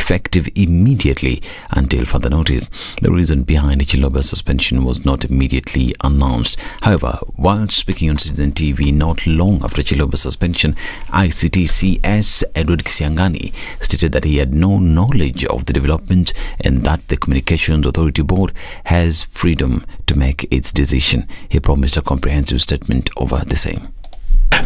effective immediately until further notice. The reason behind Chiloba's suspension was not immediately announced. However, while speaking on Citizen TV not long after Chiloba's suspension, ICT-CS Edward Kisiangani stated that he had no knowledge of the development and that the Communications Authority Board has freedom to make its decision. He promised a comprehensive statement over the same.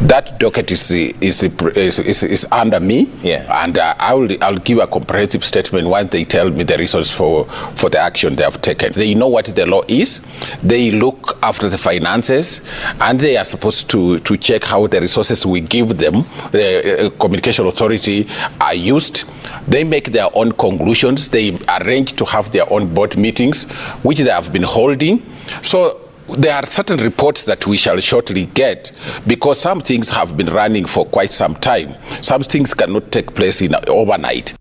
That docket is under me, and I'll give a comprehensive statement once they tell me the reasons for the action they have taken. They know what the law is, they look after the finances, and they are supposed to check how the resources we give them, the Communication Authority, are used. They make their own conclusions. They arrange to have their own board meetings, which they have been holding. So there are certain reports that we shall shortly get, because some things have been running for quite some time. Some things cannot take place overnight.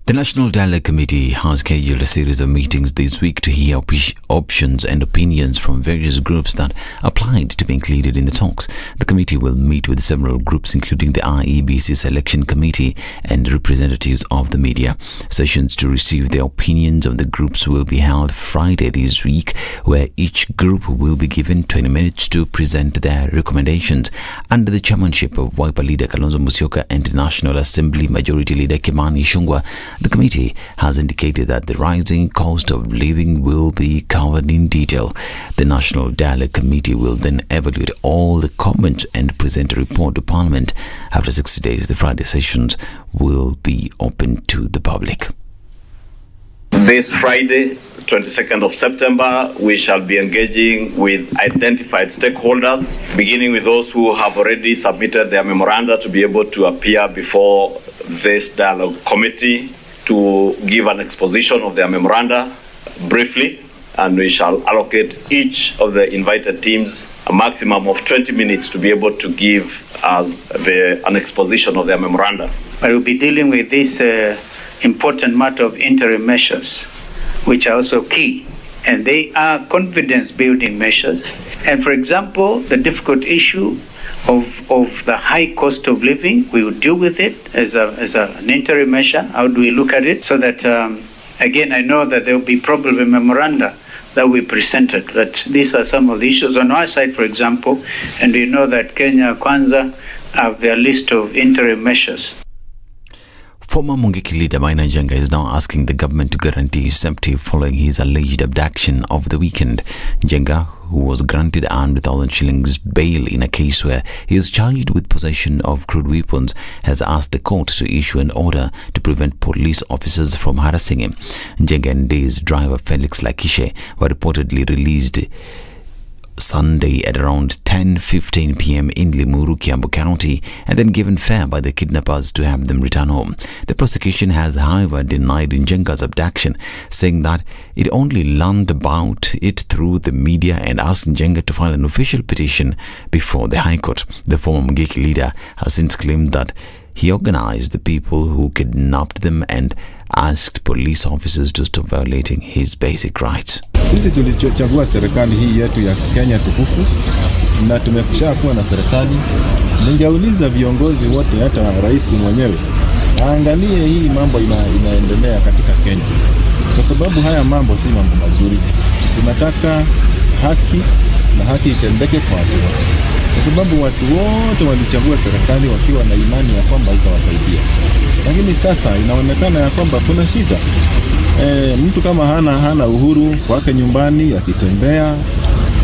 The National Dialogue Committee has scheduled a series of meetings this week to hear options and opinions from various groups that applied to be included in the talks. The committee will meet with several groups, including the IEBC Selection Committee and representatives of the media. Sessions to receive the opinions of the groups will be held Friday this week, where each group will be given 20 minutes to present their recommendations. Under the chairmanship of Wiper leader Kalonzo Musyoka and National Assembly Majority Leader Kimani Ichung'wah, the committee has indicated that the rising cost of living will be covered in detail. The National Dialogue Committee will then evaluate all the comments and present a report to Parliament. After 60 days, the Friday sessions will be open to the public. This Friday, 22nd of September, we shall be engaging with identified stakeholders, beginning with those who have already submitted their memoranda to be able to appear before this dialogue committee to give an exposition of their memoranda briefly, and we shall allocate each of the invited teams a maximum of 20 minutes to be able to give us an exposition of their memoranda. I will be dealing with this important matter of interim measures, which are also key, and they are confidence-building measures. And for example, the difficult issue of the high cost of living, we will deal with it as an interim measure. How do we look at it? So that, again, I know that there will be probably memoranda that we presented, but these are some of the issues on our side, for example, and we know that Kenya Kwanza have their list of interim measures. Former Mungiki leader Maina Njenga is now asking the government to guarantee his safety following his alleged abduction over the weekend. Njenga, who was granted 100,000 shillings bail in a case where he is charged with possession of crude weapons, has asked the court to issue an order to prevent police officers from harassing him. Njenga and his driver Felix Lakishe were reportedly released Sunday at around 10:15 p.m. in Limuru, Kiambu County, and then given fare by the kidnappers to have them return home. The prosecution has, however, denied Njenga's abduction, saying that it only learned about it through the media and asked Njenga to file an official petition before the High Court. The former Mungiki leader has since claimed that he organized the people who kidnapped them and asked police officers to stop violating his basic rights. Sisi tulichagua serikali hii yetu ya Kenya tukufu na tumekuwa na serikali. Ningeuliza viongozi wote, hata rais mwenyewe, aangalie hii mambo inaendelea katika Kenya, kwa sababu haya mambo si mambo mazuri. Tunataka haki na haki itendeke kwa watu wote, kwa sababu watu wote walichagua serikali wakiwa na imani ya kwamba itawasaidia, lakini sasa inaonekana ya kwamba kuna shida. Mtu kama hana uhuru kwake nyumbani, akitembea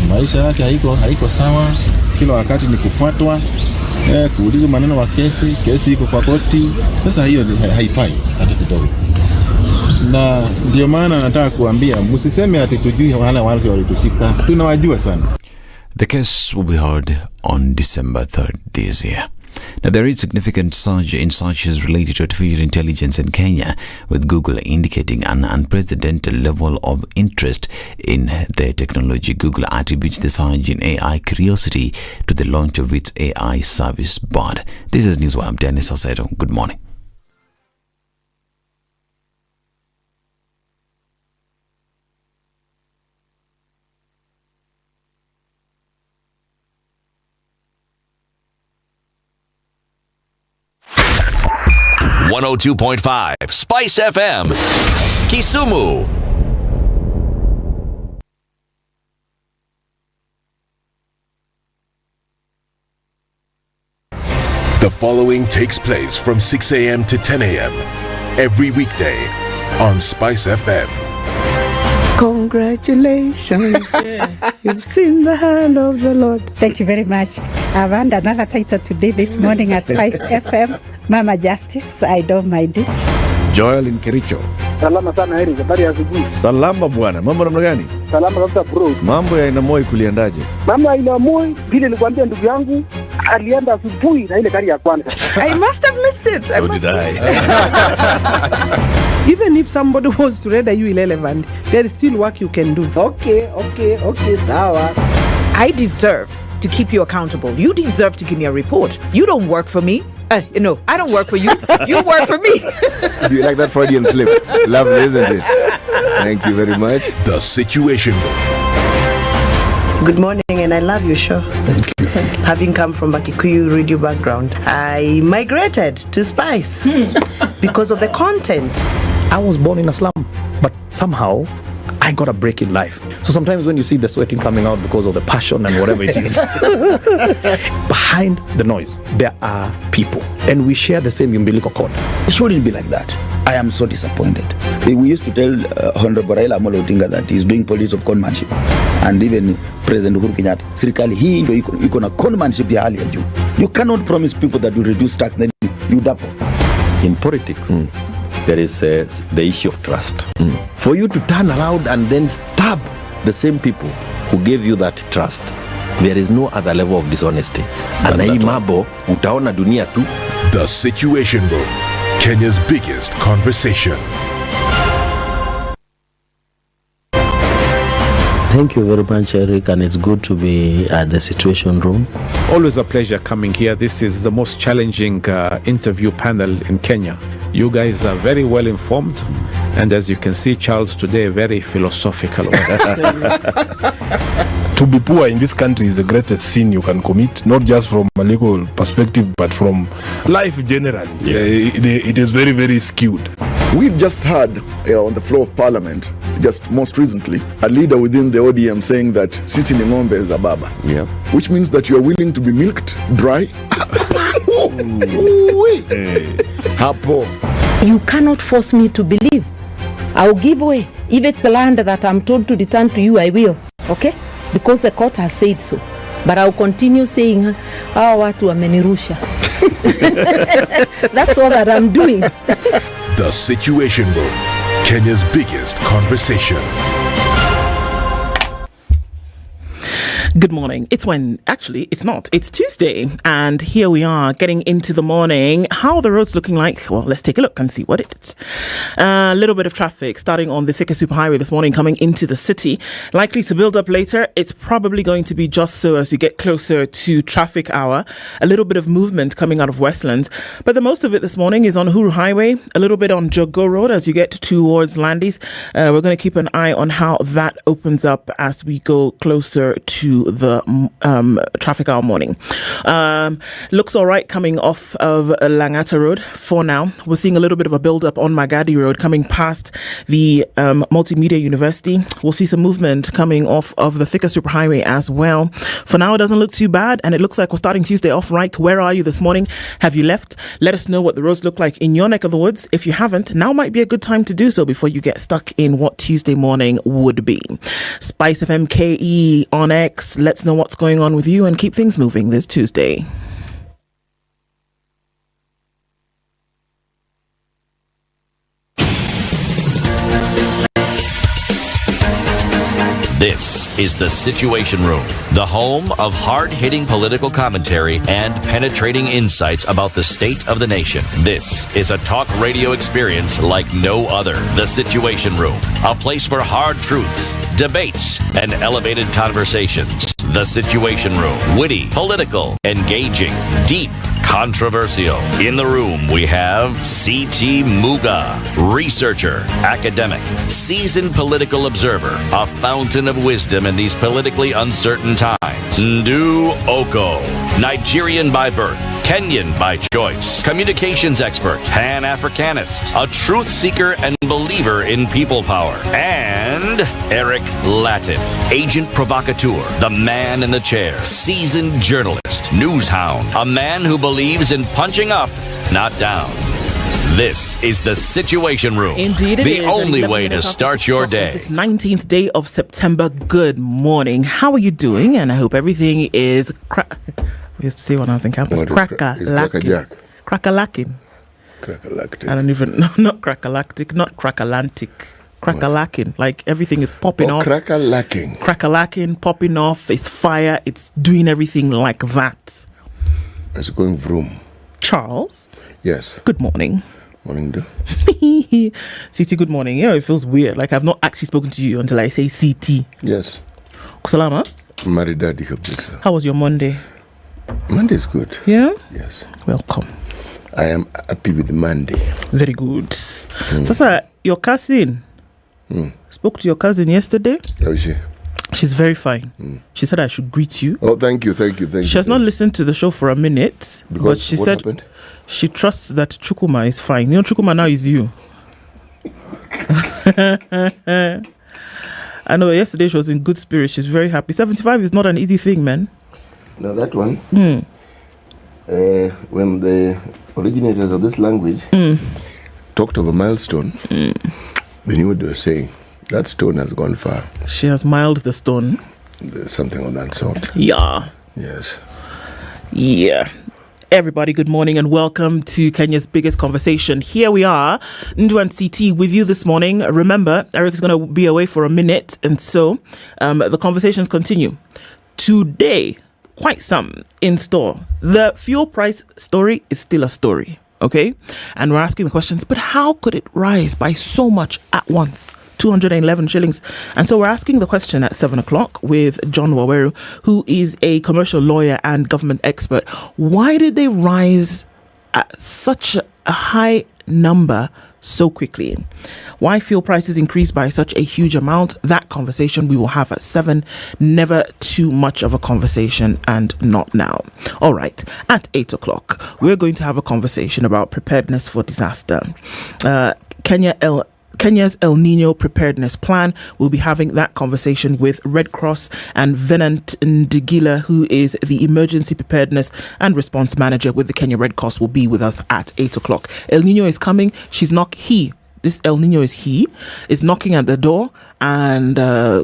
maisha yake haiko sawa, kila wakati ni kufuatwa, kuulizwa maneno wa kesi iko kwa koti. Sasa hiyo haifai hata kidogo, na ndio maana nataka kuambia msiseme ati tujui wale walitushika, tunawajua sana. The case will be heard on December 3rd this year. Now, there is significant surge in searches related to artificial intelligence in Kenya, with Google indicating an unprecedented level of interest in the technology. Google attributes the surge in AI curiosity to the launch of its AI service bot. This is Newswire. I'm Dennis Aseto. Good morning. 102.5 Spice FM, Kisumu. The following takes place from 6 a.m. to 10 a.m. every weekday on Spice FM. Congratulations. You've seen the hand of the Lord. Thank you very much. I've earned another title today this morning at Spice FM. Mama Justice, I don't mind it. Joel in Kericho. Salama sana Heri, habari ya asubuhi. Salama bwana, mambo namna gani? Salama kabisa bro. Mambo ya Inamoi kuliendaje? Mambo ya Inamoi, vile nilikwambia ndugu yangu, alienda asubuhi na ile gari ya kwanza. I must have missed it. So did I. Even if somebody was to render you irrelevant, there is still work you can do. Okay, sawa. I deserve to keep you accountable. You deserve to give me a report. You don't work for me. No, I don't work for you. You work for me. Do you like that Freudian slip? Lovely, isn't it? Thank you very much. The Situation Room. Good morning, and I love your show. Thank you. Having come from a Kikuyu radio background, I migrated to Spice because of the content. I was born in a slum, but somehow I got a break in life. So sometimes when you see the sweating coming out because of the passion and whatever it is, behind the noise, there are people. And we share the same umbilical cord. It shouldn't be like that. I am so disappointed. We used to tell Honorable Raila Amolo Odinga that he's doing politics of conmanship. And even President Uhuru Kenyatta, serikali hii ndio iko na conmanship ya hali ya juu. You cannot promise people that you reduce tax, then you double. In politics, there is the issue of trust. For you to turn around and then stab the same people who gave you that trust, there is no other level of dishonesty. Na hii mambo utaona dunia tu. The Situation Room, Kenya's biggest conversation. Thank you very much, Eric, and it's good to be at the Situation Room. Always a pleasure coming here. This is the most challenging interview panel in Kenya. You guys are very well informed, and as you can see, Charles today very philosophical. To be poor in this country is the greatest sin you can commit, not just from a legal perspective, but from life generally. It is very, very skewed. We've just heard on the floor of Parliament, just most recently, a leader within the ODM saying that Sisi ni ng'ombe is a baba. Yeah. Which means that you are willing to be milked dry. Hapo. You cannot force me to believe. I'll give way. If it's land that I'm told to return to you, I will. Okay? Because the court has said so. But I'll continue saying, watu wamenirusha. That's all that I'm doing. The Situation Room, Kenya's biggest conversation. Good morning. It's Tuesday, and here we are getting into the morning. How are the roads looking like? Well, let's take a look and see what it is. A little bit of traffic starting on the thicker superhighway this morning coming into the city. Likely to build up later. It's probably going to be just so as we get closer to traffic hour. A little bit of movement coming out of Westlands, but the most of it this morning is on Uhuru Highway, a little bit on Jogo Road as you get towards Landis. We're going to keep an eye on how that opens up as we go closer to the traffic hour morning. Looks all right coming off of Langata Road for now. We're seeing a little bit of a build up on Magadi Road coming past the Multimedia University. We'll see some movement coming off of the thicker superhighway as well. For now, it doesn't look too bad, and it looks like we're starting Tuesday off right. Where are you this morning? Have you left? Let us know what the roads look like in your neck of the woods. If you haven't, now might be a good time to do so before you get stuck in what Tuesday morning would be. Spice FM KE on X. Let's know what's going on with you and keep things moving this Tuesday. This is The Situation Room, the home of hard-hitting political commentary and penetrating insights about the state of the nation. This is a talk radio experience like no other. The Situation Room, a place for hard truths, debates, and elevated conversations. The Situation Room, witty, political, engaging, deep, controversial. In the room, we have C.T. Muga, researcher, academic, seasoned political observer, a fountain of wisdom in these politically uncertain times. Ndu Oko, Nigerian by birth, Kenyan by choice, communications expert, Pan-Africanist, a truth seeker and believer in people power, and Eric Latif, agent provocateur, the man in the chair, seasoned journalist, news hound, a man who believes in punching up, not down. This is the Situation Room. Indeed it the is. The only way to start your day. This 19th day of September. Good morning. How are you doing? And I hope everything is... we used to say when I was in campus, crack-a-lacking. Crack-a-lacking. Crack-a-lactic. I don't even... No, not crack-a-lactic, not crack-a-lantic. Crack-a-lacking. Like everything is popping off. Crack-a-lacking. Crack-a-lacking, popping off. It's fire. It's doing everything like that. It's going vroom. Charles? Yes. Good morning. Morning, do. CT, good morning. You know, it feels weird. Like I've not actually spoken to you until I say CT. Yes. Salama? Maridadi kabisa. How was your Monday? Monday is good. Yeah? Yes. Welcome. I am happy with Monday. Very good. Sasa, your cousin. Spoke to your cousin yesterday. How is she? She's very fine. She said I should greet you. Oh, thank you. She has not listened to the show for a minute. Because but she said happened? She trusts that Chukuma is fine. You know, Chukuma now is you. I know yesterday she was in good spirits. She's very happy. 75 is not an easy thing, man. Now that one, when the originators of this language talked of a milestone, they knew what they were saying. That stone has gone far. She has miled the stone. There's something of that sort. Yeah. Yes. Yeah. Everybody, good morning and welcome to Kenya's biggest conversation. Here we are, Ndu and CT with you this morning. Remember, Eric's going to be away for a minute, and so the conversations continue. Today, quite some in store. The fuel price story is still a story, okay? And we're asking the questions, but how could it rise by so much at once? 211 shillings. And so we're asking the question at 7 o'clock with John Waweru, who is a commercial lawyer and government expert. Why did they rise at such a high number so quickly? Why fuel prices increased by such a huge amount? That conversation we will have at 7. Never too much of a conversation, and not now. All right. At 8 o'clock, we're going to have a conversation about preparedness for disaster. Kenya's El Nino preparedness plan. We'll be having that conversation with Red Cross, and Venant Ndigila, who is the emergency preparedness and response manager with the Kenya Red Cross, will be with us at 8 o'clock. El Nino is coming. This El Nino is knocking at the door, and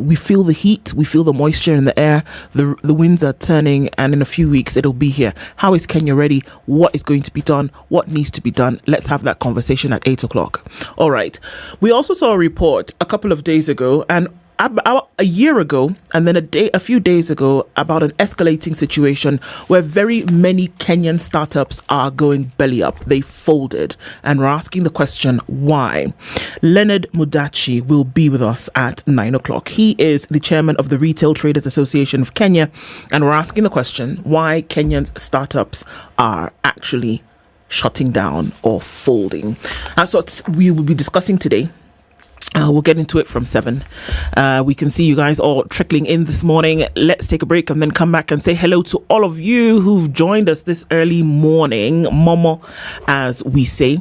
we feel the heat, we feel the moisture in the air, the winds are turning, and in a few weeks it'll be here. How is Kenya ready? What is going to be done? What needs to be done? Let's have that conversation at 8 o'clock. All right. We also saw a report a couple of days ago, and about a year ago, and then a few days ago, about an escalating situation where very many Kenyan startups are going belly up. They folded, and we're asking the question, why? Leonard Mudachi will be with us at 9 o'clock. He is the chairman of the Retail Traders Association of Kenya, and we're asking the question, why Kenyan startups are actually shutting down or folding. That's what we will be discussing today. We'll get into it from 7. We can see you guys all trickling in this morning. Let's take a break and then come back and say hello to all of you who've joined us this early morning. Momo, as we say.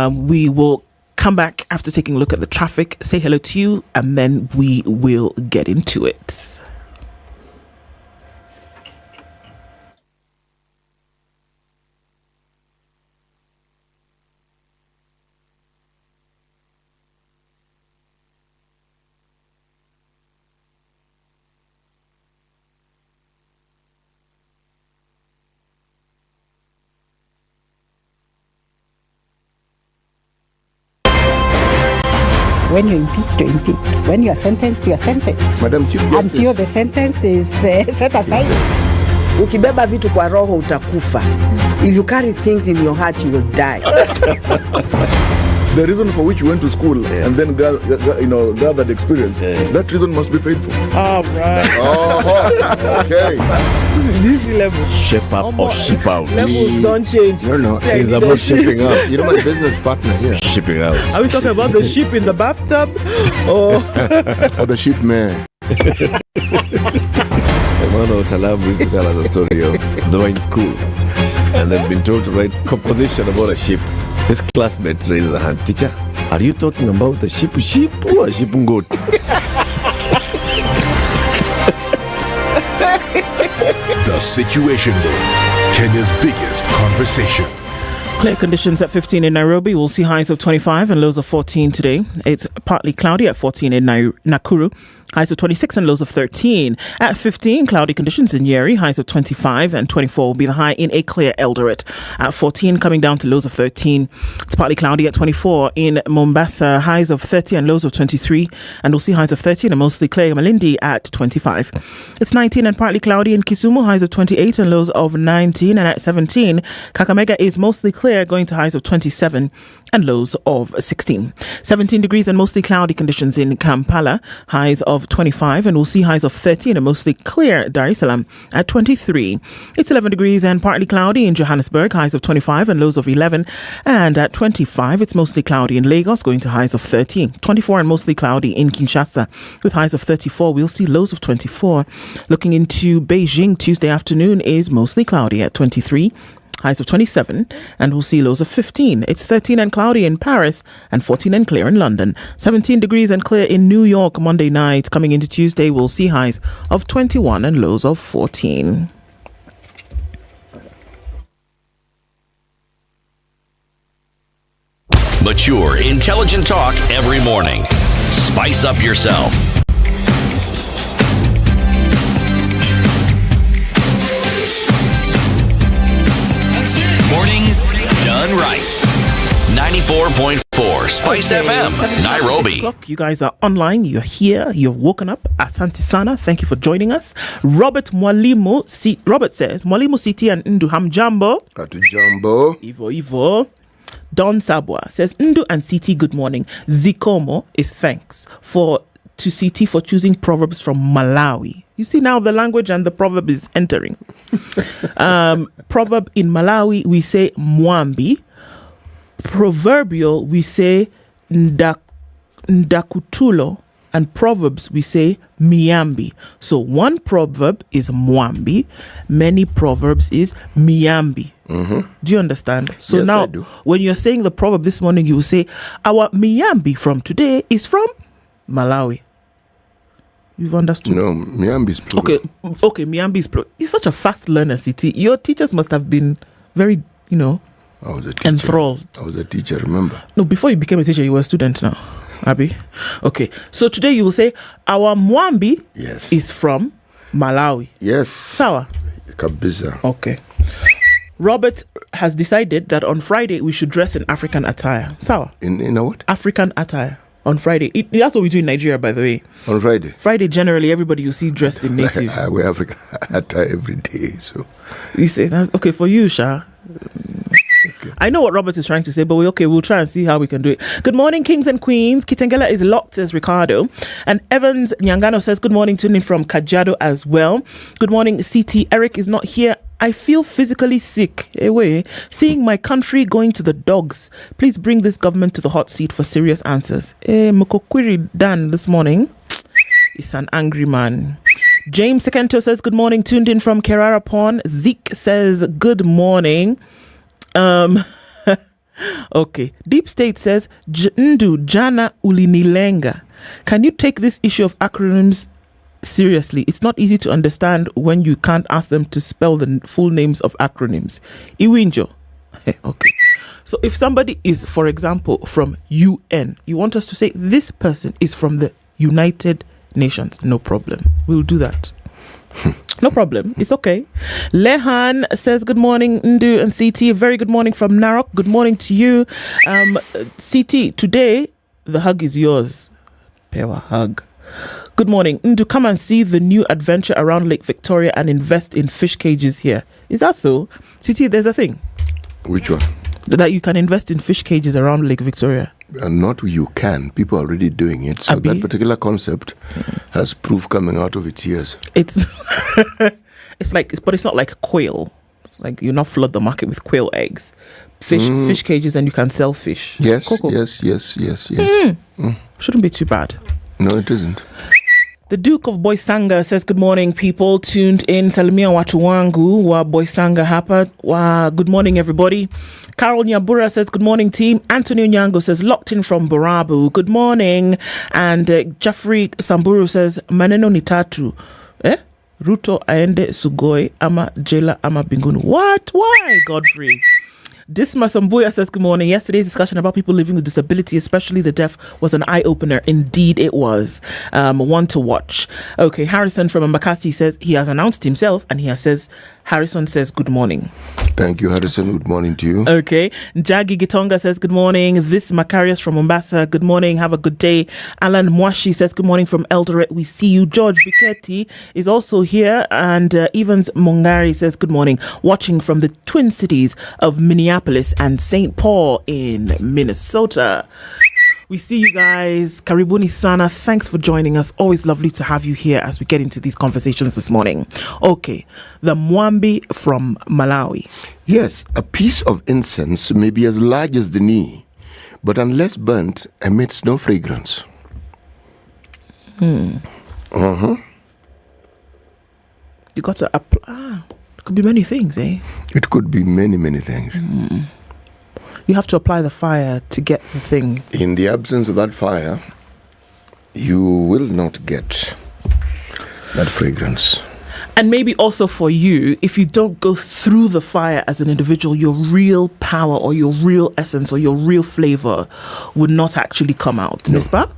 We will come back after taking a look at the traffic, say hello to you, and then we will get into it. When you're impeached, you're impeached. When you're sentenced, you're sentenced. Madam Chief Justice. Until the sentence is set aside. Ukibeba vitu kwa roho utakufa. If you carry things in your heart, you will die. The reason for which you went to school and then gathered experience, that reason must be paid for. All right. Okay. This level. Shape up or ship out. Levels don't change. No. Since I'm not shipping out. You know my business partner here. Shipping out. Are we talking about the ship in the bathtub? Or the ship man? Emmanuel Talabu used to tell us a story of the wine school. and then been told to write composition about a sheep. His classmate raises a hand. Teacher, are you talking about a sheep or a sheep goat? The Situation Room, Kenya's biggest conversation. Clear conditions at 15 in Nairobi. We'll see highs of 25 and lows of 14 today. It's partly cloudy at 14 in Nakuru. Highs of 26 and lows of 13. At 15, cloudy conditions in Nyeri. Highs of 25 and 24 will be the high in a clear Eldoret. At 14, coming down to lows of 13. It's partly cloudy at 24 in Mombasa. Highs of 30 and lows of 23. And we'll see highs of 30 and a mostly clear Malindi at 25. It's 19 and partly cloudy in Kisumu. Highs of 28 and lows of 19. And at 17, Kakamega is mostly clear, going to highs of 27 and lows of 16. 17 degrees and mostly cloudy conditions in Kampala. Highs of 25 and we'll see highs of 30 in a mostly clear Dar es Salaam at 23. It's 11 degrees and partly cloudy in Johannesburg, highs of 25 and lows of 11. And at 25, it's mostly cloudy in Lagos, going to highs of 30. 24 and mostly cloudy in Kinshasa with highs of 34. We'll see lows of 24. Looking into Beijing, Tuesday afternoon is mostly cloudy at 23. Highs of 27, and we'll see lows of 15. It's 13 and cloudy in Paris, and 14 and clear in London. 17 degrees and clear in New York Monday night. Coming into Tuesday, we'll see highs of 21 and lows of 14. Mature, intelligent talk every morning. Spice up yourself. Mornings done right. 94.4 Spice FM, Nairobi. You guys are online. You're here. You've woken up. Asante sana. Thank you for joining us. Robert says, Mwalimu City and Ndu hamjambo. Hatujambo. Ivo. Don Sabwa says, Ndu and City, good morning. Zikomo is thanks to City for choosing proverbs from Malawi. You see now the language and the proverb is entering. Proverb in Malawi, we say mwambi. Proverbial, we say ndakutulo. And proverbs, we say miambi. So one proverb is mwambi. Many proverbs is miambi. Mm-hmm. Do you understand? So yes, now, when you're saying the proverb this morning, you will say, our miambi from today is from Malawi. You've understood? No, Miambi's plural. Okay, Miambi's plural. You're such a fast learner, City. Your teachers must have been very, I was a teacher. Enthralled. I was a teacher, remember? No, before you became a teacher, you were a student now, Abby. Okay, so today you will say, our Mwambi is from Malawi. Yes. Sawa? Kabisa. Okay. Robert has decided that on Friday we should dress in African attire. Sawa? In a what? African attire. On Friday. That's what we do in Nigeria, by the way. On Friday? Friday, generally, everybody you see dressed in native. I wear African attire every day, so. You say, that's okay for you, Sha. Okay. I know what Robert is trying to say, but we'll try and see how we can do it. Good morning, kings and queens. Kitengela is locked, says Ricardo. And Evans Nyangano says, good morning, tuning from Kajiado as well. Good morning, CT. Eric is not here. I feel physically sick. Seeing my country going to the dogs. Please bring this government to the hot seat for serious answers. Mukokwiri Dan this morning is an angry man. James Sekento says, good morning, tuned in from Kerara Pond. Zeke says, good morning. Okay. Deep State says, Ndu Jana Ulinilenga. Can you take this issue of acronyms seriously? It's not easy to understand when you can't ask them to spell the full names of acronyms. Iwinjo. Okay. So if somebody is, for example, from UN, you want us to say this person is from the United Nations. No problem. We'll do that. No problem. It's okay. Lehan says, good morning, Ndu and CT. A very good morning from Narok. Good morning to you. CT, today, the hug is yours. Pewa hug. Good morning. Ndu, come and see the new adventure around Lake Victoria and invest in fish cages here. Is that so? CT, there's a thing. Which one? That you can invest in fish cages around Lake Victoria. Not you can. People are already doing it. So that particular concept has proof coming out of its ears. It's but it's not like quail. It's like you not flood the market with quail eggs. Fish cages, and you can sell fish. Yes, Coco. Yes. Shouldn't be too bad. No, it isn't. The Duke of Boisanga says, good morning, people. Tuned in. Salimia watu wangu wa Boisanga hapa. Good morning, everybody. Carol Nyabura says, good morning, team. Anthony Onyango says, locked in from Borabu. Good morning. And Jeffrey Samburu says, maneno ni tatu. Ruto aende Sugoi ama jela ama bingunu. What? Why, Godfrey? Dismas Sambuya says, good morning. Yesterday's discussion about people living with disability, especially the deaf, was an eye-opener. Indeed, it was. One to watch. Okay, Harrison from Mbakasi says he has announced himself, and Harrison says, good morning. Thank you, Harrison. Good morning to you. Okay. Jagi Gitonga says, good morning. This Macarius from Mombasa, good morning. Have a good day. Alan Mwashi says, good morning from Eldoret. We see you. George Biketi is also here. And Evans Mongari says, good morning. Watching from the twin cities of Minneapolis and St. Paul in Minnesota. We see you guys. Karibuni sana. Thanks for joining us. Always lovely to have you here as we get into these conversations this morning. Okay. The Mwambi from Malawi. Yes, a piece of incense may be as large as the knee, but unless burnt, emits no fragrance. You got to apply. It could be many things, eh? It could be many, many things. You have to apply the fire to get the thing. In the absence of that fire, you will not get that fragrance. And maybe also for you, if you don't go through the fire as an individual, your real power or your real essence or your real flavor would not actually come out. No. N'est-ce pas?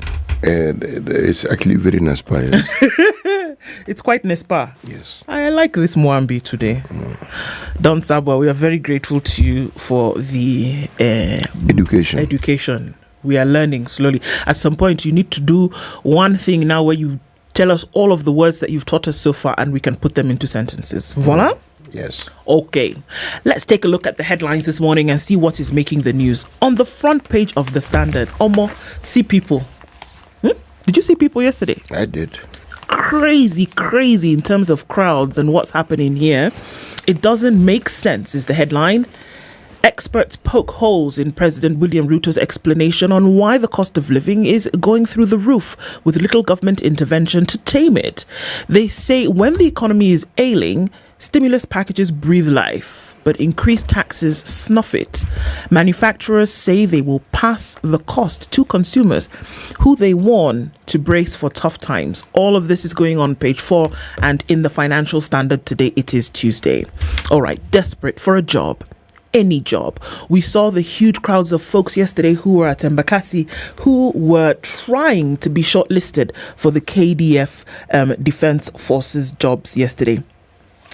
It's actually very Nespa. Yes. It's quite Nespa. Yes. I like this Mwambi today. Don Sabwa, we are very grateful to you for the education. We are learning slowly. At some point, you need to do one thing now where you tell us all of the words that you've taught us so far and we can put them into sentences. Voila? Yes. Okay. Let's take a look at the headlines this morning and see what is making the news. On the front page of the Standard, Omo, see people. Did you see people yesterday? I did. Crazy in terms of crowds and what's happening here. It doesn't make sense is the headline. Experts poke holes in President William Ruto's explanation on why the cost of living is going through the roof with little government intervention to tame it. They say when the economy is ailing, stimulus packages breathe life, but increased taxes snuff it. Manufacturers say they will pass the cost to consumers, who they warn to brace for tough times. All of this is going on page 4 and in the Financial Standard today. It is Tuesday. All right, desperate for a job. Any job. We saw the huge crowds of folks yesterday who were at Mbakasi who were trying to be shortlisted for the KDF Defense Forces jobs yesterday.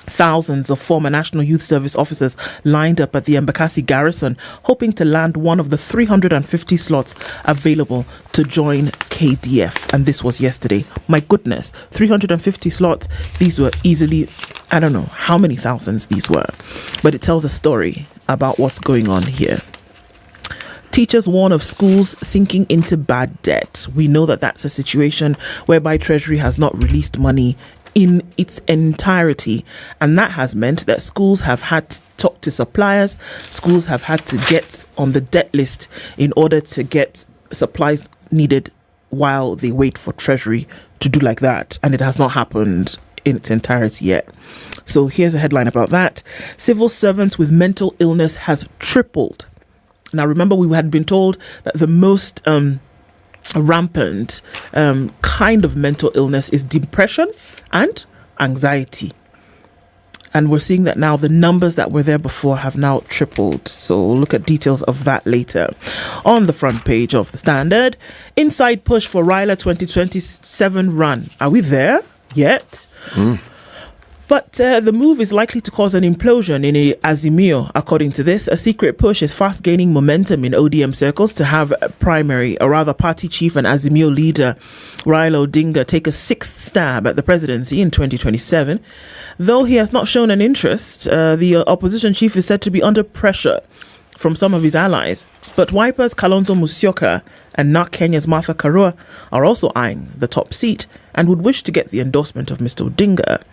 Thousands of former National Youth Service officers lined up at the Mbakasi garrison, hoping to land one of the 350 slots available to join KDF. And this was yesterday. My goodness, 350 slots. These were easily, I don't know how many thousands these were, but it tells a story about what's going on here. Teachers warn of schools sinking into bad debt. We know that that's a situation whereby Treasury has not released money in its entirety, and that has meant that schools have had to talk to suppliers. Schools have had to get on the debt list in order to get supplies needed while they wait for Treasury to do like that, and it has not happened in its entirety yet. So here's a headline about that. Civil servants with mental illness has tripled. Now remember, we had been told that the most rampant kind of mental illness is depression and anxiety. And we're seeing that now the numbers that were there before have now tripled. So we'll look at details of that later. On the front page of the Standard, inside push for Raila 2027 run. Are we there yet? But the move is likely to cause an implosion in Azimio. According to this, a secret push is fast gaining momentum in ODM circles to have a primary, or rather party chief and Azimio leader Raila Odinga take a sixth stab at the presidency in 2027. Though he has not shown an interest, the opposition chief is said to be under pressure from some of his allies. But Wiper's Kalonzo Musyoka and NARC Kenya's Martha Karua are also eyeing the top seat and would wish to get the endorsement of Mr. Odinga,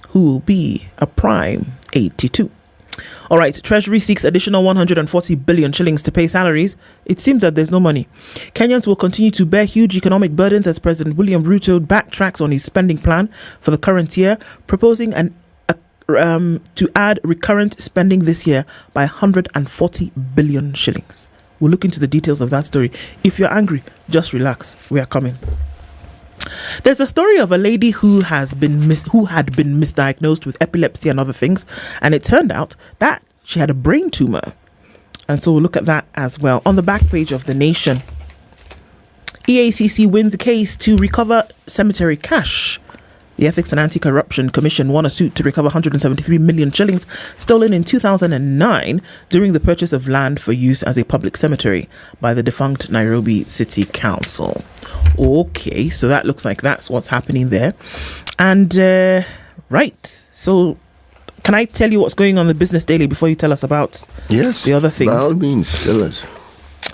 who will be a prime 82. All right, Treasury seeks additional 140 billion shillings to pay salaries. It seems that there's no money. Kenyans will continue to bear huge economic burdens as President William Ruto backtracks on his spending plan for the current year, proposing to add recurrent spending this year by 140 billion shillings. We'll look into the details of that story. If you're angry, just relax. We are coming. There's a story of a lady who had been misdiagnosed with epilepsy and other things, and it turned out that she had a brain tumor. And so we'll look at that as well. On the back page of The Nation, EACC wins a case to recover cemetery cash. The Ethics and Anti-Corruption Commission won a suit to recover 173 million shillings stolen in 2009 during the purchase of land for use as a public cemetery by the defunct Nairobi City Council. Okay, so that looks like that's what's happening there. And, right, so can I tell you what's going on in the Business Daily before you tell us about the other things? By all means, tell us.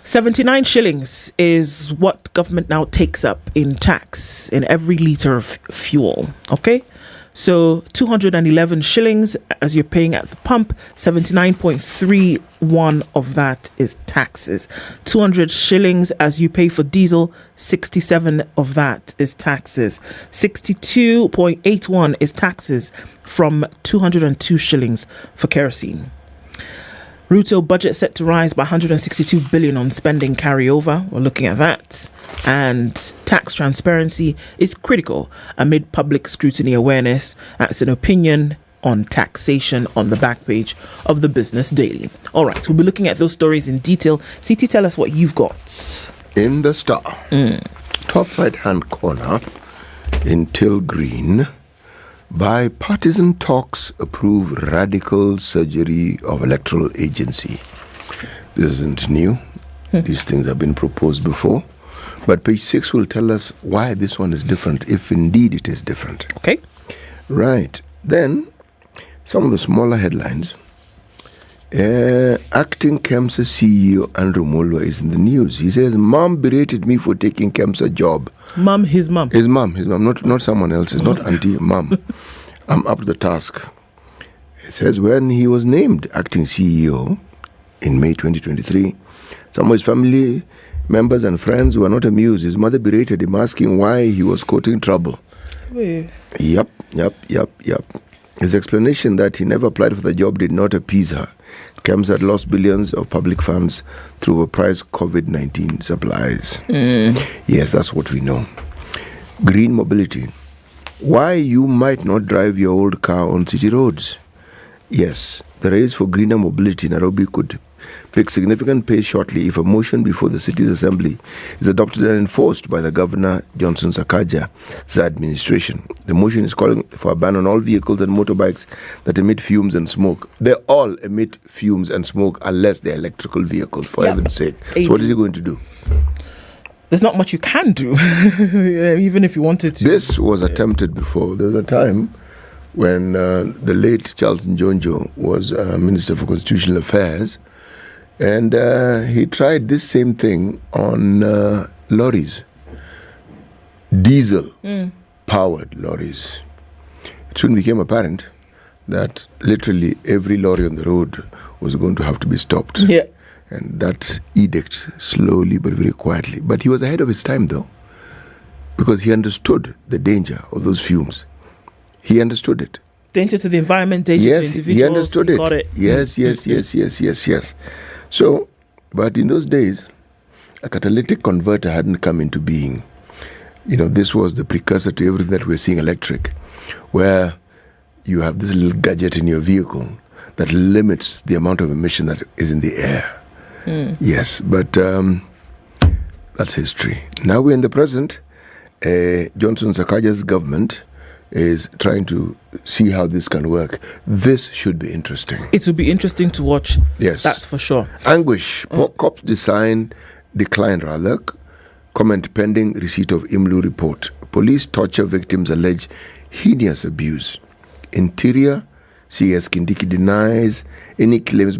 79 shillings is what government now takes up in tax in every litre of fuel. Okay, so 211 shillings as you're paying at the pump. 79.31 of that is taxes. 200 shillings as you pay for diesel. 67 of that is taxes. 62.81 is taxes from 202 shillings for kerosene. Ruto budget set to rise by 162 billion on spending carryover. We're looking at that. And tax transparency is critical amid public scrutiny awareness. That's an opinion on taxation on the back page of the Business Daily. All right, we'll be looking at those stories in detail. CT, tell us what you've got. In the Star, top right-hand corner, in Till Green, bipartisan talks approve radical surgery of electoral agency. This isn't new. These things have been proposed before. But page 6 will tell us why this one is different, if indeed it is different. Okay. Right. Then, some of the smaller headlines. Acting KEMSA CEO Andrew Mulwa is in the news. He says, Mom berated me for taking KEMSA job. Mom, his mom. His mom, not someone else's, not auntie, mom. I'm up to the task. It says, when he was named acting CEO in May 2023, some of his family members and friends were not amused. His mother berated him, asking why he was courting trouble. Wait. Yep. His explanation that he never applied for the job did not appease her. KEMS had lost billions of public funds through overpriced COVID-19 supplies. Yes, that's what we know. Green mobility. Why you might not drive your old car on city roads. Yes, the race for greener mobility in Nairobi could pick significant pace shortly if a motion before the city's assembly is adopted and enforced by the Governor Johnson Sakaja's administration. The motion is calling for a ban on all vehicles and motorbikes that emit fumes and smoke. They all emit fumes and smoke unless they're electrical vehicles, for heaven's sake. So what is he going to do? There's not much you can do, even if you wanted to. This was attempted before. There was a time when the late Charles Njonjo was Minister for Constitutional Affairs, and he tried this same thing on lorries, diesel-powered lorries. It soon became apparent that literally every lorry on the road was going to have to be stopped. Yeah. And that edict, slowly but very quietly. But he was ahead of his time, though, because he understood the danger of those fumes. He understood it. Danger to the environment, danger to individuals. He understood it. Got it. Yes. So, but in those days, a catalytic converter hadn't come into being. This was the precursor to everything that we're seeing electric, where you have this little gadget in your vehicle that limits the amount of emission that is in the air. Yes, but that's history. Now we're in the present. Johnson Sakaja's government is trying to see how this can work. This should be interesting. It will be interesting to watch. Yes. That's for sure. Anguish. Cops decline, comment pending receipt of IMLU report. Police torture victims allege heinous abuse. Interior, CS Kindiki denies any claims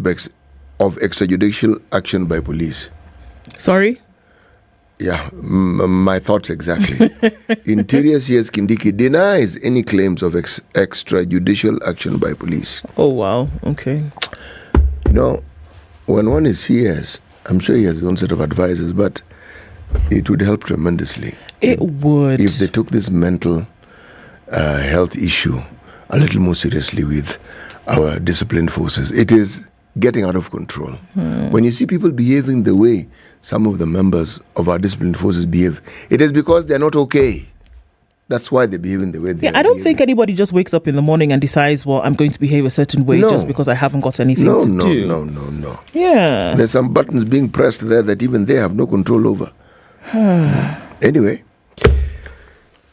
of extrajudicial action by police. Sorry? Yeah, my thoughts exactly. Interior CS Kindiki denies any claims of extrajudicial action by police. Oh, wow. Okay. You know, when one is CS, I'm sure he has his own set of advisors, but it would help tremendously. It would. If they took this mental health issue a little more seriously with our disciplined forces. It is getting out of control. When you see people behaving the way some of the members of our disciplined forces behave, it is because they're not okay. That's why they're behaving the way they are. I don't think anybody just wakes up in the morning and decides, well, I'm going to behave a certain way just because I haven't got anything to do. No. Yeah. There's some buttons being pressed there that even they have no control over. Anyway,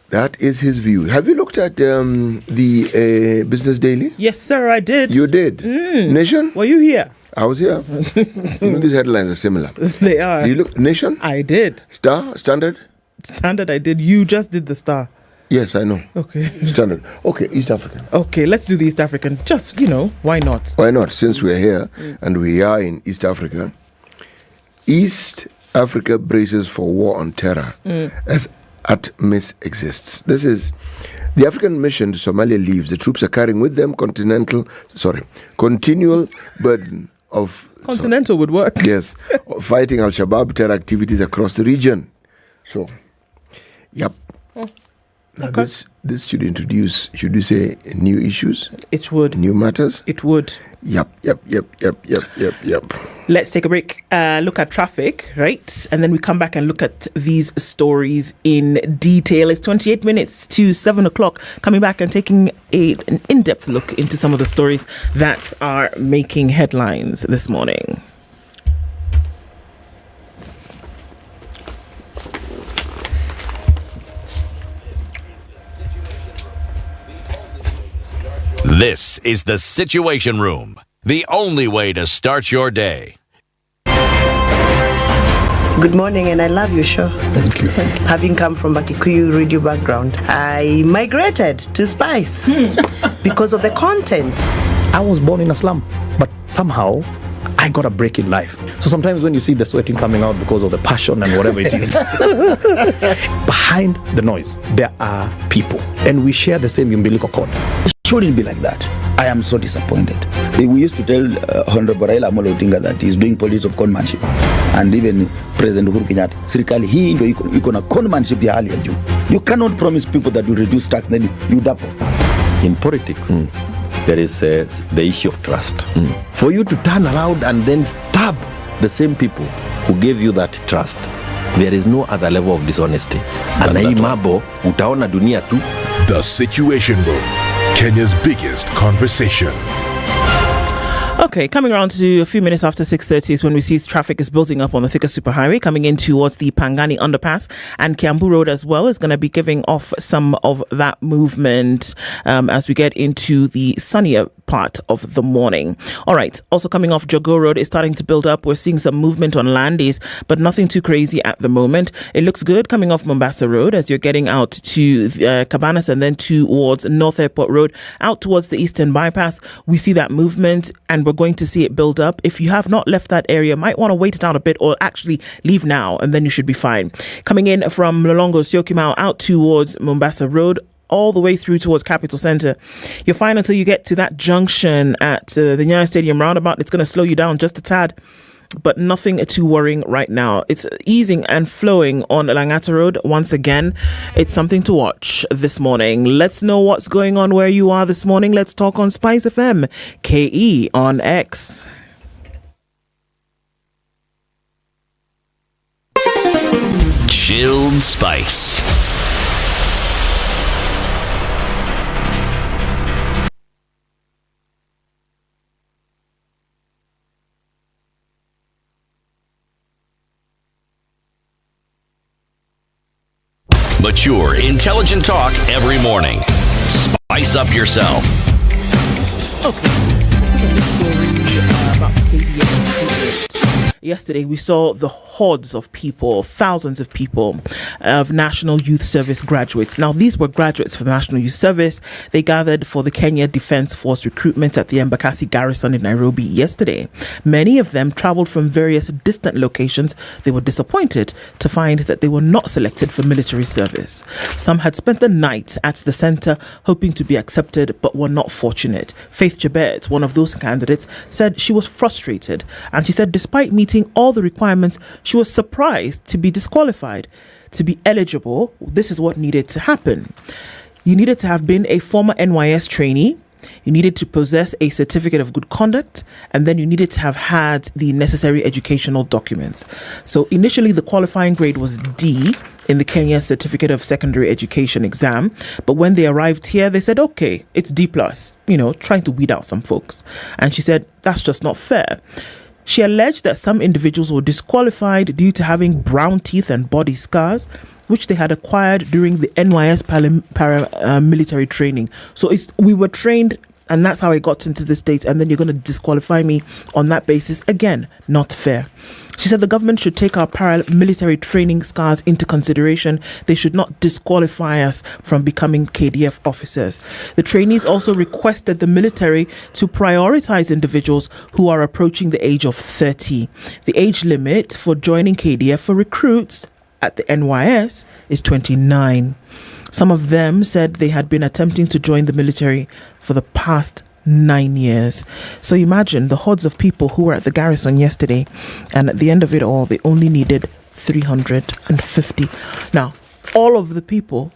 that is his view. Have you looked at the Business Daily? Yes, sir, I did. You did? Nation? Were you here? I was here. These headlines are similar. They are. Do you look? Nation? I did. Star? Standard? Standard, I did. You just did the Star. Yes, I know. Okay. Standard. Okay, East African. Okay, let's do the East African. Just, why not? Why not? Since we're here and we are in East Africa, East Africa braces for war on terror as ATMIS exists. This is the African mission to Somalia leaves. The troops are carrying with them continual burden of... Continental would work. Yes. Fighting Al-Shabaab terror activities across the region. So, yep. Now this should introduce, should we say, new issues? It would. New matters? It would. Yep. Let's take a break, look at traffic, right? And then we come back and look at these stories in detail. It's 28 minutes to 7 o'clock. Coming back and taking an in-depth look into some of the stories that are making headlines this morning. This is the Situation Room, the only way to start your day. Good morning, and I love your show. Thank you. Having come from a Kikuyu radio background, I migrated to Spice because of the content. I was born in a slum, but somehow I got a break in life. So sometimes when you see the sweating coming out because of the passion and whatever it is, behind the noise, there are people, and we share the same umbilical cord. It shouldn't be like that. I am so disappointed. We used to tell Honorable Raila Amolo Odinga that he's doing politics of conmanship, and even President Uhuru Kenyatta, serikali hii ndio iko na conmanship ya hali ya juu. You cannot promise people that you reduce tax, then you double. In politics, there is the issue of trust. For you to turn around and then stab the same people who gave you that trust, there is no other level of dishonesty. And hii mambo utaona dunia tu. The Situation Room, Kenya's biggest conversation. Okay, coming around to a few minutes after 6:30 is when we see traffic is building up on the Thika Superhighway coming in towards the Pangani Underpass, and Kiambu Road as well is going to be giving off some of that movement as we get into the sunnier part of the morning. All right, also coming off Jogo Road is starting to build up. We're seeing some movement on Landis, but nothing too crazy at the moment. It looks good coming off Mombasa Road as you're getting out to Cabanas and then towards North Airport Road, out towards the Eastern Bypass. We see that movement, and we're going to see it build up. If you have not left that area, might want to wait it out a bit, or actually leave now, and then you should be fine. Coming in from Mlolongo Syokimau out towards Mombasa Road, all the way through towards Capital Centre. You're fine until you get to that junction at the Nyeri Stadium roundabout. It's going to slow you down just a tad, but nothing too worrying right now. It's easing and flowing on Langata Road. Once again, it's something to watch this morning. Let's know what's going on where you are this morning. Let's talk on Spice FM, KE on X. Chilled Spice. Mature, intelligent talk every morning. Spice up yourself. Okay. Let's look at this story about KBS. Yesterday, we saw the hordes of people, thousands of people, of National Youth Service graduates. Now, these were graduates for the National Youth Service. They gathered for the Kenya Defence Force recruitment at the Embakasi garrison in Nairobi yesterday. Many of them travelled from various distant locations. They were disappointed to find that they were not selected for military service. Some had spent the night at the centre hoping to be accepted but were not fortunate. Faith Jabet, one of those candidates, said she was frustrated, and she said despite meeting all the requirements, she was surprised to be disqualified. To be eligible, this is what needed to happen. You needed to have been a former NYS trainee, you needed to possess a certificate of good conduct, and then you needed to have had the necessary educational documents. So initially the qualifying grade was D in the Kenya Certificate of Secondary Education exam, but when they arrived here, they said, okay, it's D+, trying to weed out some folks. And she said, that's just not fair. She alleged that some individuals were disqualified due to having brown teeth and body scars, which they had acquired during the NYS paramilitary training. So we were trained, and that's how I got into the state, and then you're going to disqualify me on that basis. Again, not fair. She said the government should take our paramilitary training scars into consideration. They should not disqualify us from becoming KDF officers. The trainees also requested the military to prioritize individuals who are approaching the age of 30. The age limit for joining KDF for recruits at the NYS is 29. Some of them said they had been attempting to join the military for the past 9 years. So imagine the hordes of people who were at the garrison yesterday, and at the end of it all, they only needed 350. Now, all of the people,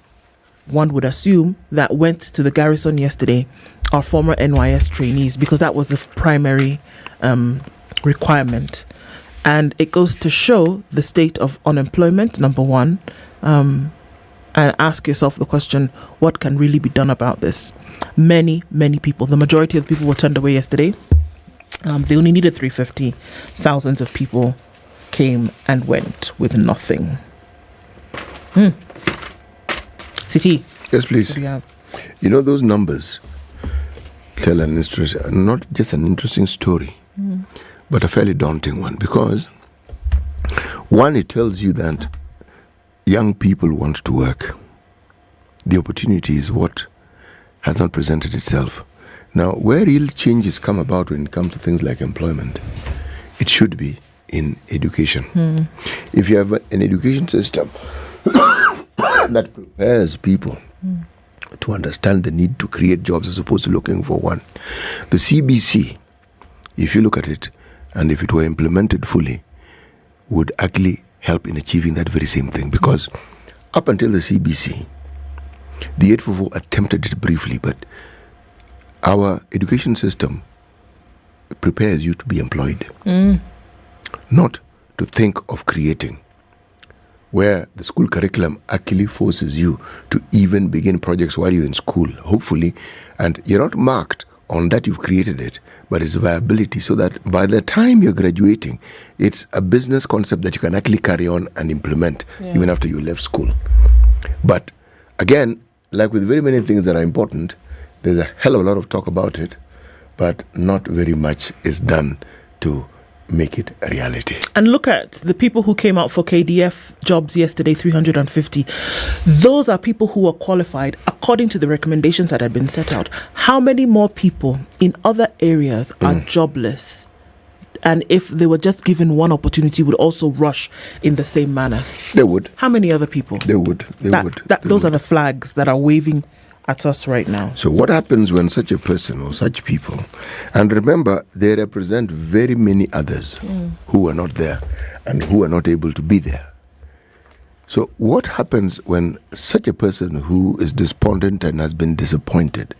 one would assume, that went to the garrison yesterday are former NYS trainees, because that was the primary requirement. And it goes to show the state of unemployment, number one, and ask yourself the question, what can really be done about this? Many people, the majority of the people were turned away yesterday. They only needed 350. Thousands of people came and went with nothing. City. Yes, please. Those numbers tell not just an interesting story, but a fairly daunting one, because one, it tells you that young people want to work. The opportunity is what has not presented itself. Now, where real changes come about when it comes to things like employment, it should be in education. If you have an education system that prepares people to understand the need to create jobs as opposed to looking for one, the CBC, if you look at it, and if it were implemented fully, would actually help in achieving that very same thing. Because up until the CBC, the 844 attempted it briefly, but our education system prepares you to be employed, not to think of creating, where the school curriculum actually forces you to even begin projects while you're in school, hopefully, and you're not marked on that you've created it, but it's viability, so that by the time you're graduating, it's a business concept that you can actually carry on and implement even after you left school. But again, like with very many things that are important, there's a hell of a lot of talk about it, but not very much is done to make it a reality. And look at the people who came out for KDF jobs yesterday, 350. Those are people who were qualified according to the recommendations that had been set out. How many more people in other areas are jobless? And if they were just given one opportunity, would also rush in the same manner? They would. How many other people? They would. Those are the flags that are waving at us right now. So what happens when such a person or such people, and remember, they represent very many others who are not there and who are not able to be there. So what happens when such a person who is despondent and has been disappointed,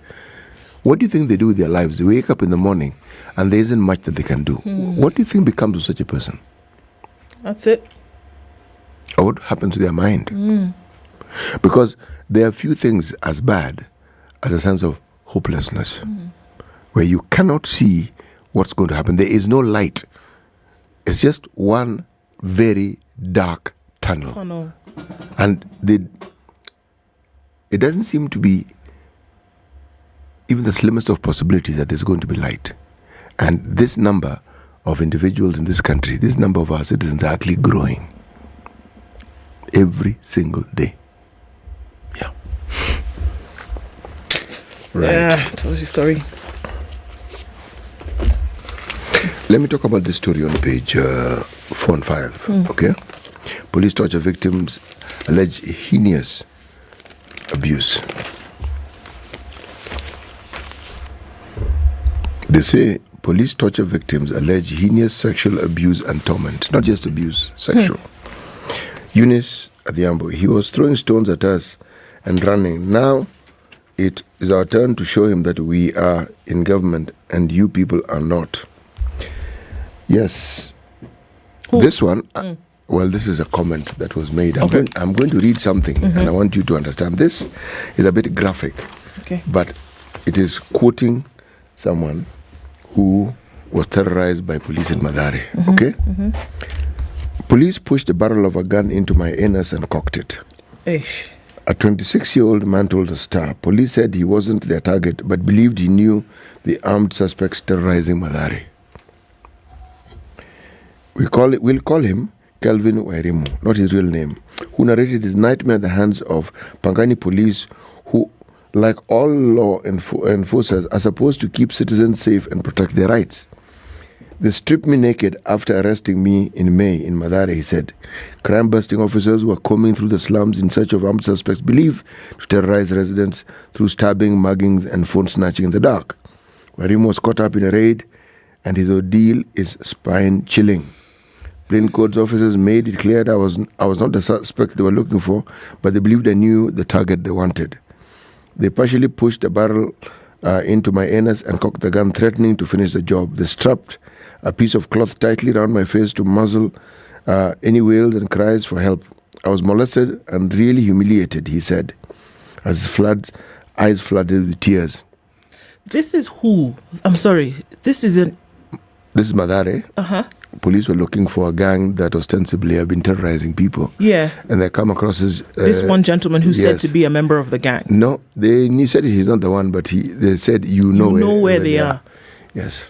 what do you think they do with their lives? They wake up in the morning and there isn't much that they can do. What do you think becomes of such a person? That's it. Or what happens to their mind? Because there are few things as bad as a sense of hopelessness, where you cannot see what's going to happen. There is no light. It's just one very dark tunnel. And it doesn't seem to be even the slimmest of possibilities that there's going to be light. And this number of individuals in this country, this number of our citizens are actually growing every single day. Yeah. Right. Yeah, tells your story. Let me talk about this story on page 4 and 5. Okay. Police torture victims allege heinous abuse. They say police torture victims allege heinous sexual abuse and torment. Not just abuse, sexual. Eunice Adhiambo, he was throwing stones at us and running. Now it is our turn to show him that we are in government and you people are not. Yes. This one, well, this is a comment that was made. I'm going to read something and I want you to understand. This is a bit graphic, but it is quoting someone who was terrorized by police in Mathare. Okay? Police pushed the barrel of a gun into my anus and cocked it. Ish. A 26-year-old man told the Star. Police said he wasn't their target, but believed he knew the armed suspects terrorizing Mathare. We'll call him Kelvin Wairimu, not his real name, who narrated his nightmare at the hands of Pangani police, who, like all law enforcers, are supposed to keep citizens safe and protect their rights. They stripped me naked after arresting me in May in Mathare, he said. Crime-busting officers were combing through the slums in search of armed suspects believed to terrorize residents through stabbing, muggings, and phone snatching in the dark. Wairimu was caught up in a raid, and his ordeal is spine-chilling. Plainclothes officers made it clear that I was not the suspect they were looking for, but they believed I knew the target they wanted. They partially pushed the barrel into my anus and cocked the gun, threatening to finish the job. They strapped a piece of cloth tightly around my face to muzzle any wails and cries for help. I was molested and really humiliated, he said, as his eyes flooded with tears. This is who? I'm sorry. This is Mathare. Police were looking for a gang that ostensibly have been terrorizing people. Yeah. And they come across as... this one gentleman who's said to be a member of the gang. No, he said he's not the one, but they said you know where they are. Yes.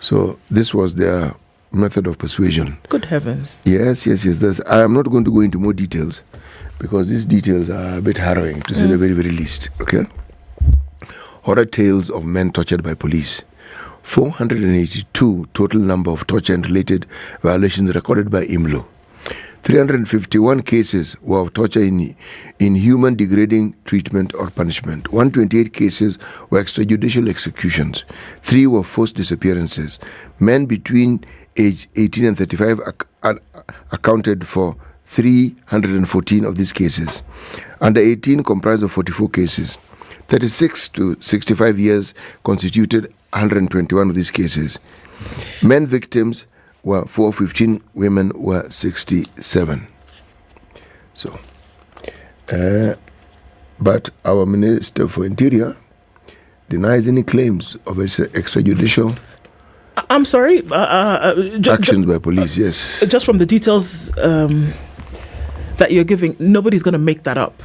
So this was their method of persuasion. Good heavens. Yes. I am not going to go into more details because these details are a bit harrowing, to say the very, very least. Okay? Horror tales of men tortured by police. 482 total number of torture and related violations recorded by IMLO. 351 cases were of torture in inhuman, degrading treatment or punishment. 128 cases were extrajudicial executions. 3 were forced disappearances. Men between age 18 and 35 accounted for 314 of these cases. Under 18 comprised of 44 cases. 36 to 65 years constituted 121 of these cases. Men victims were 415, women were 67. So, but our Minister for Interior denies any claims of extrajudicial I'm sorry? actions by police, yes. Just from the details that you're giving, nobody's going to make that up.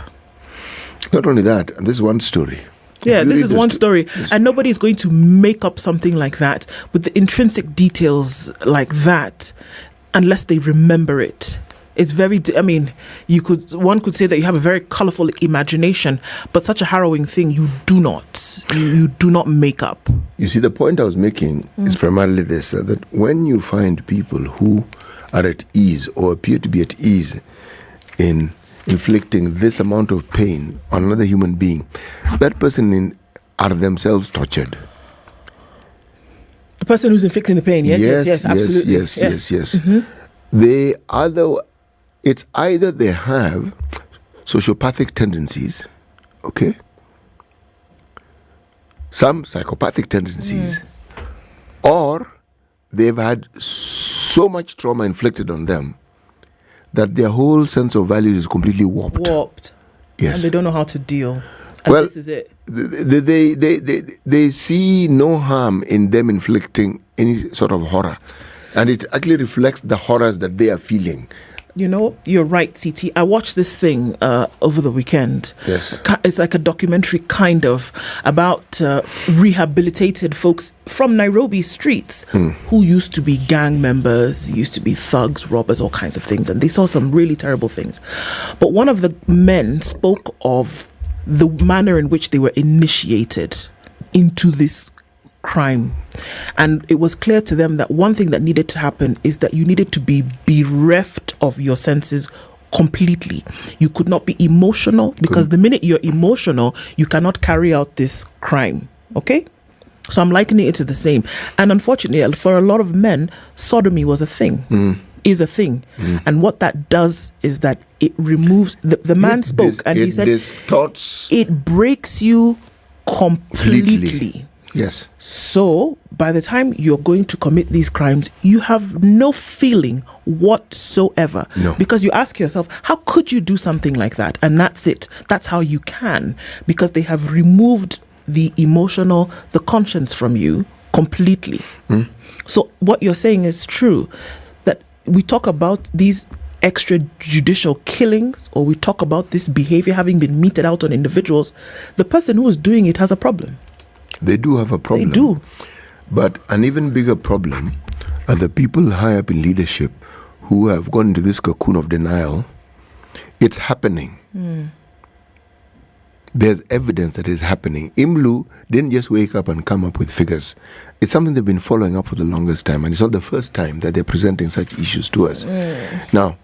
Not only that, and this is one story. Yeah, this is one story. And nobody's going to make up something like that with the intrinsic details like that unless they remember it. It's very, one could say that you have a very colorful imagination, but such a harrowing thing you do not make up. You see, the point I was making is primarily this, that when you find people who are at ease or appear to be at ease in inflicting this amount of pain on another human being, that person are themselves tortured. The person who's inflicting the pain, yes, absolutely. Yes. It's either they have sociopathic tendencies, okay, some psychopathic tendencies, or they've had so much trauma inflicted on them that their whole sense of values is completely warped. Yes. And they don't know how to deal. And this is it. They see no harm in them inflicting any sort of horror. And it actually reflects the horrors that they are feeling. You know, you're right, CT. I watched this thing over the weekend. Yes. It's like a documentary kind of about rehabilitated folks from Nairobi streets who used to be gang members, used to be thugs, robbers, all kinds of things. And they saw some really terrible things. But one of the men spoke of the manner in which they were initiated into this crime, and it was clear to them that one thing that needed to happen is that you needed to be bereft of your senses completely. You could not be emotional, because the minute you're emotional, you cannot carry out this crime. Okay, so I'm likening it to the same. And unfortunately, for a lot of men, sodomy was a thing. Is a thing. And what that does is that it removes the man spoke and he said it breaks you completely. Yes. So by the time you're going to commit these crimes, you have no feeling whatsoever. No. Because you ask yourself, how could you do something like that? And that's it. That's how you can, because they have removed the emotional, the conscience from you completely. So what you're saying is true, that we talk about these extrajudicial killings, or we talk about this behavior having been meted out on individuals. The person who is doing it has a problem. They do have a problem. They do. But an even bigger problem are the people high up in leadership who have gone into this cocoon of denial. It's happening. There's evidence that it's happening. IMLU didn't just wake up and come up with figures. It's something they've been following up for the longest time, and it's not the first time that they're presenting such issues to us. Now,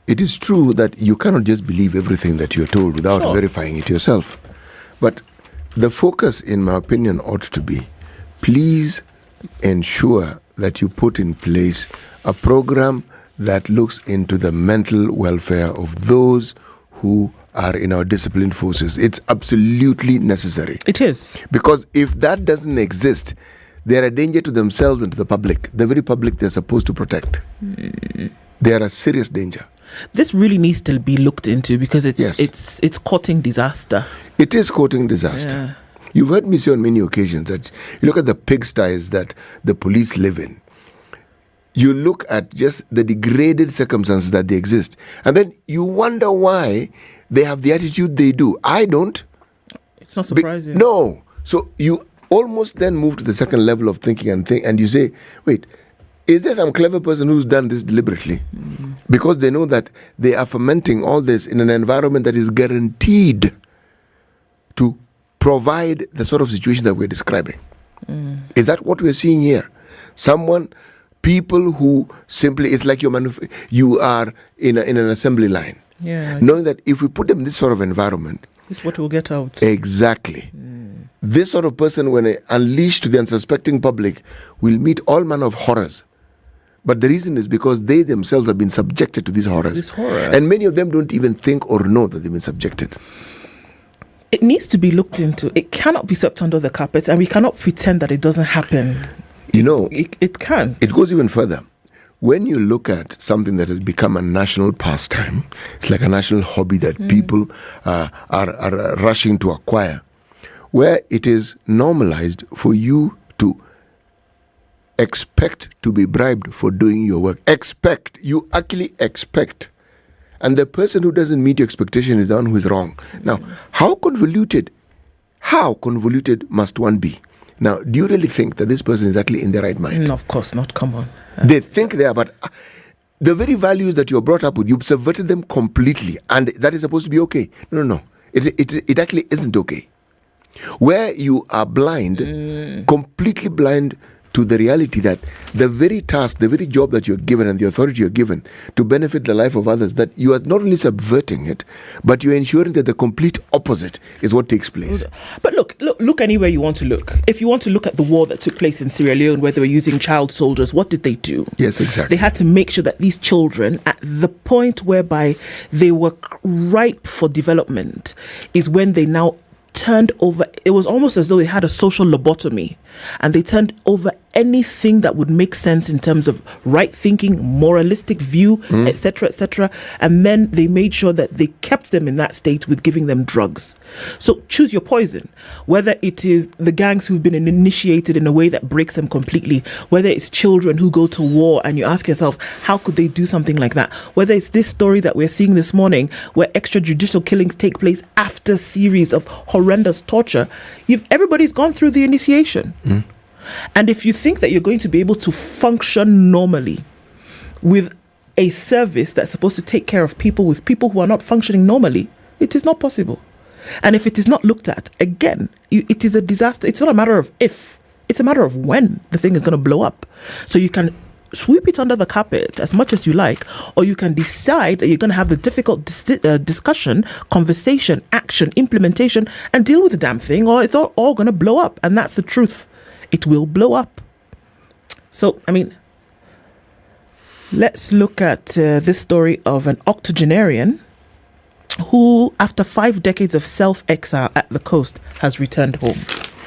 it is true that you cannot just believe everything that you're told without verifying it yourself. But the focus, in my opinion, ought to be, please ensure that you put in place a program that looks into the mental welfare of those who are in our disciplined forces. It's absolutely necessary. It is. Because if that doesn't exist, they're a danger to themselves and to the public, the very public they're supposed to protect. They are a serious danger. This really needs to be looked into, because it's courting disaster. It is courting disaster. Yeah. You've heard me say on many occasions that you look at the pigsties that the police live in. You look at just the degraded circumstances that they exist, and then you wonder why they have the attitude they do. I don't. It's not surprising. No. So you almost then move to the second level of thinking and you say, wait, is there some clever person who's done this deliberately? Because they know that they are fermenting all this in an environment that is guaranteed to provide the sort of situation that we're describing. Is that what we're seeing here? People who simply, it's like you are in an assembly line. Yeah. Knowing that if we put them in this sort of environment, this is what we'll get out. Exactly. This sort of person, when unleashed to the unsuspecting public, will meet all manner of horrors. But the reason is because they themselves have been subjected to these horrors. This horror. And many of them don't even think or know that they've been subjected. It needs to be looked into. It cannot be swept under the carpet, and we cannot pretend that it doesn't happen. You know, it can't. It goes even further. When you look at something that has become a national pastime, it's like a national hobby that people are rushing to acquire, where it is normalized for you to expect to be bribed for doing your work. You actually expect. And the person who doesn't meet your expectation is the one who is wrong. Now, how convoluted must one be? Now, do you really think that this person is actually in their right mind? No, of course not. Come on. They think they are, but the very values that you're brought up with, you've subverted them completely. And that is supposed to be okay. No. It actually isn't okay. Where you are blind, completely blind to the reality that the very task, the very job that you're given and the authority you're given to benefit the life of others, that you are not only subverting it, but you're ensuring that the complete opposite is what takes place. But look anywhere you want to look. If you want to look at the war that took place in Sierra Leone, where they were using child soldiers, what did they do? Yes, exactly. They had to make sure that these children, at the point whereby they were ripe for development, is when they now turned over. It was almost as though they had a social lobotomy, and they turned over anything that would make sense in terms of right thinking, moralistic view, etc., and then they made sure that they kept them in that state with giving them drugs. So choose your poison, whether it is the gangs who've been initiated in a way that breaks them completely, whether it's children who go to war and you ask yourselves, how could they do something like that? Whether it's this story that we're seeing this morning where extrajudicial killings take place after a series of horrendous torture, everybody's gone through the initiation. And if you think that you're going to be able to function normally with a service that's supposed to take care of people with people who are not functioning normally, it is not possible. And if it is not looked at, again, it is a disaster. It's not a matter of if, it's a matter of when the thing is going to blow up. So you can sweep it under the carpet as much as you like, or you can decide that you're going to have the difficult discussion, conversation, action, implementation, and deal with the damn thing, or it's all going to blow up. And that's the truth. It will blow up. So, I mean, let's look at this story of an octogenarian who, after 5 decades of self-exile at the coast, has returned home.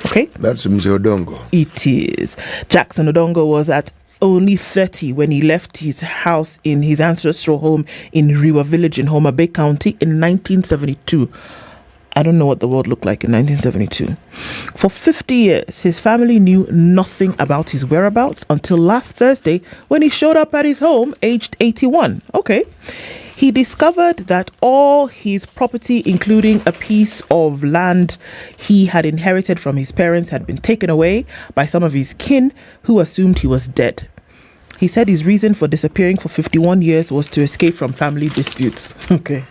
Okay? That's Mr. Odongo. It is. Jackson Odongo was at only 30 when he left his house in his ancestral home in Riwa Village in Homa Bay County in 1972. I don't know what the world looked like in 1972. For 50 years, his family knew nothing about his whereabouts until last Thursday when he showed up at his home, aged 81. Okay. He discovered that all his property, including a piece of land he had inherited from his parents, had been taken away by some of his kin who assumed he was dead. He said his reason for disappearing for 51 years was to escape from family disputes. Okay.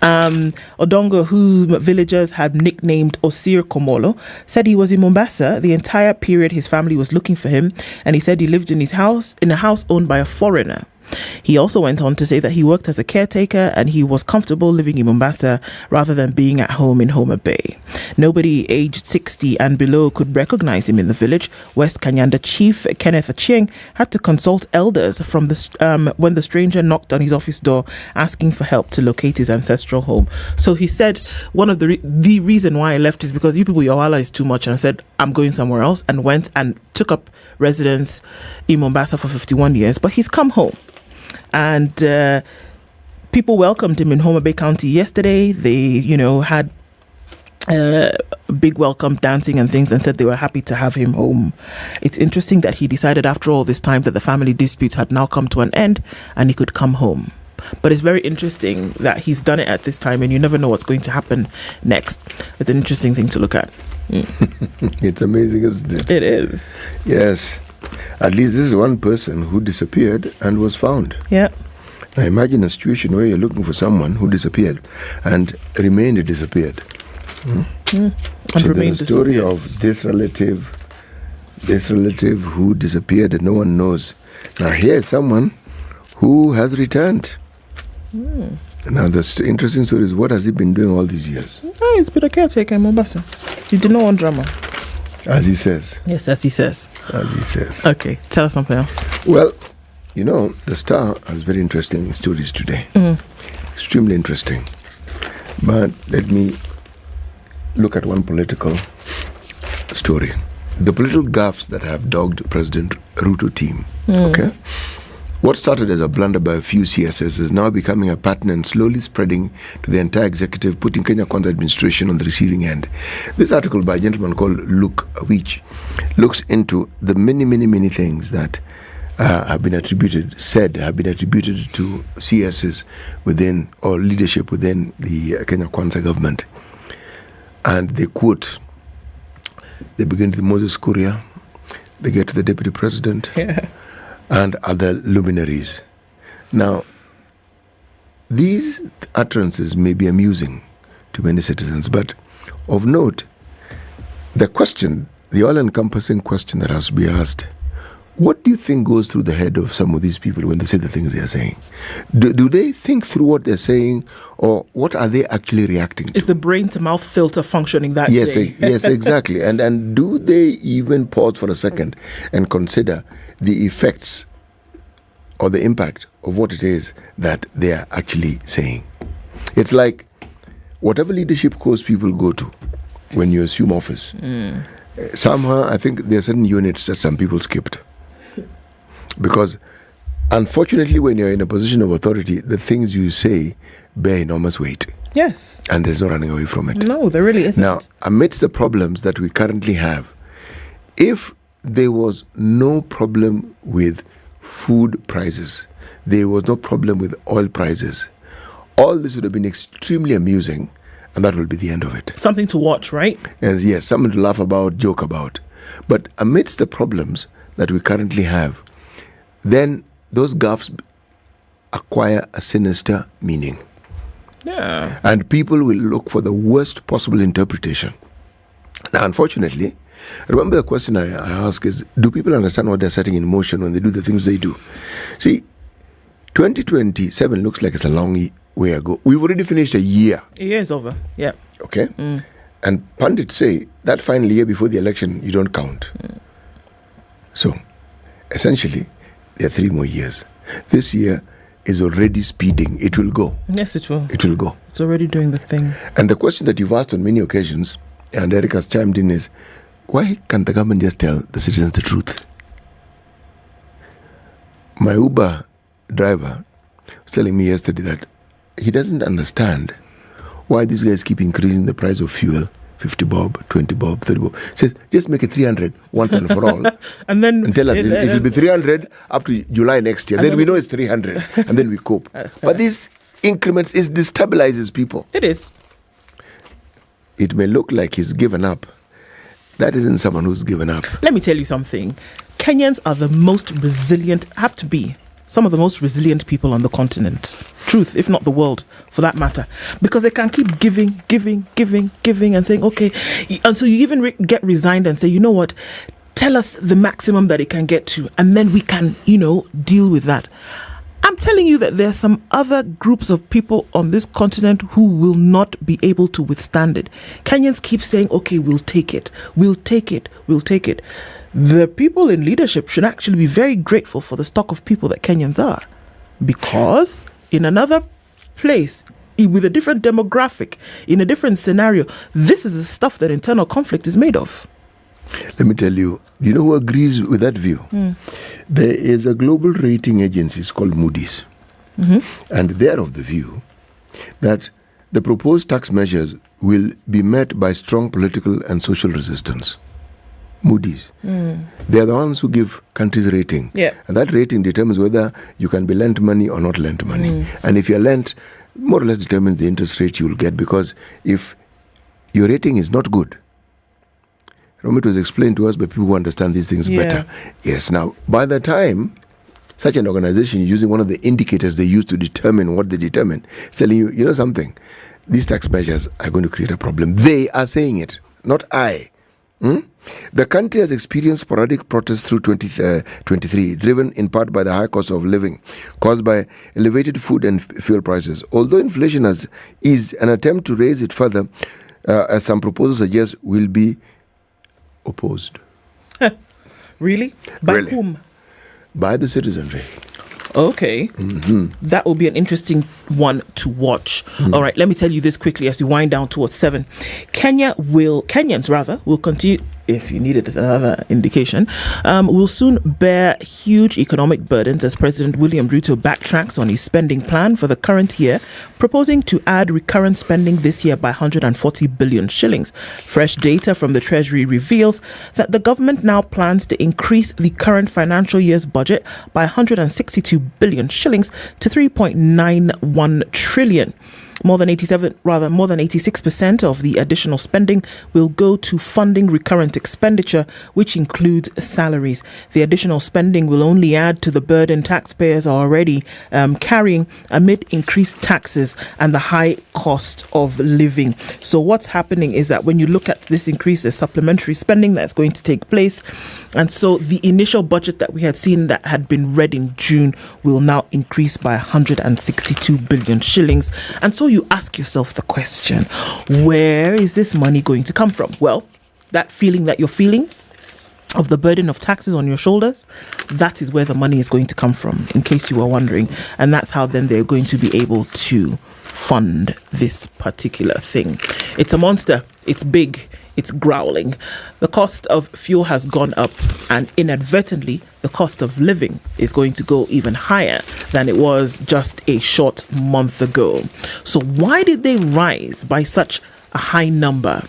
Odongo, whom villagers had nicknamed Osir Komolo, said he was in Mombasa the entire period his family was looking for him, and he said he lived in a house owned by a foreigner. He also went on to say that he worked as a caretaker and he was comfortable living in Mombasa rather than being at home in Homa Bay. Nobody aged 60 and below could recognize him in the village. West Kanyanda Chief Kenneth Achieng had to consult elders from when the stranger knocked on his office door asking for help to locate his ancestral home. So he said one of the reason why I left is because you people, your wala is too much, and said I'm going somewhere else, and went and took up residence in Mombasa for 51 years, but he's come home. And people welcomed him in Homa Bay County yesterday. They, had a big welcome, dancing and things, and said they were happy to have him home. It's interesting that he decided after all this time that the family disputes had now come to an end and he could come home. But it's very interesting that he's done it at this time, and you never know what's going to happen next. It's an interesting thing to look at. It's amazing, isn't it? It is. Yes. At least this is one person who disappeared and was found. Yeah. Now imagine a situation where you're looking for someone who disappeared and remained disappeared. So there's a story of this relative who disappeared and no one knows. Now here is someone who has returned. Now the interesting story is, what has he been doing all these years? Oh, he's been a caretaker in Mombasa. He did not want drama. As he says. Yes, as he says. As he says. Okay, tell us something else. Well, the Star has very interesting stories today. Extremely interesting. But let me look at one political story. The political gaffes that have dogged President Ruto team. Okay? What started as a blunder by a few CSS is now becoming a pattern and slowly spreading to the entire executive, putting Kenya Kwanza administration on the receiving end. This article by a gentleman called Luke Awich looks into the many things that have been attributed to CSs within, or leadership within the Kenya Kwanza government. And they quote, they begin with Moses Kuria, they get to the deputy president, and other luminaries. Now, these utterances may be amusing to many citizens, but of note, the all-encompassing question that has to be asked, what do you think goes through the head of some of these people when they say the things they are saying? Do they think through what they're saying, or what are they actually reacting to? Is the brain-to-mouth filter functioning that day? Yes, exactly. And do they even pause for a second and consider the effects or the impact of what it is that they are actually saying? It's like whatever leadership course people go to when you assume office, Somehow, I think there are certain units that some people skipped. Because, unfortunately, when you're in a position of authority, the things you say bear enormous weight. Yes. And there's no running away from it. No, there really isn't. Now, amidst the problems that we currently have, if there was no problem with food prices, there was no problem with oil prices, all this would have been extremely amusing, and that will be the end of it. Something to watch, right? And yes, something to laugh about, joke about. But amidst the problems that we currently have, then those gaffes acquire a sinister meaning. Yeah. And people will look for the worst possible interpretation. Now, unfortunately, remember the question I ask is, do people understand what they're setting in motion when they do the things they do? See, 2027 looks like it's a long way ago. We've already finished a year. A year is over, yeah. Okay? And pundits say that final year before the election, you don't count. So, essentially, there are 3 more years. This year is already speeding. It will go. Yes, it will. It will go. It's already doing the thing. And the question that you've asked on many occasions, and Eric has chimed in, is why can't the government just tell the citizens the truth? My Uber driver was telling me yesterday that he doesn't understand why these guys keep increasing the price of fuel, 50 bob, 20 bob, 30 bob. Says, just make it 300 once and for all. And then and tell us it will be 300 up to July next year. Then we know it's 300 and then we cope. But these increments, it destabilizes people. It is. It may look like he's given up. That isn't someone who's given up. Let me tell you something. Kenyans are the most resilient, have to be some of the most resilient people on the continent. Truth, if not the world, for that matter. Because they can keep giving and saying, okay. Until you even get resigned and say, you know what, tell us the maximum that it can get to. And then we can, deal with that. I'm telling you that there are some other groups of people on this continent who will not be able to withstand it. Kenyans keep saying, okay, we'll take it. We'll take it. We'll take it. The people in leadership should actually be very grateful for the stock of people that Kenyans are. Because in another place, with a different demographic, in a different scenario, this is the stuff that internal conflict is made of. Let me tell you, do you know who agrees with that view? There is a global rating agency, it's called Moody's. And they're of the view that the proposed tax measures will be met by strong political and social resistance. Moody's. They're the ones who give countries rating. Yeah. And that rating determines whether you can be lent money or not lent money. And if you're lent, more or less determines the interest rate you will get, because if your rating is not good, it was explained to us by people who understand these things better. Yes, now, by the time such an organization is using one of the indicators they use to determine what they determine, it's telling you, you know something, these tax measures are going to create a problem. They are saying it, not I. The country has experienced sporadic protests through 2023, driven in part by the high cost of living caused by elevated food and fuel prices. Although inflation has eased, an attempt to raise it further, as some proposals suggest, will be opposed. Really? By whom? By the citizenry. Okay. That will be an interesting one to watch. All right, let me tell you this quickly as we wind down towards 7. Kenyans will continue, if you needed another indication, will soon bear huge economic burdens as President William Ruto backtracks on his spending plan for the current year, proposing to add recurrent spending this year by 140 billion shillings. Fresh data from the Treasury reveals that the government now plans to increase the current financial year's budget by 162 billion shillings to 3.91 trillion. More than 86% of the additional spending will go to funding recurrent expenditure, which includes salaries. The additional spending will only add to the burden taxpayers are already carrying amid increased taxes and the high cost of living. So what's happening is that when you look at this increase, there's supplementary spending that's going to take place. And so the initial budget that we had seen that had been read in June will now increase by 162 billion shillings. And so you ask yourself the question, where is this money going to come from? Well, that feeling that you're feeling of the burden of taxes on your shoulders, that is where the money is going to come from, in case you were wondering. And that's how then they're going to be able to fund this particular thing. It's a monster. It's big. it's growling. The cost of fuel has gone up, and inadvertently, the cost of living is going to go even higher than it was just a short month ago. So why did they rise by such a high number?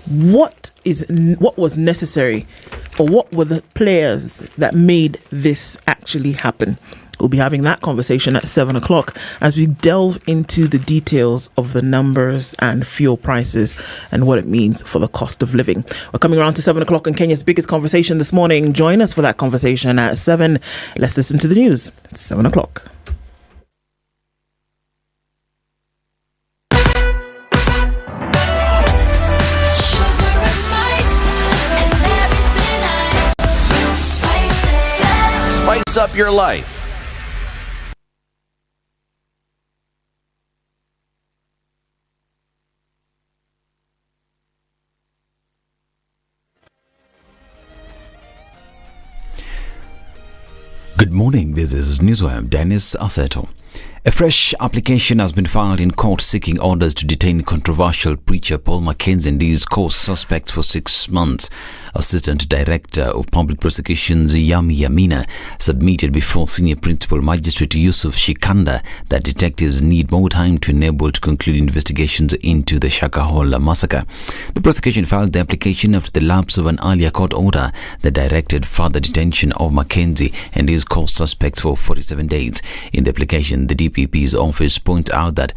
What was necessary, or what were the players that made this actually happen? We'll be having that conversation at 7 o'clock as we delve into the details of the numbers and fuel prices and what it means for the cost of living. We're coming around to 7 o'clock on Kenya's biggest conversation this morning. Join us for that conversation at 7. Let's listen to the news. It's 7 o'clock. Spice up your life. Good morning, this is Newswire. Dennis Aseto. A fresh application has been filed in court seeking orders to detain controversial preacher Paul Mackenzie and his co-suspects for 6 months. Assistant Director of Public Prosecutions Yami Yamina submitted before Senior Principal Magistrate Yusuf Shikanda that detectives need more time to enable to conclude investigations into the Shakahola massacre. The prosecution filed the application after the lapse of an earlier court order that directed further detention of Mackenzie and his co-suspects for 47 days. In the application, the DPP's office points out that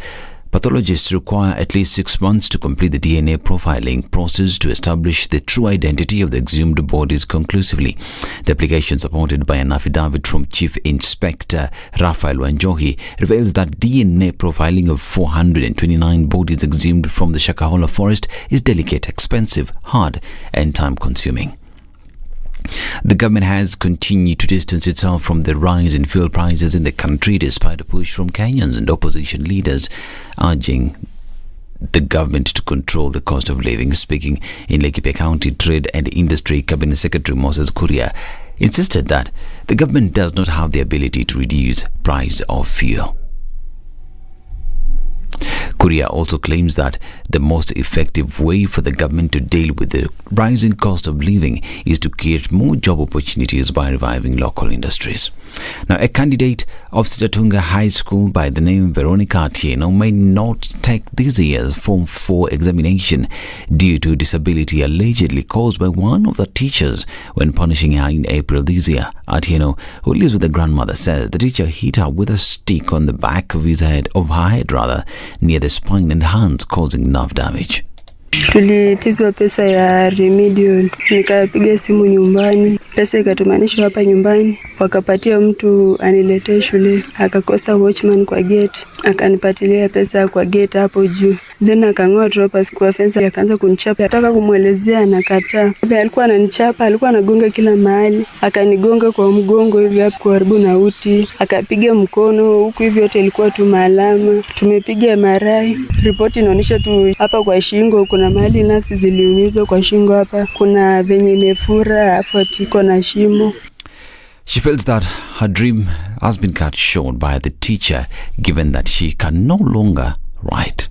pathologists require at least 6 months to complete the DNA profiling process to establish the true identity of the exhumed bodies conclusively. The application, supported by an affidavit from Chief Inspector Raphael Wanjohi, reveals that DNA profiling of 429 bodies exhumed from the Shakahola forest is delicate, expensive, hard, and time-consuming. The government has continued to distance itself from the rise in fuel prices in the country despite a push from Kenyans and opposition leaders urging the government to control the cost of living. Speaking in Laikipia County, Trade and Industry Cabinet Secretary Moses Kuria insisted that the government does not have the ability to reduce price of fuel. Kuria also claims that the most effective way for the government to deal with the rising cost of living is to create more job opportunities by reviving local industries. Now, a candidate of Sitatunga High School by the name Veronica Atieno may not take this year's Form 4 examination due to disability allegedly caused by one of the teachers when punishing her in April this year. Atieno, who lives with her grandmother, says the teacher hit her with a stick on the back of her head, near the spine and hands, causing nerve damage. Tulitizwa pesa ya remedial, nikapiga simu nyumbani, pesa ikatumanishwa hapa nyumbani, wakapatia mtu aniletee shule, akakosa watchman kwa gate, akanipatilia pesa kwa gate hapo juu, then akangoa droppers kwa fence, akaanza kunichapa, nataka kumwelezea anakataa. Alikuwa ananichapa, alikuwa anagonga kila mahali, akanigonga kwa mgongo hivi hapo karibu na uti, akapiga mkono huku hivi, yote ilikuwa tu maalama. Tumepiga MRI, ripoti inaonyesha tu hapa kwa shingo kuna mahali nafsi ziliumizwa kwa shingo, hapa kuna venye imefura, afu iko na shimo. She feels that her dream has been cut short by the teacher given that she can no longer write.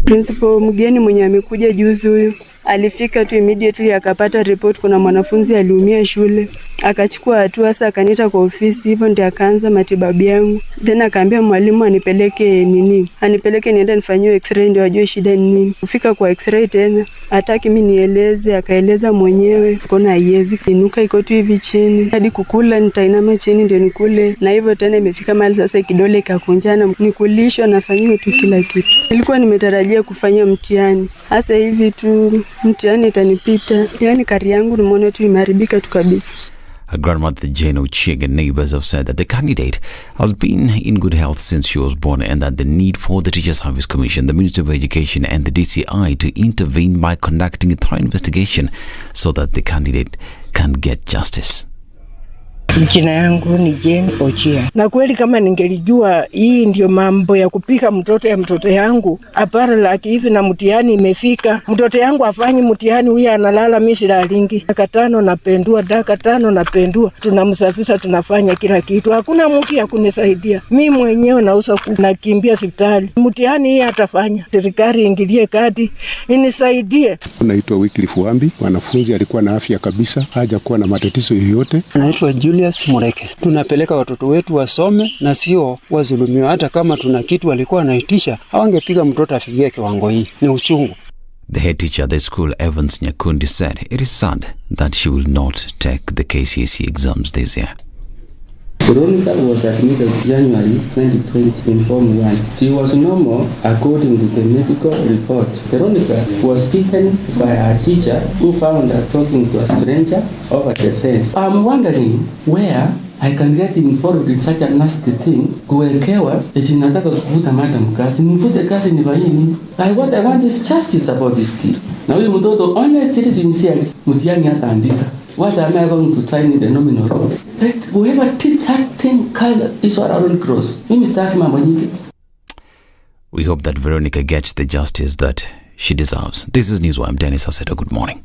Principal mgeni mwenye amekuja juzi huyu alifika tu immediately akapata report kuna mwanafunzi aliumia shule, akachukua hatua sasa, akaniita kwa ofisi, hivyo ndio akaanza matibabu yangu. Then akaambia mwalimu anipeleke niende nifanyiwe x-ray ndio ajue shida ni nini. Kufika kwa x-ray tena hataki mimi nieleze, akaeleza mwenyewe kuna haiwezi inuka, iko tu hivi chini, hadi kukula nitainama chini ndio nikule, na hivyo tena imefika mahali sasa kidole kakunjana, nikulishwa nafanyiwa tu kila kitu. Nilikuwa nimetarajia kufanya mtihani, hasa hivi tu mtihani itanipita, yani kari yangu nimeona tu imeharibika tu kabisa. Her grandmother Jane Ochieng and neighbors have said that the candidate has been in good health since she was born and that the need for the Teacher Service Commission, the Ministry of Education and the DCI to intervene by conducting a thorough investigation so that the candidate can get justice. Jina yangu ni Jane Ochia. Na kweli kama ningelijua hii ndio mambo ya kupika mtoto ya mtoto yangu, apara laki hivi na mtihani imefika. Mtoto yangu afanyi mtihani, huyu analala misira lingi. Daka 5 napendua, daka 5 napendua. Tunamsafisha, tunafanya kila kitu. Hakuna mtu ya kunisaidia. Mimi mwenyewe nausa nakimbia hospitali. Mtihani hii atafanya. Serikali ingilie kati inisaidie. Naitwa Wycliffe Wambi. Mwanafunzi alikuwa na afya kabisa, haja kuwa na matatizo yoyote. Naitwa Julius Mureke. Tunapeleka watoto wetu wasome na sio wazulumiwa. Hata kama tuna kitu walikuwa wanaitisha, hawangepiga mtoto afikie kiwango hii. Ni uchungu. The head teacher at the school, Evans Nyakundi, said it is sad that she will not take the KCSE exams this year. Veronica was admitted January 2020 in Form 1. She was normal according to the medical report. Veronica was beaten by her teacher who found her talking to a stranger over the fence. I'm wondering where I can get involved in such a nasty thing. Kuwekewa eti nataka kuvuta madam kazi. Mvute kazi ni vaini. What I want is justice about this kid. Na huyu mtoto honestly sincerely mtihani hata andika. What am I going to sign in the nominal role? Let whoever did that thing is our own cross. Mimi sitaki mambo nyingi. We hope that Veronica gets the justice that she deserves. This is Newswire. I'm Dennis Aseto. Good morning.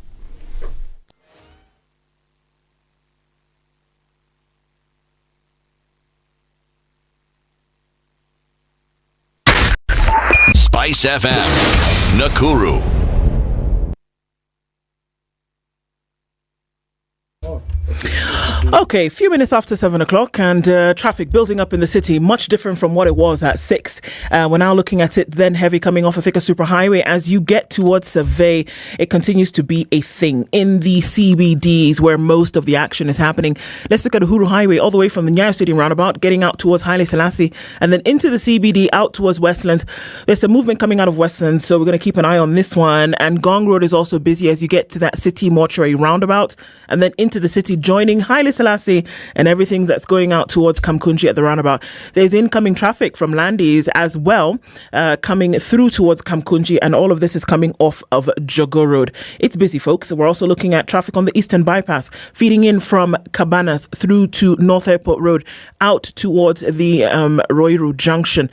Spice FM, Nakuru. Okay, a few minutes after 7 o'clock and traffic building up in the city, much different from what it was at 6. We're now looking at it then heavy coming off of Thika Superhighway. As you get towards Survey, it continues to be a thing in the CBDs where most of the action is happening. Let's look at Uhuru Highway all the way from the Nyeri Stadium roundabout, getting out towards Haile Selassie and then into the CBD out towards Westlands. There's some movement coming out of Westlands, so we're going to keep an eye on this one. And Gong Road is also busy as you get to that City Mortuary roundabout and then into the city, joining Haile Selassie and everything that's going out towards Kamkunji at the roundabout. There's incoming traffic from Landis as well, coming through towards Kamkunji, and all of this is coming off of Jogo Road. It's busy, folks. We're also looking at traffic on the Eastern Bypass, feeding in from Cabanas through to North Airport Road, out towards the Roiru Junction.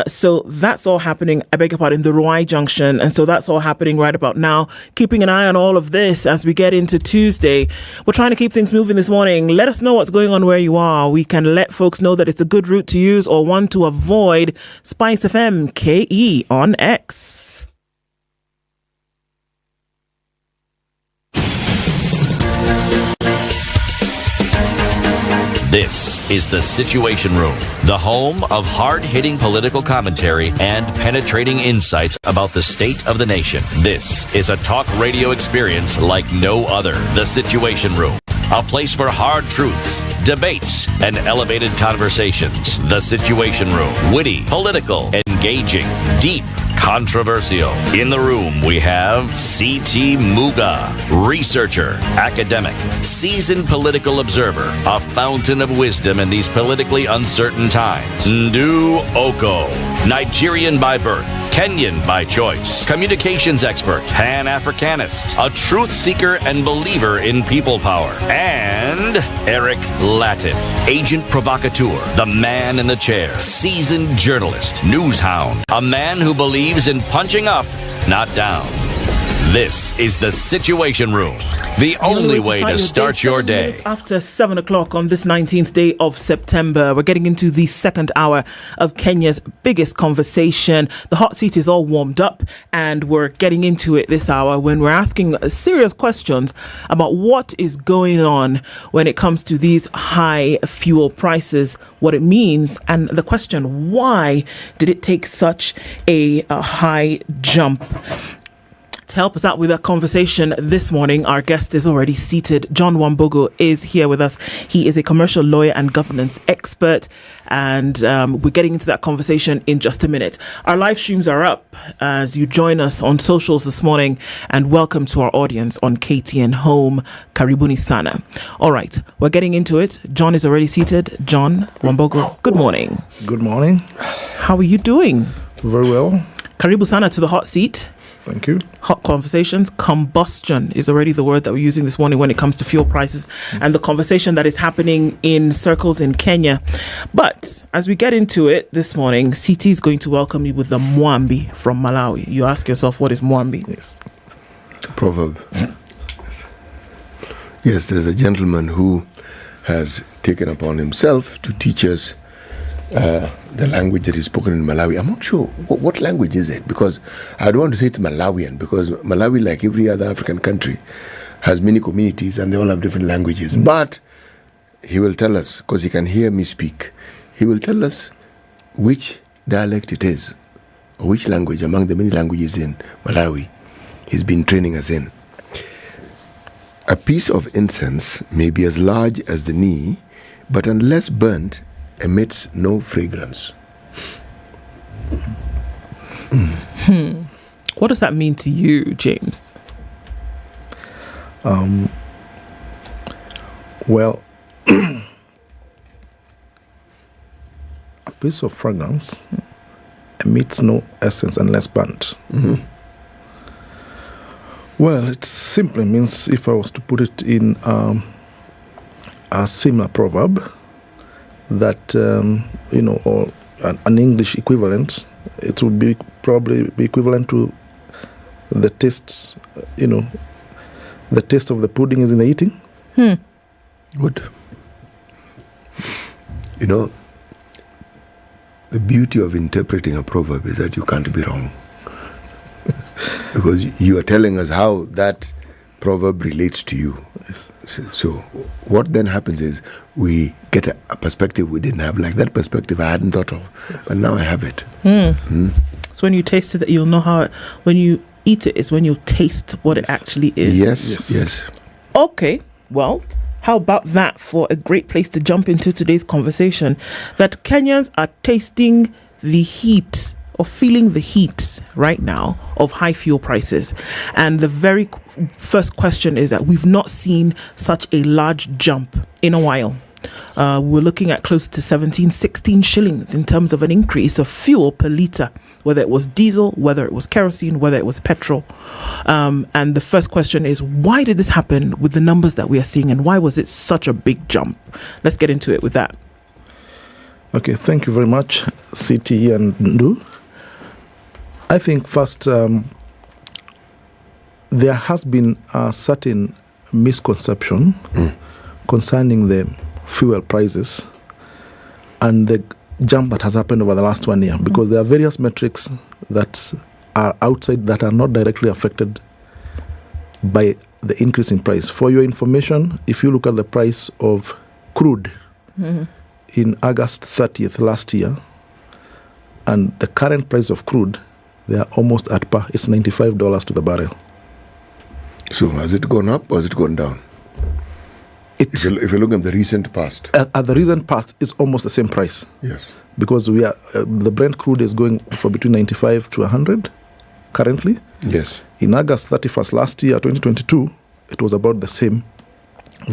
So that's all happening, I beg your pardon, the Ruai Junction. And so that's all happening right about now. Keeping an eye on all of this as we get into Tuesday. We're trying to keep things moving this morning. Let us know what's going on where you are. We can let folks know that it's a good route to use or one to avoid. Spice FM KE on X. This is the Situation Room, the home of hard-hitting political commentary and penetrating insights about the state of the nation. This is a talk radio experience like no other. The Situation Room, a place for hard truths, debates, and elevated conversations. The Situation Room, witty, political, engaging, deep, controversial. In the room, we have C.T. Muga, researcher, academic, seasoned political observer, a fountain of wisdom in these politically uncertain times. Ndu Oko, Nigerian by birth, Kenyan by choice, communications expert, Pan-Africanist, a truth seeker and believer in people power, and Eric Latif, agent provocateur, the man in the chair, seasoned journalist, news hound, a man who believes in punching up, not down. This is the Situation Room, the only way to start your day. After 7 o'clock on this 19th day of September, we're getting into the second hour of Kenya's biggest conversation. The hot seat is all warmed up and we're getting into it this hour when we're asking serious questions about what is going on when it comes to these high fuel prices, what it means, and the question, why did it take such a high jump? To help us out with that conversation this morning, our guest is already seated. John Wambogo is here with us. He is a commercial lawyer and governance expert, and we're getting into that conversation in just a minute. Our live streams are up as you join us on socials this morning, and welcome to our audience on KTN Home. Karibuni sana. All right, we're getting into it. John is already seated. John Wambogo, good morning. Good morning. How are you doing? Very well. Karibu sana to the hot seat. Thank you. Hot conversations. Combustion is already the word that we're using this morning when it comes to fuel prices and the conversation that is happening in circles in Kenya. But as we get into it this morning, CT is going to welcome you with the Mwambi from Malawi. You ask yourself, what is Mwambi? Yes. Proverb. Yes, there's a gentleman who has taken upon himself to teach us the language that is spoken in Malawi. I'm not sure what language is it, because I don't want to say it's Malawian, because Malawi, like every other African country, has many communities and they all have different languages. But he will tell us, because he can hear me speak, he will tell us which dialect it is, or which language among the many languages in Malawi he's been training us in. A piece of incense may be as large as the knee, but unless burnt, emits no fragrance. What does that mean to you, James? Well, a piece of fragrance emits no essence unless burnt. Well, it simply means, if I was to put it in a similar proverb, that or an English equivalent, it would be probably be equivalent to the taste. The taste of the pudding is in the eating. Good. The beauty of interpreting a proverb is that you can't be wrong, because you are telling us how that proverb relates to you. So what then happens is we get a perspective we didn't have. Like that perspective I hadn't thought of, but now I have it. So when you taste it, you'll know how. When you eat it, is when you taste what it actually is. Yes. Okay, well, how about that for a great place to jump into today's conversation? That Kenyans are tasting the heat, or feeling the heat right now of high fuel prices. And the very first question is that we've not seen such a large jump in a while. We're looking at close to 16 shillings in terms of an increase of fuel per litre, whether it was diesel, whether it was kerosene, whether it was petrol. And the first question is, why did this happen with the numbers that we are seeing, and why was it such a big jump? Let's get into it with that. Okay, thank you very much, CT and Ndu. I think first, there has been a certain misconception concerning the fuel prices and the jump that has happened over the last 1 year, because there are various metrics that are outside that are not directly affected by the increase in price. For your information, if you look at the price of crude in August 30th last year and the current price of crude, they are almost at par. It's $95 to the barrel. So has it gone up or has it gone down? If you look at the recent past. At the recent past, it's almost the same price. Yes. Because we are the Brent crude is going for between 95 to 100 currently. Yes. In August 31st last year, 2022, it was about the same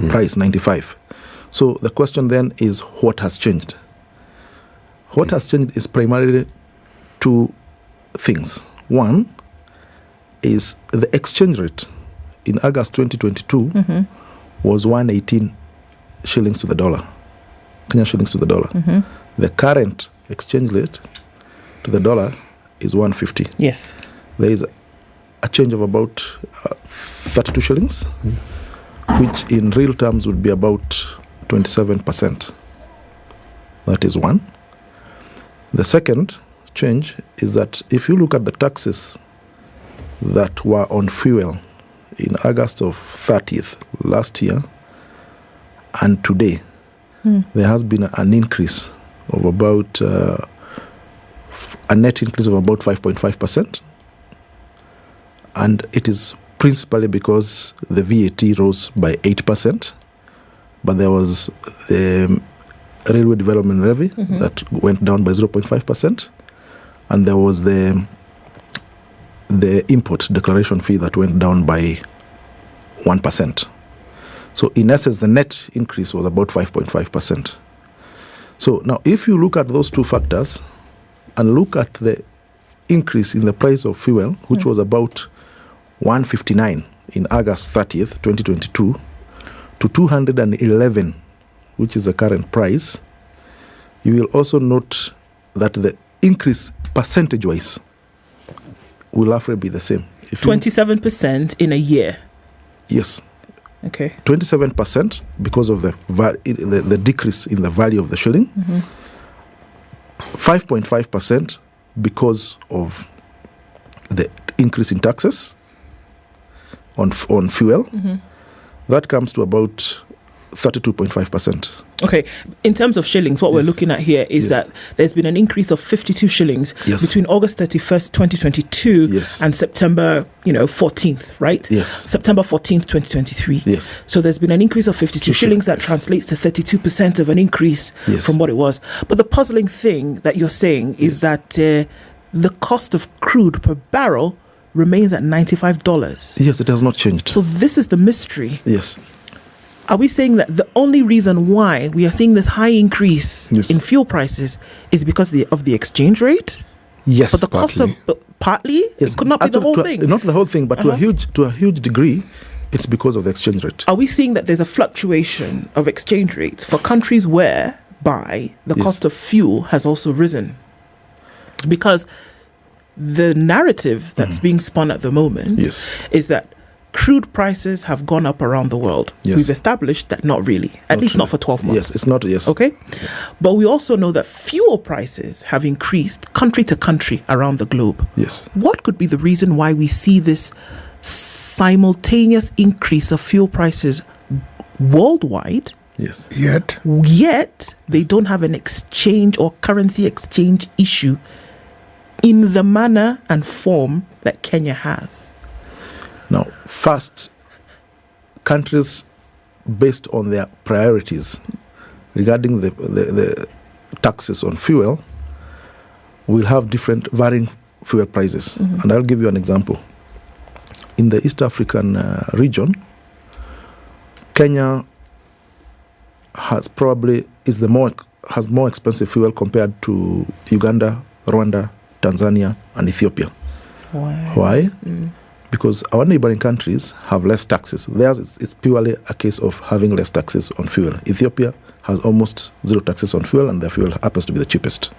price, 95. So the question then is, what has changed? What has changed is primarily two things. One is the exchange rate in August 2022 was 118 shillings to the dollar, Kenya shillings to the dollar. The current exchange rate to the dollar is 150. Yes. There is a change of about 32 shillings, which in real terms would be about 27%. That is one. The second change is that if you look at the taxes that were on fuel in August of 30th last year and today, there has been an increase of about a net increase of about 5.5%, and it is principally because the VAT rose by 8%, but there was the railway development levy that went down by 0.5%, and there was the import declaration fee that went down by 1%. So in essence, the net increase was about 5.5%. So now if you look at those two factors and look at the increase in the price of fuel, which was about 159 in August 30th, 2022, to 211, which is the current price, you will also note that the increase percentage-wise will roughly be the same. 27% in a year. Yes. Okay. 27% because of the decrease in the value of the shilling. 5.5% because of the increase in taxes on fuel. That comes to about 32.5%. Okay, in terms of shillings, what we're looking at here is that there's been an increase of 52 shillings between August 31st, 2022 and September, 14th, right? Yes. September 14th, 2023. Yes. So there's been an increase of 52 shillings that translates to 32% of an increase from what it was. But the puzzling thing that you're saying is that the cost of crude per barrel remains at $95. Yes, it has not changed. So this is the mystery. Yes. Are we saying that the only reason why we are seeing this high increase in fuel prices is because of the exchange rate? Yes, but the cost of partly it could not be the whole thing. Not the whole thing, but to a huge degree, it's because of the exchange rate. Are we seeing that there's a fluctuation of exchange rates for countries whereby the cost of fuel has also risen? Because the narrative that's being spun at the moment is that crude prices have gone up around the world. We've established that not really, at least not for 12 months. Yes, it's not, Okay? But we also know that fuel prices have increased country to country around the globe. Yes. What could be the reason why we see this simultaneous increase of fuel prices worldwide? Yes. Yet they don't have an exchange or currency exchange issue in the manner and form that Kenya has. Now, first, countries, based on their priorities regarding the taxes on fuel, will have different varying fuel prices. And I'll give you an example. In the East African region, Kenya has more expensive fuel compared to Uganda, Rwanda, Tanzania, and Ethiopia. Why? Because our neighboring countries have less taxes. Theirs it's purely a case of having less taxes on fuel. Ethiopia has almost zero taxes on fuel, and their fuel happens to be the cheapest.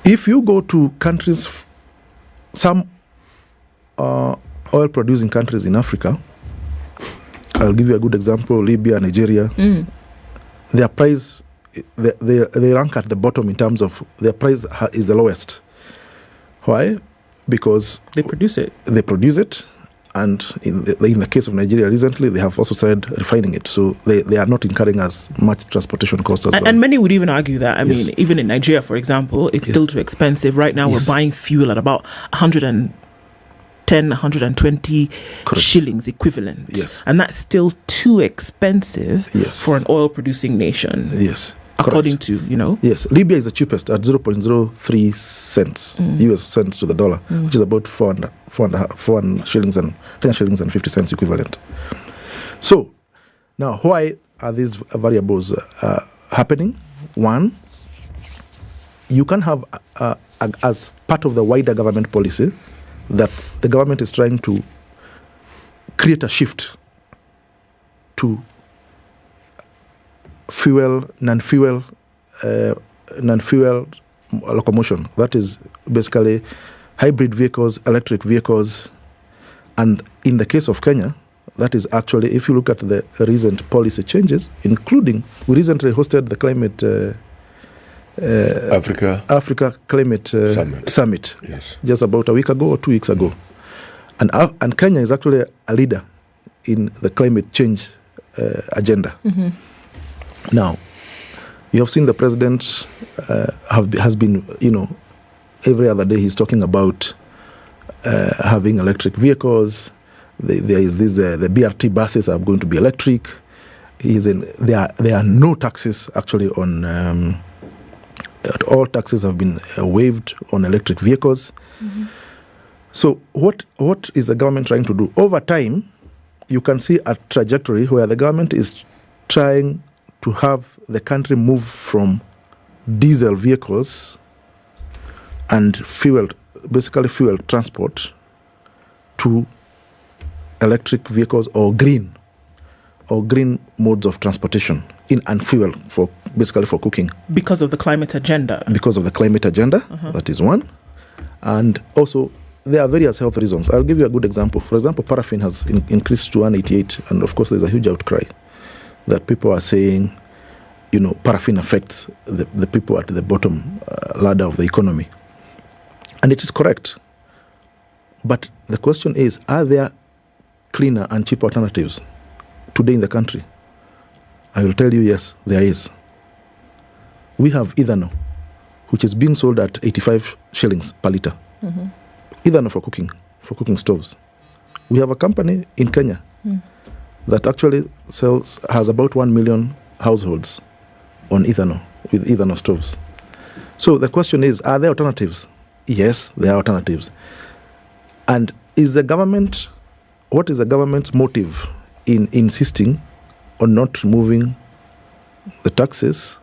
If you go to countries, some oil-producing countries in Africa, I'll give you a good example, Libya, Nigeria, their price, they rank at the bottom in terms of their price is the lowest. Why? Because they produce it. And in the case of Nigeria recently, they have also started refining it. So they are not incurring as much transportation costs as well. And many would even argue that, I mean, even in Nigeria, for example, it's still too expensive. Right now, we're buying fuel at about 110, 120 shillings equivalent. Yes. And that's still too expensive for an oil-producing nation. Yes. According to, Yes, Libya is the cheapest at 0.03 cents, US cents to the dollar, which is about 4 shillings and 10 shillings and 50 cents equivalent. So, now, why are these variables happening? One, you can have, as part of the wider government policy, that the government is trying to create a shift to non-fuel locomotion. That is basically hybrid vehicles, electric vehicles, and in the case of Kenya, that is actually, if you look at the recent policy changes, including, we recently hosted the climate Africa Climate Summit just about a week ago or 2 weeks ago, and Kenya is actually a leader in the climate change agenda. Now, you have seen the president has been, every other day he's talking about having electric vehicles. There is this, the BRT buses are going to be electric. There are no taxes actually on, all taxes have been waived on electric vehicles. So what is the government trying to do? Over time, you can see a trajectory where the government is trying to have the country move from diesel vehicles and fuel transport to electric vehicles or green modes of transportation and fuel for cooking. Because of the climate agenda. That is one. And also, there are various health reasons. I'll give you a good example. For example, paraffin has increased to 188, and of course, there's a huge outcry that people are saying, paraffin affects the people at the bottom ladder of the economy. And it is correct. But the question is, are there cleaner and cheaper alternatives today in the country? I will tell you, yes, there is. We have ethanol, which is being sold at 85 shillings per litre. Mm-hmm. Ethanol for cooking stoves. We have a company in Kenya that actually has about 1 million households on ethanol, with ethanol stoves. So the question is, are there alternatives? Yes, there are alternatives. And what is the government's motive in insisting on not removing the taxes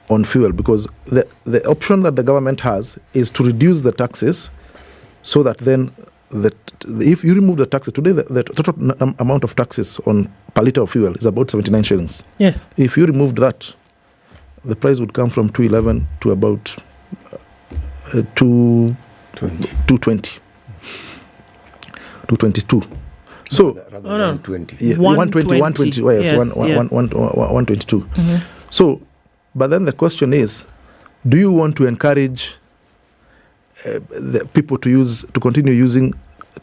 on fuel? Because the option that the government has is to reduce the taxes so that then if you remove the taxes, today the total amount of taxes on per litre of fuel is about 79 shillings. Yes. If you removed that, the price would come from 211 to about 220. 222. So, 120. Yeah, 120. Oh, yes, 122. Mm-hmm. So, but then the question is, do you want to encourage the people to continue using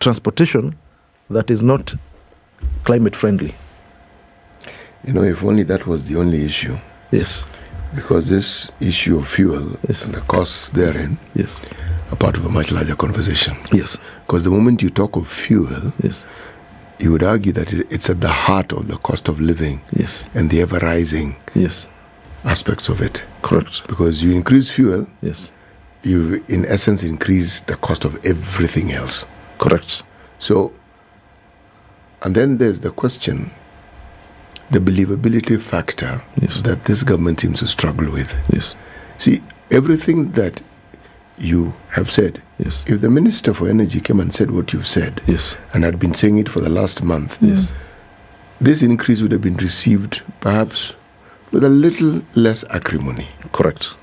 transportation that is not climate friendly? If only that was the only issue. Yes. Because this issue of fuel and the costs therein are part of a much larger conversation. Yes. Because the moment you talk of fuel, you would argue that it's at the heart of the cost of living and the ever-rising aspects of it. Correct. Because you increase fuel, you in essence increase the cost of everything else. Correct. So, and then there's the question, the believability factor that this government seems to struggle with. Yes. See, everything that you have said, if the Minister for Energy came and said what you've said, and had been saying it for the last month, this increase would have been received perhaps with a little less acrimony. Correct.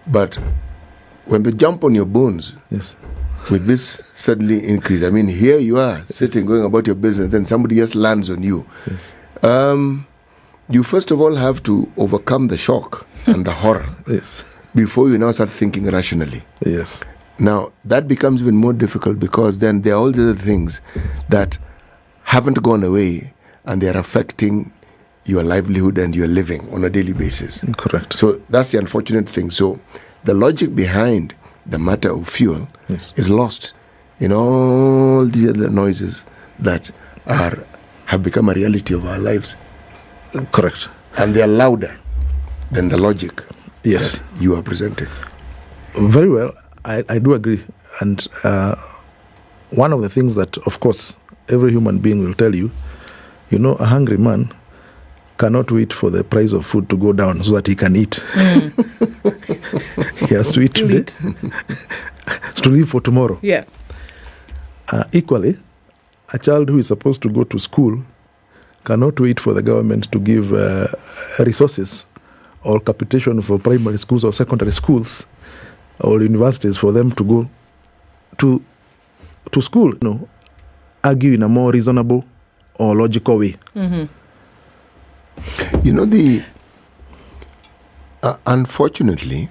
But when they jump on your bones with this suddenly increase, I mean, here you are sitting, going about your business, then somebody else lands on you. You first of all have to overcome the shock and the horror before you now start thinking rationally. Yes. Now, that becomes even more difficult because then there are all the other things that haven't gone away and they are affecting your livelihood and your living on a daily basis. Correct. So that's the unfortunate thing. So the logic behind the matter of fuel is lost in all these other noises that have become a reality of our lives. Correct. And they are louder than the logic that you are presenting. Very well. I do agree. And one of the things that, of course, every human being will tell you, a hungry man cannot wait for the price of food to go down so that he can eat. He has to eat today to live for tomorrow. Yeah. Equally, a child who is supposed to go to school cannot wait for the government to give resources or capitation for primary schools or secondary schools or universities for them to go to school. Argue in a more reasonable or logical way. Mm-hmm. Unfortunately,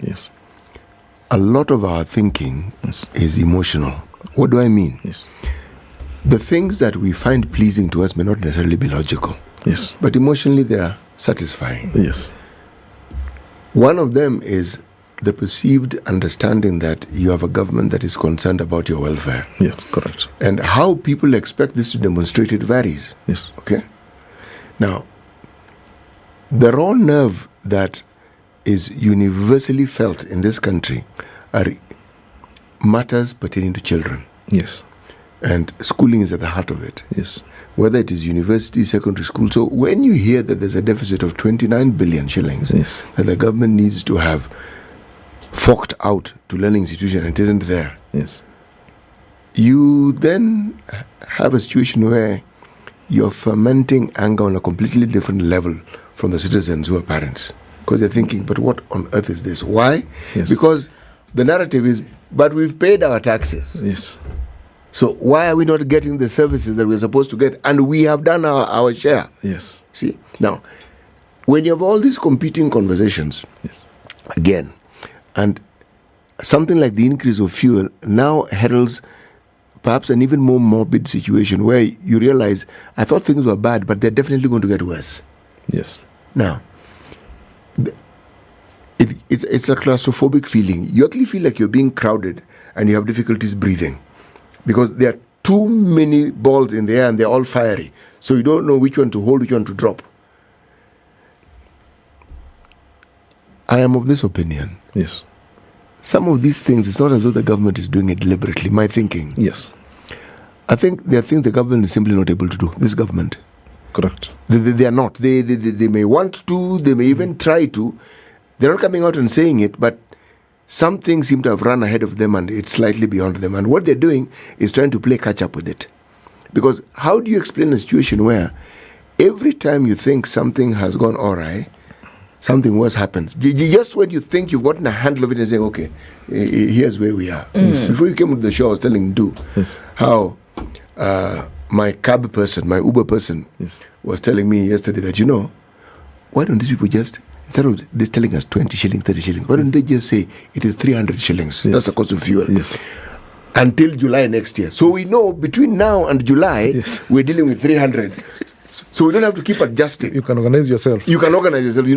a lot of our thinking is emotional. What do I mean? The things that we find pleasing to us may not necessarily be logical. Yes. But emotionally they are satisfying. Yes. One of them is the perceived understanding that you have a government that is concerned about your welfare. Yes, correct. And how people expect this to demonstrate it varies. Yes. Okay? Now, the raw nerve that is universally felt in this country are matters pertaining to children. Yes. And schooling is at the heart of it. Yes. Whether it is university, secondary school. So when you hear that there's a deficit of 29 billion shillings that the government needs to have forked out to learning institution and it isn't there. Yes. You then have a situation where you're fermenting anger on a completely different level from the citizens who are parents. Because they're thinking, but what on earth is this? Why? Yes. Because the narrative is, but we've paid our taxes. Yes. So why are we not getting the services that we're supposed to get? And we have done our share. Yes. See? Now, when you have all these competing conversations, yes. Again, and something like the increase of fuel now heralds perhaps an even more morbid situation where you realize, I thought things were bad, but they're definitely going to get worse. Yes. Now, it's a claustrophobic feeling. You actually feel like you're being crowded and you have difficulties breathing because there are too many balls in the air and they're all fiery. So you don't know which one to hold, which one to drop. I am of this opinion. Yes. Some of these things, it's not as though the government is doing it deliberately. My thinking. Yes. I think there are things the government is simply not able to do. This government. Correct. They are not. They may want to, they may even try to. They're not coming out and saying it, but some things seem to have run ahead of them and it's slightly beyond them. And what they're doing is trying to play catch up with it. Because how do you explain a situation where every time you think something has gone awry, something worse happens? Just when you think you've gotten a handle of it and saying, okay, here's where we are. Yes. Before you came to the show, I was telling Du how my cab person, my Uber person, was telling me yesterday that, why don't these people just, instead of this telling us 20 shillings, 30 shillings, why don't they just say it is 300 shillings? That's the cost of fuel. Yes. Until July next year. So we know between now and July, we're dealing with 300. So we don't have to keep adjusting. You can organize yourself. You can organize yourself. You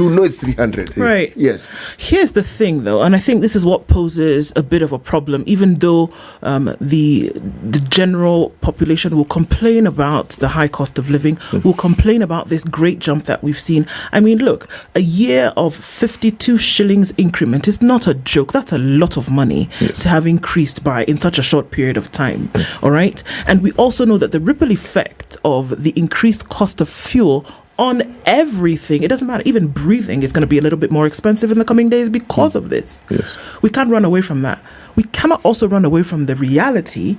know it's 300. Right. Yes. Here's the thing, though, and I think this is what poses a bit of a problem, even though the general population will complain about the high cost of living, will complain about this great jump that we've seen. I mean, look, a year of 52 shillings increment is not a joke. That's a lot of money to have increased by in such a short period of time. All right. And we also know that the ripple effect of the increased cost of fuel on everything, it doesn't matter, even breathing is going to be a little bit more expensive in the coming days because of this. Yes. We can't run away from that. We cannot also run away from the reality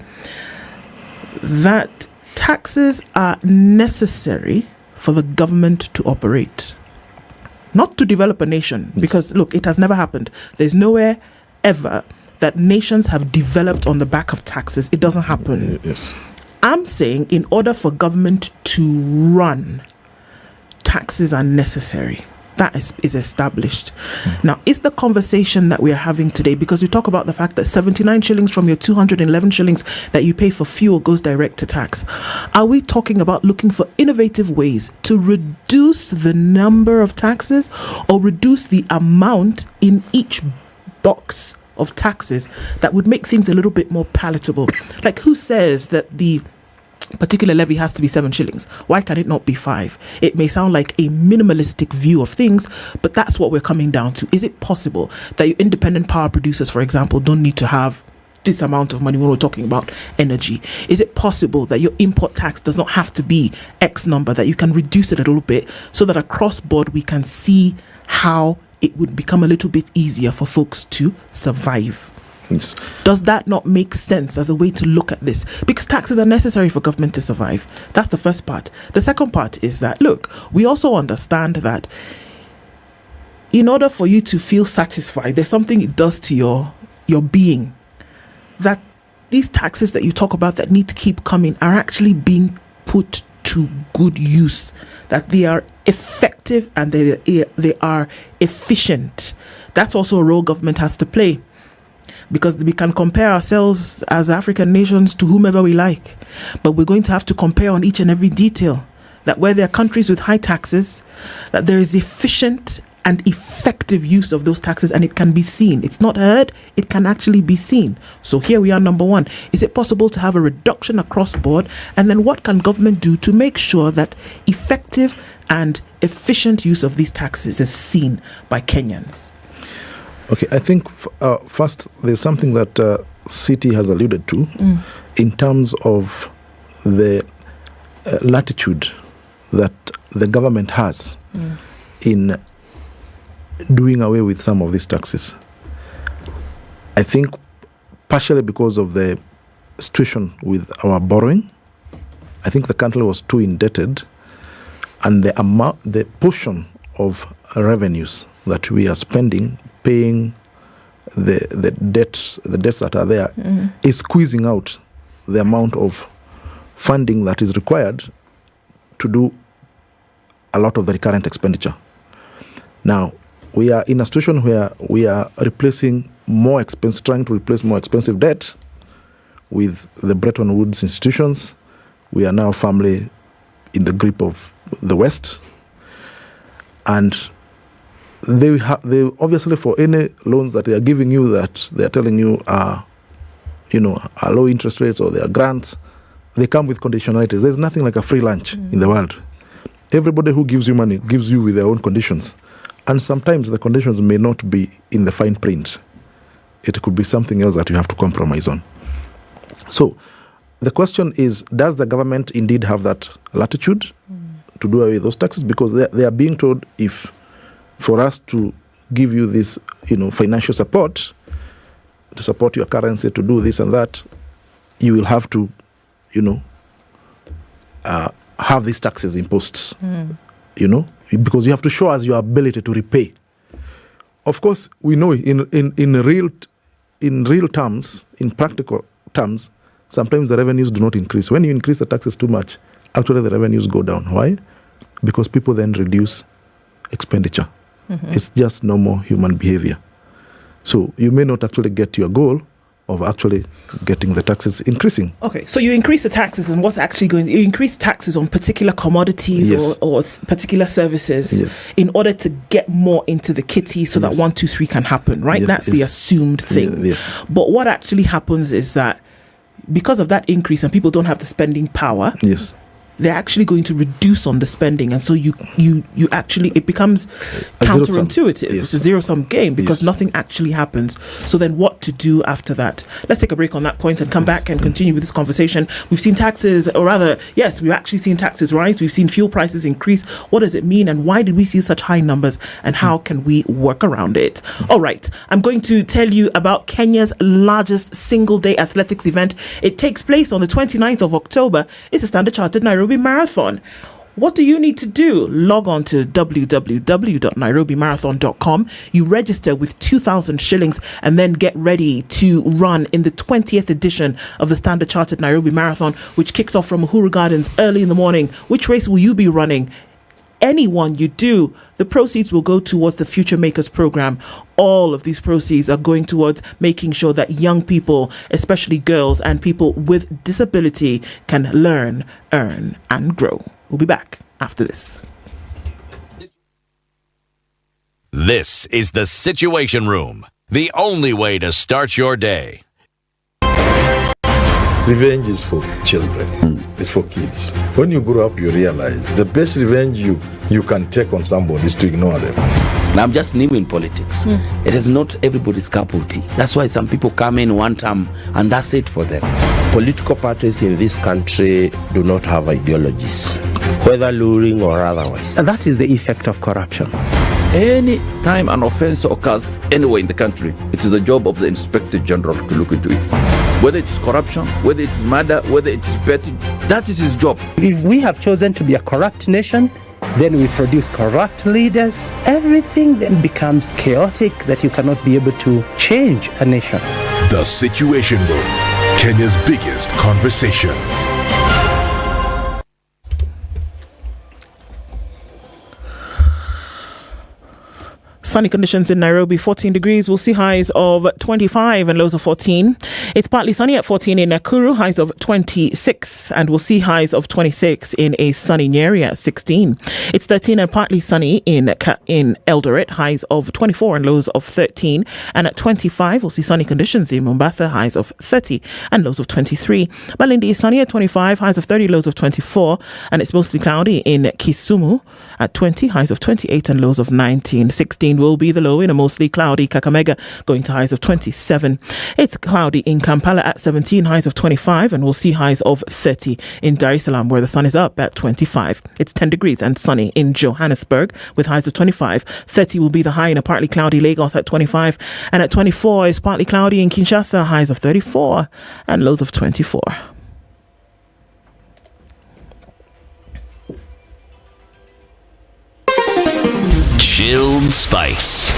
that taxes are necessary for the government to operate, not to develop a nation. Because look, it has never happened. There's nowhere ever that nations have developed on the back of taxes. It doesn't happen. Yes. I'm saying in order for government to run, taxes are necessary. That is established. Now, is the conversation that we are having today, because we talk about the fact that 79 shillings from your 211 shillings that you pay for fuel goes direct to tax. Are we talking about looking for innovative ways to reduce the number of taxes or reduce the amount in each box of taxes that would make things a little bit more palatable? Like, who says that the particular levy has to be 7 shillings? Why can it not be 5? It may sound like a minimalistic view of things, but that's what we're coming down to. Is it possible that your independent power producers, for example, don't need to have this amount of money when we're talking about energy? Is it possible that your import tax does not have to be X number, that you can reduce it a little bit so that across board we can see how it would become a little bit easier for folks to survive? Yes. Does that not make sense as a way to look at this? Because taxes are necessary for government to survive. That's the first part. The second part is that, look, we also understand that in order for you to feel satisfied, there's something it does to your being. That these taxes that you talk about that need to keep coming are actually being put to good use, that they are effective and they are efficient. That's also a role government has to play. Because we can compare ourselves as African nations to whomever we like, but we're going to have to compare on each and every detail. That where there are countries with high taxes, that there is efficient and effective use of those taxes, and it can be seen. It's not heard, it can actually be seen. So here we are, number one. Is it possible to have a reduction across board? And then what can government do to make sure that effective and efficient use of these taxes is seen by Kenyans? Okay, I think first there's something that CT has alluded to in terms of the latitude that the government has in doing away with some of these taxes. I think partially because of the situation with our borrowing. I think the country was too indebted, and the portion of revenues that we are spending, paying the debts that are there, is squeezing out the amount of funding that is required to do a lot of the recurrent expenditure. Now, we are in a situation where we are trying to replace more expensive debt with the Bretton Woods institutions. We are now firmly in the grip of the West. And they obviously, for any loans that they are giving you that they are telling you are low interest rates or they are grants, they come with conditionalities. There's nothing like a free lunch in the world. Everybody who gives you money gives you with their own conditions. And sometimes the conditions may not be in the fine print. It could be something else that you have to compromise on. So the question is, does the government indeed have that latitude to do away with those taxes? Because they are being told, if for us to give you this, financial support, to support your currency, to do this and that, you will have to, have these taxes imposed, because you have to show us your ability to repay. Of course, we know in real terms, in practical terms, sometimes the revenues do not increase. When you increase the taxes too much, actually the revenues go down. Why? Because people then reduce expenditure. It's just normal human behavior. So you may not actually get your goal of actually getting the taxes increasing. Okay, so you increase the taxes, and what's actually you increase taxes on particular commodities or particular services in order to get more into the kitty so that 1, 2, 3 can happen, right? That's the assumed thing. But what actually happens is that because of that increase and people don't have the spending power, they're actually going to reduce on the spending, and so you actually, it becomes counterintuitive. It's a zero-sum game because nothing actually happens. So then what to do after that? Let's take a break on that point and come back and continue with this conversation. We've seen taxes, or rather, yes, we've actually seen taxes rise. We've seen fuel prices increase. What does it mean, and why did we see such high numbers, and how can we work around it? All right, I'm going to tell you about Kenya's largest single-day athletics event. It takes place on the 29th of October. It's a Standard Chartered Nairobi Marathon. What do you need to do? Log on to www.nairobimarathon.com. You register with 2,000 shillings and then get ready to run in the 20th edition of the Standard Chartered Nairobi Marathon, which kicks off from Uhuru Gardens early in the morning. Which race will you be running? Anyone you do, the proceeds will go towards the Future Makers program. All of these proceeds are going towards making sure that young people, especially girls and people with disability, can learn, earn, and grow. We'll be back after this. This is the Situation Room, the only way to start your day. Revenge is for children. It's for kids. When you grow up, you realize the best revenge you can take on somebody is to ignore them. I'm just new in politics. It is not everybody's cup of tea. That's why some people come in one term and that's it for them. Political parties in this country do not have ideologies, whether luring or otherwise. And that is the effect of corruption. Any time an offense occurs anywhere in the country, it is the job of the Inspector General to look into it. Whether it's corruption, whether it's murder, whether it's petty, that is his job. If we have chosen to be a corrupt nation, then we produce corrupt leaders. Everything then becomes chaotic that you cannot be able to change a nation. The Situation Room, Kenya's biggest conversation. Sunny conditions in Nairobi, 14 degrees. We'll see highs of 25 and lows of 14. It's partly sunny at 14 in Nakuru, highs of 26. And we'll see highs of 26 in a sunny Nyeri at 16. It's 13 and partly sunny in Eldoret, highs of 24 and lows of 13. And at 25, we'll see sunny conditions in Mombasa, highs of 30 and lows of 23. Malindi is sunny at 25, highs of 30, lows of 24. And it's mostly cloudy in Kisumu at 20, highs of 28 and lows of 19. 16 will be the low in a mostly cloudy Kakamega, going to highs of 27. It's cloudy in Kampala at 17, highs of 25, and we'll see highs of 30 in Dar es Salaam, where the sun is up at 25. It's 10 degrees and sunny in Johannesburg with highs of 25. 30 will be the high in a partly cloudy Lagos at 25, and at 24 is partly cloudy in Kinshasa, highs of 34 and lows of 24. Chilled Spice.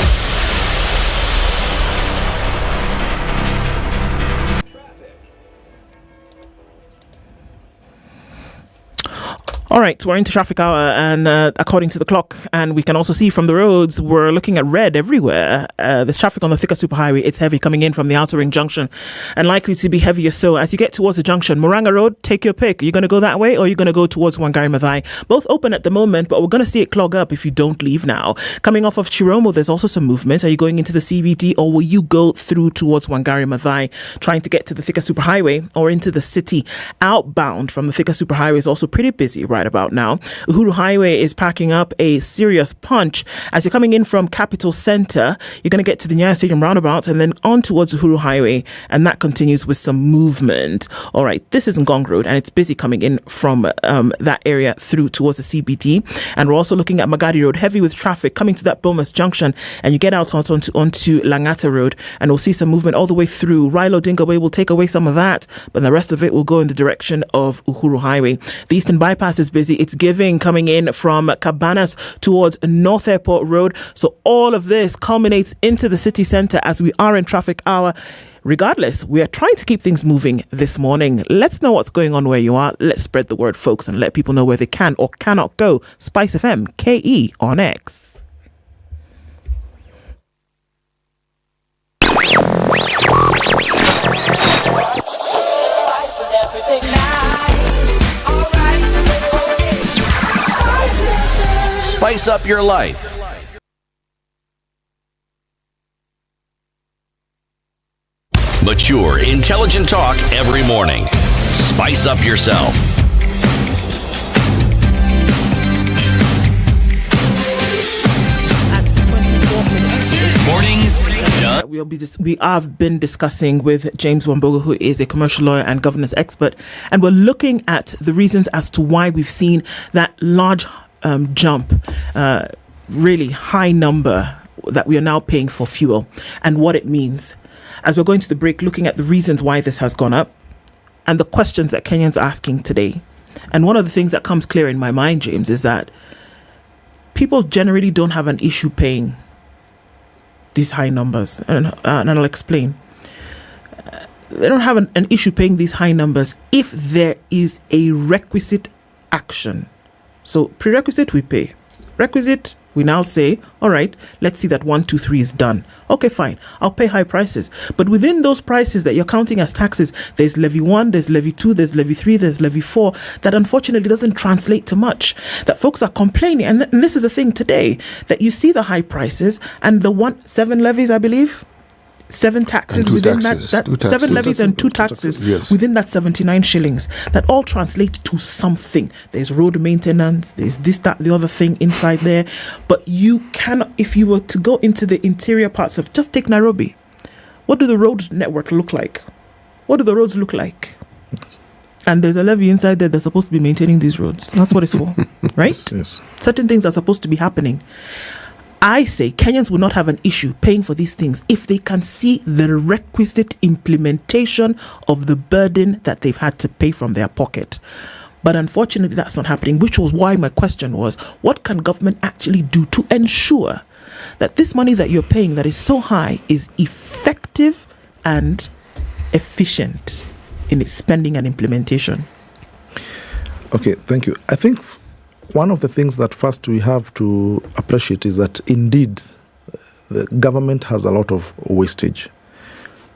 All right, we're into traffic hour, and according to the clock, and we can also see from the roads, we're looking at red everywhere. There's traffic on the Thika Superhighway. It's heavy coming in from the Outer Ring Junction, and likely to be heavier so as you get towards the junction. Moranga Road, take your pick. Are you going to go that way, or are you going to go towards Wangari Maathai? Both open at the moment, but we're going to see it clog up if you don't leave now. Coming off of Chiromo, there's also some movement. Are you going into the CBD, or will you go through towards Wangari Maathai, trying to get to the Thika Superhighway or into the city? Outbound from the Thika Superhighway is also pretty busy right about now. Uhuru Highway is packing up a serious punch. As you're coming in from Capital Centre, you're going to get to the Nyeri Stadium roundabout and then on towards Uhuru Highway, and that continues with some movement. All right, this is Ngong Road, and it's busy coming in from that area through towards the CBD. And we're also looking at Magadi Road, heavy with traffic coming to that Bomas Junction, and you get out onto Langata Road, and we'll see some movement all the way through. Rilo Dingaway will take away some of that, but the rest of it will go in the direction of Uhuru Highway. The Eastern Bypass is busy. It's giving coming in from Cabanas towards North Airport Road. So all of this culminates into the city centre as we are in traffic hour. Regardless, we are trying to keep things moving this morning. Let's know what's going on where you are. Let's spread the word, folks, and let people know where they can or cannot go. Spice FM, KE on X. Spice up your life. Mature, intelligent talk every morning. Spice up yourself. At 24 minutes. Mornings. We have been discussing with James Wambogo, who is a commercial lawyer and governance expert, and we're looking at the reasons as to why we've seen that large jump, really high number that we are now paying for fuel and what it means. As we're going to the break, looking at the reasons why this has gone up and the questions that Kenyans are asking today. And one of the things that comes clear in my mind, James, is that people generally don't have an issue paying these high numbers. And I'll explain. They don't have an issue paying these high numbers if there is a requisite action. So prerequisite, we pay. Requisite, we now say, all right, let's see that 1, 2, 3 is done. Okay, fine. I'll pay high prices. But within those prices that you're counting as taxes, there's levy 1, there's levy 2, there's levy 3, there's levy 4, that unfortunately doesn't translate to much. That folks are complaining. And this is the thing today, that you see the high prices and the 7 levies, I believe, 7 taxes within taxes. that 7 levies and 2 taxes yes. within that 79 shillings that all translate to something. There's road maintenance, there's this, that, the other thing inside there. But you cannot, if you were to go into the interior parts of, just take Nairobi. What do the road network look like? What do the roads look like? And there's a levy inside there that's supposed to be maintaining these roads. That's what it's for, right? Yes. Certain things are supposed to be happening. I say Kenyans will not have an issue paying for these things if they can see the requisite implementation of the burden that they've had to pay from their pocket. But unfortunately, that's not happening, which was why my question was, what can government actually do to ensure that this money that you're paying that is so high is effective and efficient in its spending and implementation? Okay, thank you. I think one of the things that first we have to appreciate is that indeed the government has a lot of wastage.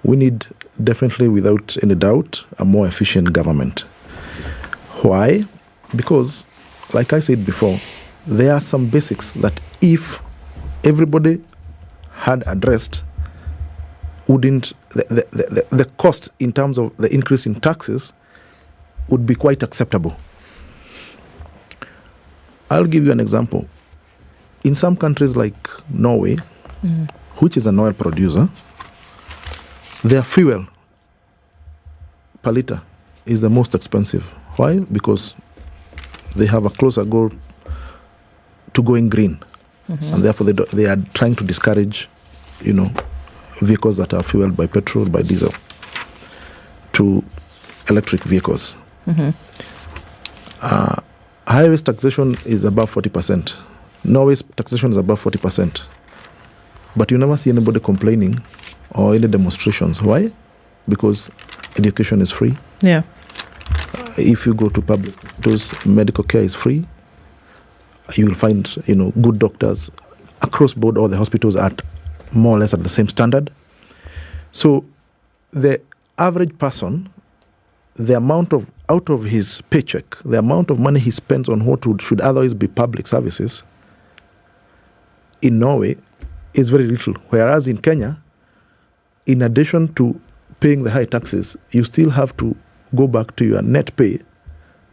We need definitely, without any doubt, a more efficient government. Why? Because, like I said before, there are some basics that if everybody had addressed, wouldn't the cost in terms of the increase in taxes would be quite acceptable. I'll give you an example. In some countries like Norway, which is an oil producer, their fuel per liter is the most expensive. Why? Because they have a closer goal to going green, and therefore they are trying to discourage, vehicles that are fueled by petrol, by diesel, to electric vehicles. Highways taxation is above 40%. Norway's taxation is above 40%. But you never see anybody complaining or any demonstrations. Why? Because education is free. Yeah. If you go to public, those medical care is free. You will find, good doctors across board. All the hospitals are more or less at the same standard. So the average person, the amount of out of his paycheck, the amount of money he spends on what should otherwise be public services in Norway is very little. Whereas in Kenya, in addition to paying the high taxes, you still have to go back to your net pay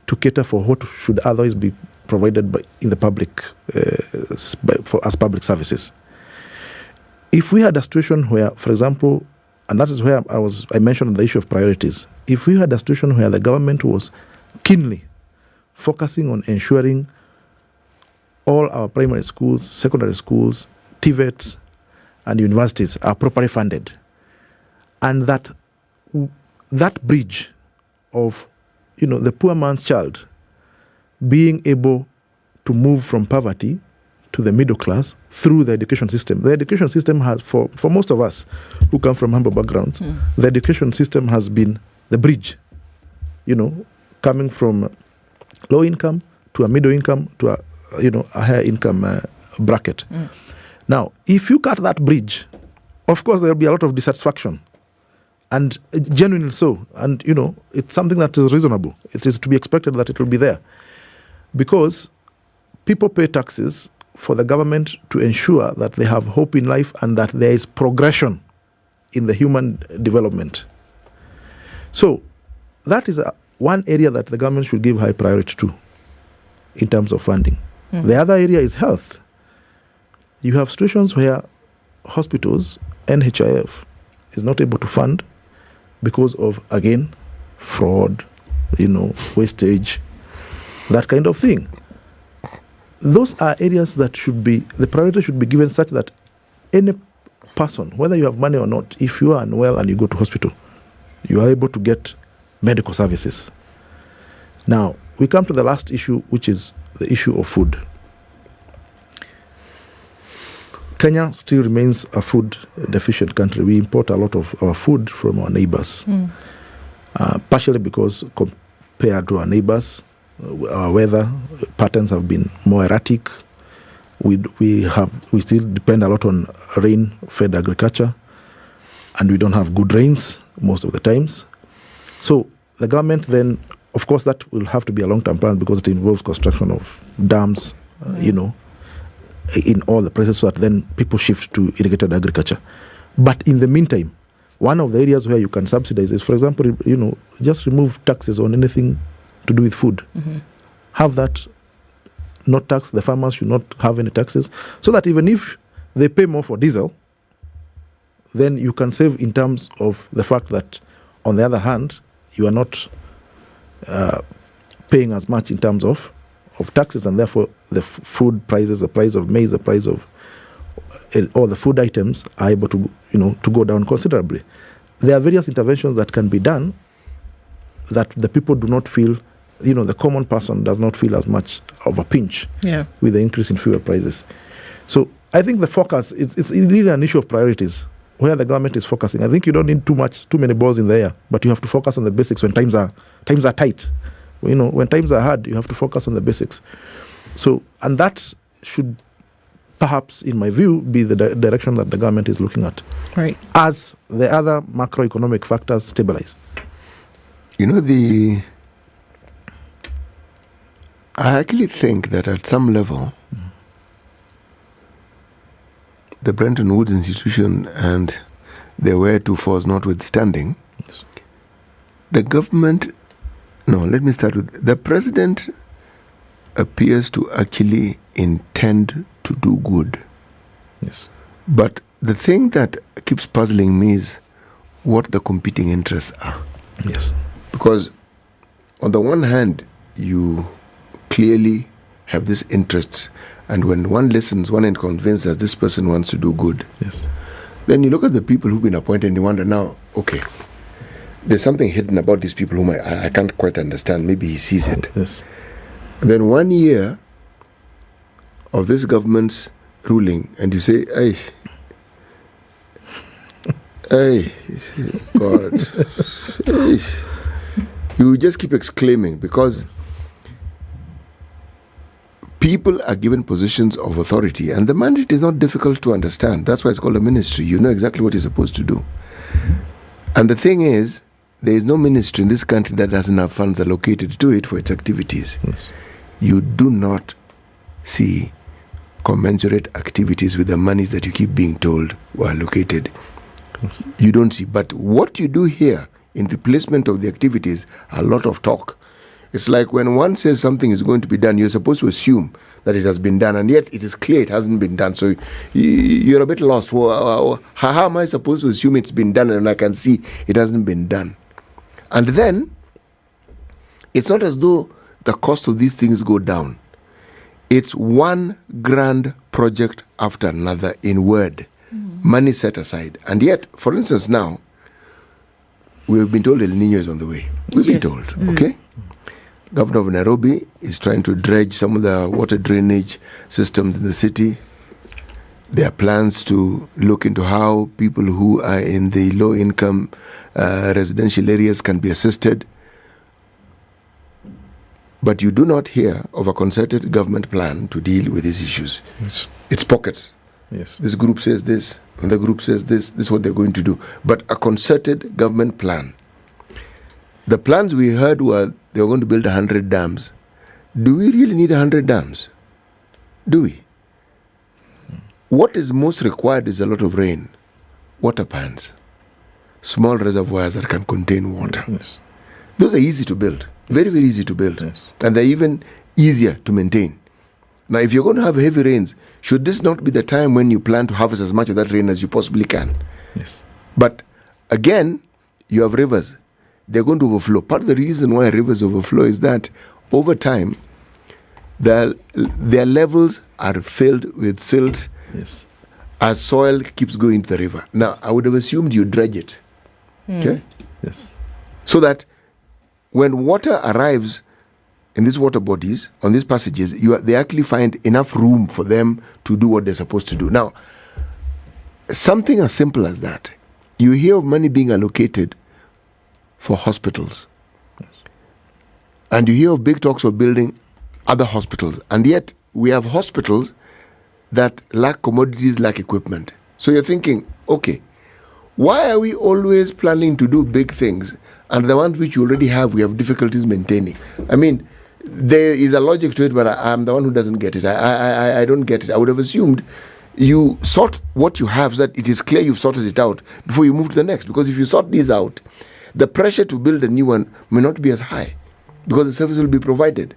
to cater for what should otherwise be provided in the public as public services. If we had a situation where, for example, and that is where I mentioned the issue of priorities. If we had a situation where the government was keenly focusing on ensuring all our primary schools, secondary schools, TVETs, and universities are properly funded, and that bridge of, the poor man's child being able to move from poverty to the middle class through the education system. The education system has, for most of us who come from humble backgrounds, the education system has been the bridge, coming from low income to a middle income to a higher income bracket. Now, if you cut that bridge, of course there will be a lot of dissatisfaction, and genuinely so. And it's something that is reasonable. It is to be expected that it will be there, because people pay taxes for the government to ensure that they have hope in life and that there is progression in the human development. So that is one area that the government should give high priority to in terms of funding. The other area is health. You have situations where hospitals, NHIF, is not able to fund because of, again, fraud, wastage, that kind of thing. Those are areas that the priority should be given such that any person, whether you have money or not, if you are unwell and you go to hospital, you are able to get medical services. Now, we come to the last issue, which is the issue of food. Kenya still remains a food deficient country. We import a lot of our food from our neighbors, partially because compared to our neighbors, our weather patterns have been more erratic. We still depend a lot on rain-fed agriculture, and we don't have good rains most of the times. So the government then, of course, that will have to be a long-term plan because it involves construction of dams, in all the places, so that then people shift to irrigated agriculture. But in the meantime, one of the areas where you can subsidize is, for example, just remove taxes on anything to do with food. Have that not tax. The farmers should not have any taxes, so that even if they pay more for diesel, then you can save in terms of the fact that, on the other hand, you are not paying as much in terms of taxes, and therefore the food prices, the price of maize, the price of all the food items are able to go down considerably. There are various interventions that can be done that the people do not feel, the common person does not feel as much of a pinch with the increase in fuel prices. So I think the focus, it's really an issue of priorities, where the government is focusing. I think you don't need too many balls in the air, but you have to focus on the basics when times are tight. When times are hard, you have to focus on the basics. So, and that should perhaps, in my view, be the direction that the government is looking at. Right. As the other macroeconomic factors stabilize. I actually think that at some level, the Bretton Woods Institution and their wheretofores notwithstanding, the government, let me start with, the president appears to actually intend to do good. Yes. But the thing that keeps puzzling me is what the competing interests are. Yes. Because on the one hand, you clearly have these interests, and when one listens, one is convinced that this person wants to do good. Yes. Then you look at the people who've been appointed and you wonder now, okay, there's something hidden about these people whom I can't quite understand. Maybe he sees it. Yes. And then 1 year of this government's ruling, and you say, hey, God. Hey. You just keep exclaiming because people are given positions of authority, and the mandate is not difficult to understand. That's why it's called a ministry. You know exactly what you're supposed to do. And the thing is, there is no ministry in this country that doesn't have funds allocated to it for its activities. Yes. You do not see commensurate activities with the monies that you keep being told were allocated. Yes. You don't see. But what you do here in replacement of the activities, a lot of talk. It's like when one says something is going to be done, you're supposed to assume that it has been done, and yet it is clear it hasn't been done. So you're a bit lost. How am I supposed to assume it's been done and I can see it hasn't been done? And then, it's not as though the cost of these things go down. It's one grand project after another in word. Money set aside. And yet, for instance, now, we've been told El Nino is on the way. We've been told, okay? Governor of Nairobi is trying to dredge some of the water drainage systems in the city. There are plans to look into how people who are in the low-income residential areas can be assisted. But you do not hear of a concerted government plan to deal with these issues. Yes. It's pockets. Yes. This group says this, and the group says this. This is what they're going to do. But a concerted government plan. The plans we heard were they were going to build 100 dams. Do we really need 100 dams? Do we? What is most required is a lot of rain, water pans, small reservoirs that can contain water. Yes. Those are easy to build, very, very easy to build. Yes. And they're even easier to maintain. Now, if you're going to have heavy rains, should this not be the time when you plan to harvest as much of that rain as you possibly can? Yes. But again, you have rivers. They're going to overflow. Part of the reason why rivers overflow is that over time, their levels are filled with silt. Yes. As soil keeps going to the river. Now, I would have assumed you dredge it. Okay? Yes. So that when water arrives in these water bodies, on these passages, they actually find enough room for them to do what they're supposed to do. Now, something as simple as that. You hear of money being allocated for hospitals. Yes. And you hear of big talks of building other hospitals. And yet, we have hospitals that lack commodities, lack equipment. So you're thinking, okay, why are we always planning to do big things and the ones which you already have, we have difficulties maintaining? I mean, there is a logic to it, but I'm the one who doesn't get it. I don't get it. I would have assumed you sort what you have so that it is clear you've sorted it out before you move to the next. Because if you sort these out, the pressure to build a new one may not be as high because the service will be provided.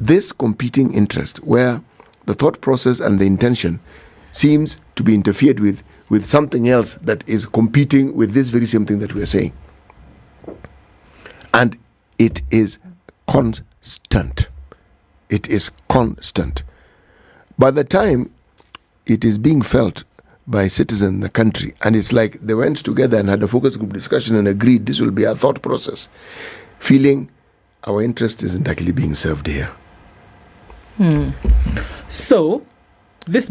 This competing interest where the thought process and the intention seems to be interfered with something else that is competing with this very same thing that we are saying. And it is constant. It is constant. By the time it is being felt by citizens in the country, and it's like they went together and had a focus group discussion and agreed this will be our thought process, feeling our interest isn't actually being served here. So if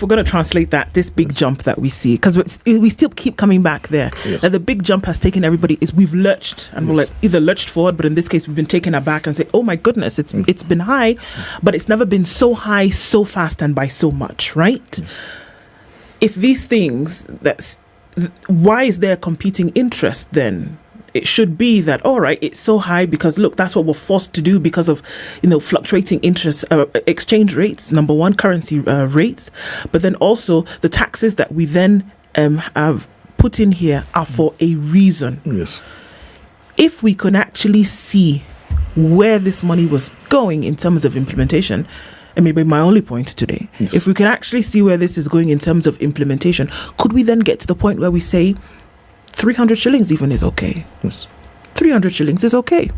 we're going to translate that, this big jump that we see, because we still keep coming back there, that the big jump has taken everybody, is we've lurched, and we're either lurched forward, but in this case we've been taken aback and say, oh my goodness, it's been high, but it's never been so high, so fast, and by so much, right? If these things, why is there a competing interest then? It should be that, all right, it's so high because, look, that's what we're forced to do because of, fluctuating interest, exchange rates, number one, currency rates, but then also the taxes that we then have put in here are for a reason. Yes. If we could actually see where this money was going in terms of implementation, and maybe my only point today, if we can actually see where this is going in terms of implementation, could we then get to the point where we say 300 shillings even is okay? Yes. 300 shillings is okay.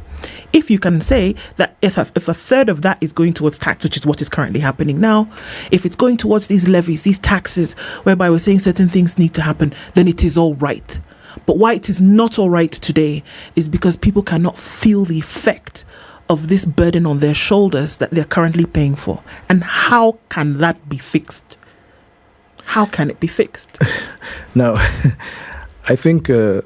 If you can say that if a third of that is going towards tax, which is what is currently happening now, if it's going towards these levies, these taxes, whereby we're saying certain things need to happen, then it is all right. But why it is not all right today is because people cannot feel the effect of this burden on their shoulders that they're currently paying for. And how can that be fixed? How can it be fixed? Now, I think the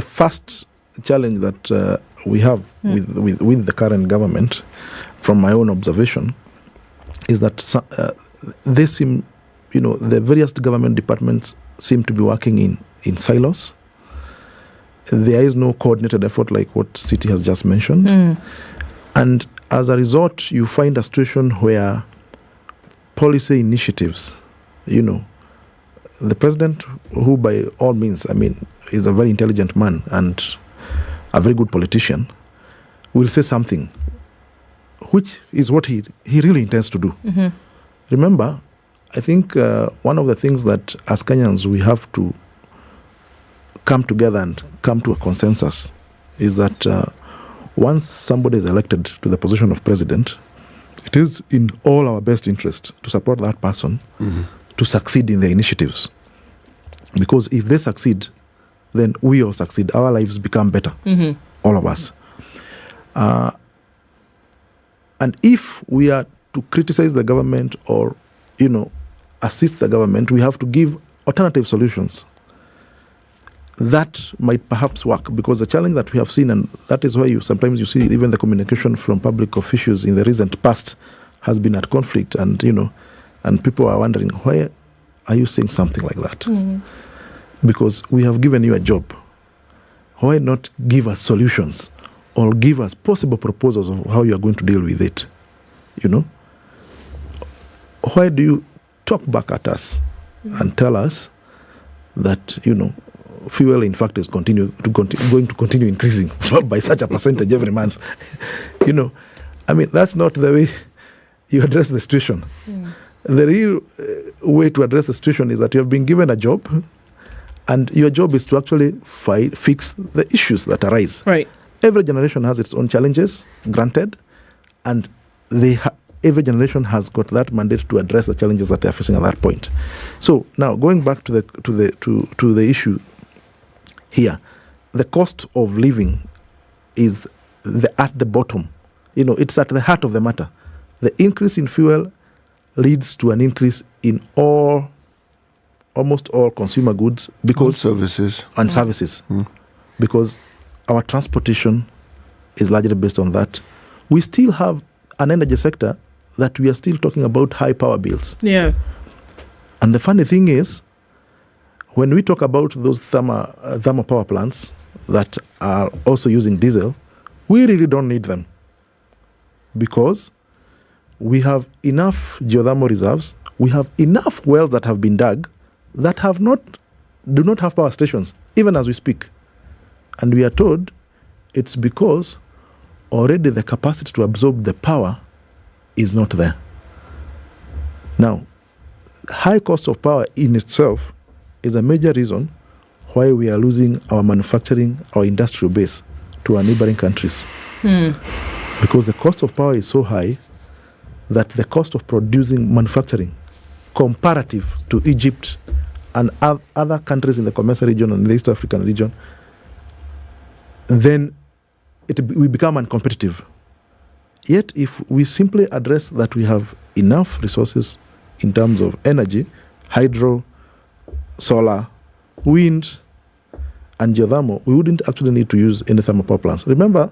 first challenge that we have with the current government, from my own observation, is that they seem, the various government departments seem to be working in silos. There is no coordinated effort like what City has just mentioned. And as a result, you find a situation where policy initiatives, the president, who by all means, is a very intelligent man and a very good politician, will say something which is what he really intends to do. Remember, I think one of the things that as Kenyans we have to come together and come to a consensus is that once somebody is elected to the position of president, it is in all our best interest to support that person to succeed in their initiatives. Because if they succeed, then we all succeed. Our lives become better, all of us. And if we are to criticize the government or, assist the government, we have to give alternative solutions. That might perhaps work, because the challenge that we have seen, and that is why sometimes you see even the communication from public officials in the recent past has been at conflict, and and people are wondering, why are you saying something like that? Because we have given you a job. Why not give us solutions or give us possible proposals of how you are going to deal with it? Why do you talk back at us and tell us that, fuel in fact is going to continue increasing by such a percentage every month? That's not the way you address the situation. The real way to address the situation is that you have been given a job, and your job is to actually fix the issues that arise. Right. Every generation has its own challenges, granted, and every generation has got that mandate to address the challenges that they are facing at that point. So now, going back to the issue here, the cost of living is at the bottom. It's at the heart of the matter. The increase in fuel leads to an increase in almost all consumer goods, because services because our transportation is largely based on that. We still have an energy sector that we are still talking about high power bills. Yeah. And the funny thing is, when we talk about those thermal power plants that are also using diesel, we really don't need them, because we have enough geothermal reserves, we have enough wells that have been dug that do not have power stations, even as we speak. And we are told it's because already the capacity to absorb the power is not there. Now, high cost of power in itself is a major reason why we are losing our manufacturing, our industrial base to our neighboring countries. Because the cost of power is so high that the cost of producing manufacturing comparative to Egypt and other countries in the Comesa region and the East African region, then we become uncompetitive. Yet if we simply address that we have enough resources in terms of energy, hydro, solar, wind, and geothermal, we wouldn't actually need to use any thermal power plants. Remember,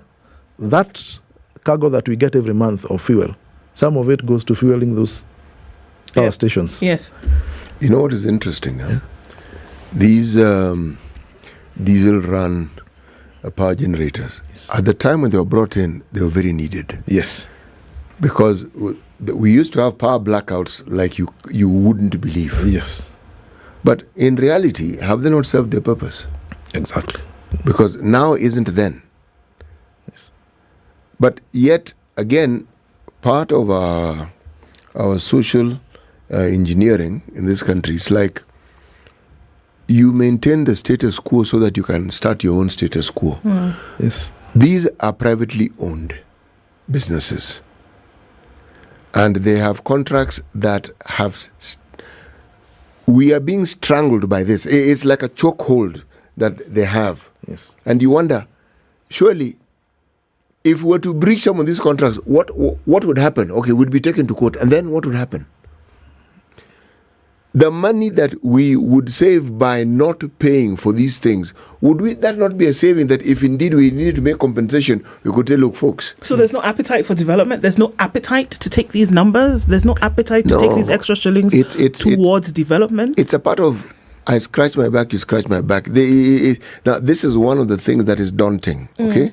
that cargo that we get every month of fuel, some of it goes to fueling those power stations. Yes. You know what is interesting? These diesel-run power generators, at the time when they were brought in, they were very needed. Yes. Because we used to have power blackouts like you wouldn't believe. Yes. But in reality, have they not served their purpose? Exactly. Because now isn't then. Yes. But yet, again, part of our social engineering in this country. It's like you maintain the status quo so that you can start your own status quo. Yes. These are privately owned businesses. And they have contracts that have... We are being strangled by this. It's like a chokehold that they have. Yes. And you wonder, surely, if we were to breach some of these contracts, what would happen? Okay, we'd be taken to court. And then what would happen? The money that we would save by not paying for these things, would that not be a saving that if indeed we needed to make compensation, we could say, look, folks. So there's no appetite for development? There's no appetite to take these numbers? There's no appetite to take these extra shillings towards development? It's a part of, I scratch my back, you scratch my back. Now, this is one of the things that is daunting, okay?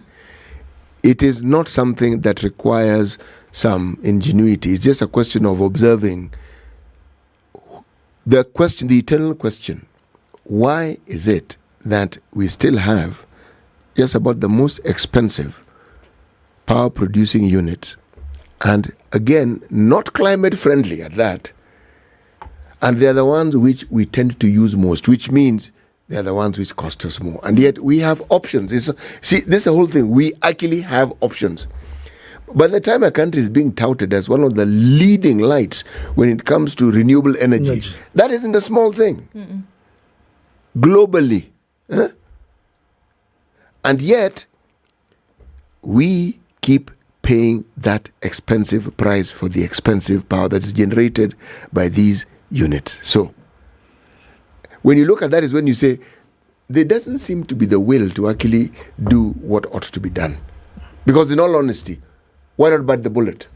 It is not something that requires some ingenuity. It's just a question of observing the eternal question, why is it that we still have just about the most expensive power producing units, and again, not climate friendly at that, and they're the ones which we tend to use most, which means they're the ones which cost us more. And yet we have options. See, this is the whole thing. We actually have options. By the time a country is being touted as one of the leading lights when it comes to renewable energy, that isn't a small thing. Globally. And yet, we keep paying that expensive price for the expensive power that's generated by these units. So, when you look at that is when you say, there doesn't seem to be the will to actually do what ought to be done. Because in all honesty, why not bite the bullet?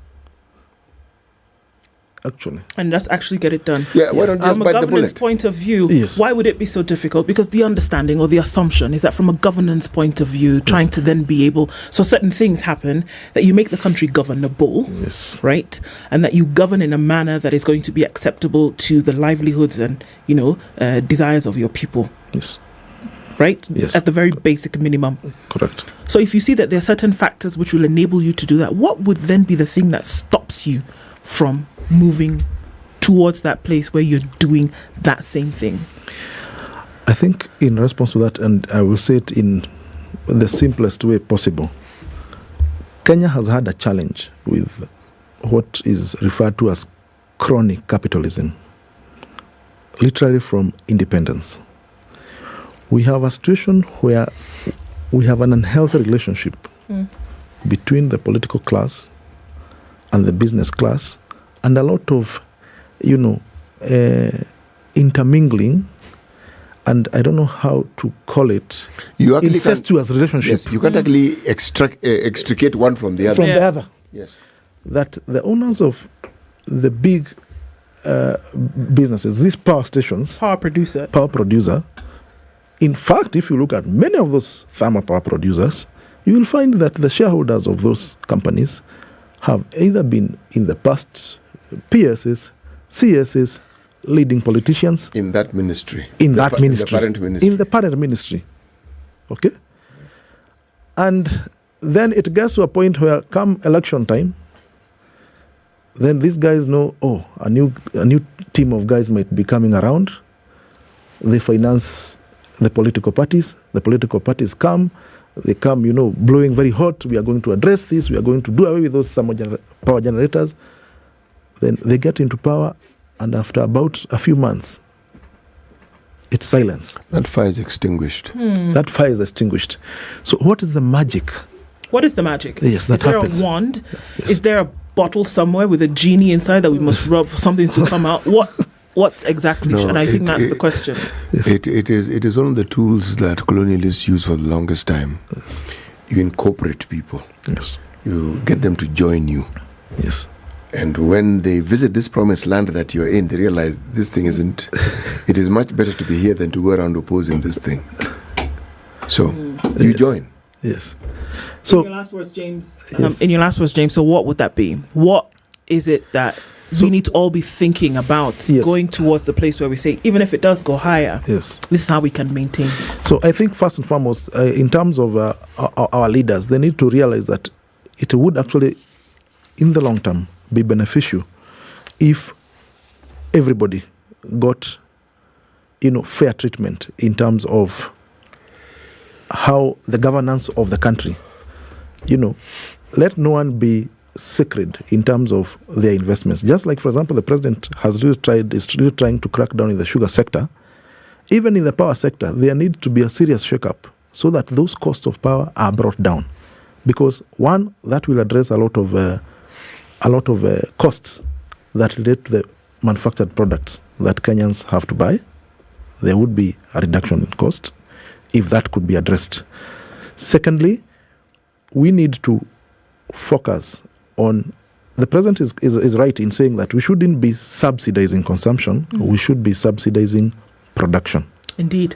Actually. And just actually get it done. Yeah, why not just from a bite the governance bullet? point of view, why would it be so difficult? Because the understanding or the assumption is that from a governance point of view, trying to then be able, so certain things happen, that you make the country governable, right? And that you govern in a manner that is going to be acceptable to the livelihoods and, desires of your people. Yes. Right? Yes. At the very basic minimum. Correct. So if you see that there are certain factors which will enable you to do that, what would then be the thing that stops you from moving towards that place where you're doing that same thing? I think in response to that, and I will say it in the simplest way possible, Kenya has had a challenge with what is referred to as chronic capitalism, literally from independence. We have a situation where we have an unhealthy relationship between the political class and the business class, and a lot of, intermingling, and I don't know how to call it, You actually incestuous relationship. Yes, you can't actually extricate one from the other. From the other. Yes. That the owners of the big businesses, these power stations, power producer, in fact, if you look at many of those thermal power producers, you will find that the shareholders of those companies have either been in the past PSs, CSs, leading politicians. In that ministry. In the parent ministry. In the parent ministry. Okay? And then it gets to a point where come election time, then these guys know, a new team of guys might be coming around. They finance the political parties. The political parties come. They come, blowing very hot. We are going to address this. We are going to do away with those thermal power generators. Then they get into power, and after about a few months, it's silence. That fire is extinguished. That fire is extinguished. So what is the magic? What is the magic? Yes, that happens. Is there a wand? Yes. Is there a bottle somewhere with a genie inside that we must rub for something to come out? What exactly? No, and I think that's the question. It is one of the tools that colonialists use for the longest time. Yes. You incorporate people. Yes. You get them to join you. Yes. And when they visit this promised land that you're in, they realize this thing isn't. It is much better to be here than to go around opposing this thing. So you join. Yes. So in your last words, James. So what would that be? What is it that we need to all be thinking about going towards the place where we say, even if it does go higher, this is how we can maintain? So I think first and foremost, in terms of our leaders, they need to realize that it would actually in the long term, be beneficial if everybody got, fair treatment in terms of how the governance of the country. Let no one be sacred in terms of their investments. Just like, for example, the president is really trying to crack down in the sugar sector. Even in the power sector, there needs to be a serious shake-up so that those costs of power are brought down. Because one, that will address a lot of costs that relate to the manufactured products that Kenyans have to buy. There would be a reduction in cost if that could be addressed. Secondly, we need to focus on, the president is right in saying that we shouldn't be subsidizing consumption, we should be subsidizing production. Indeed.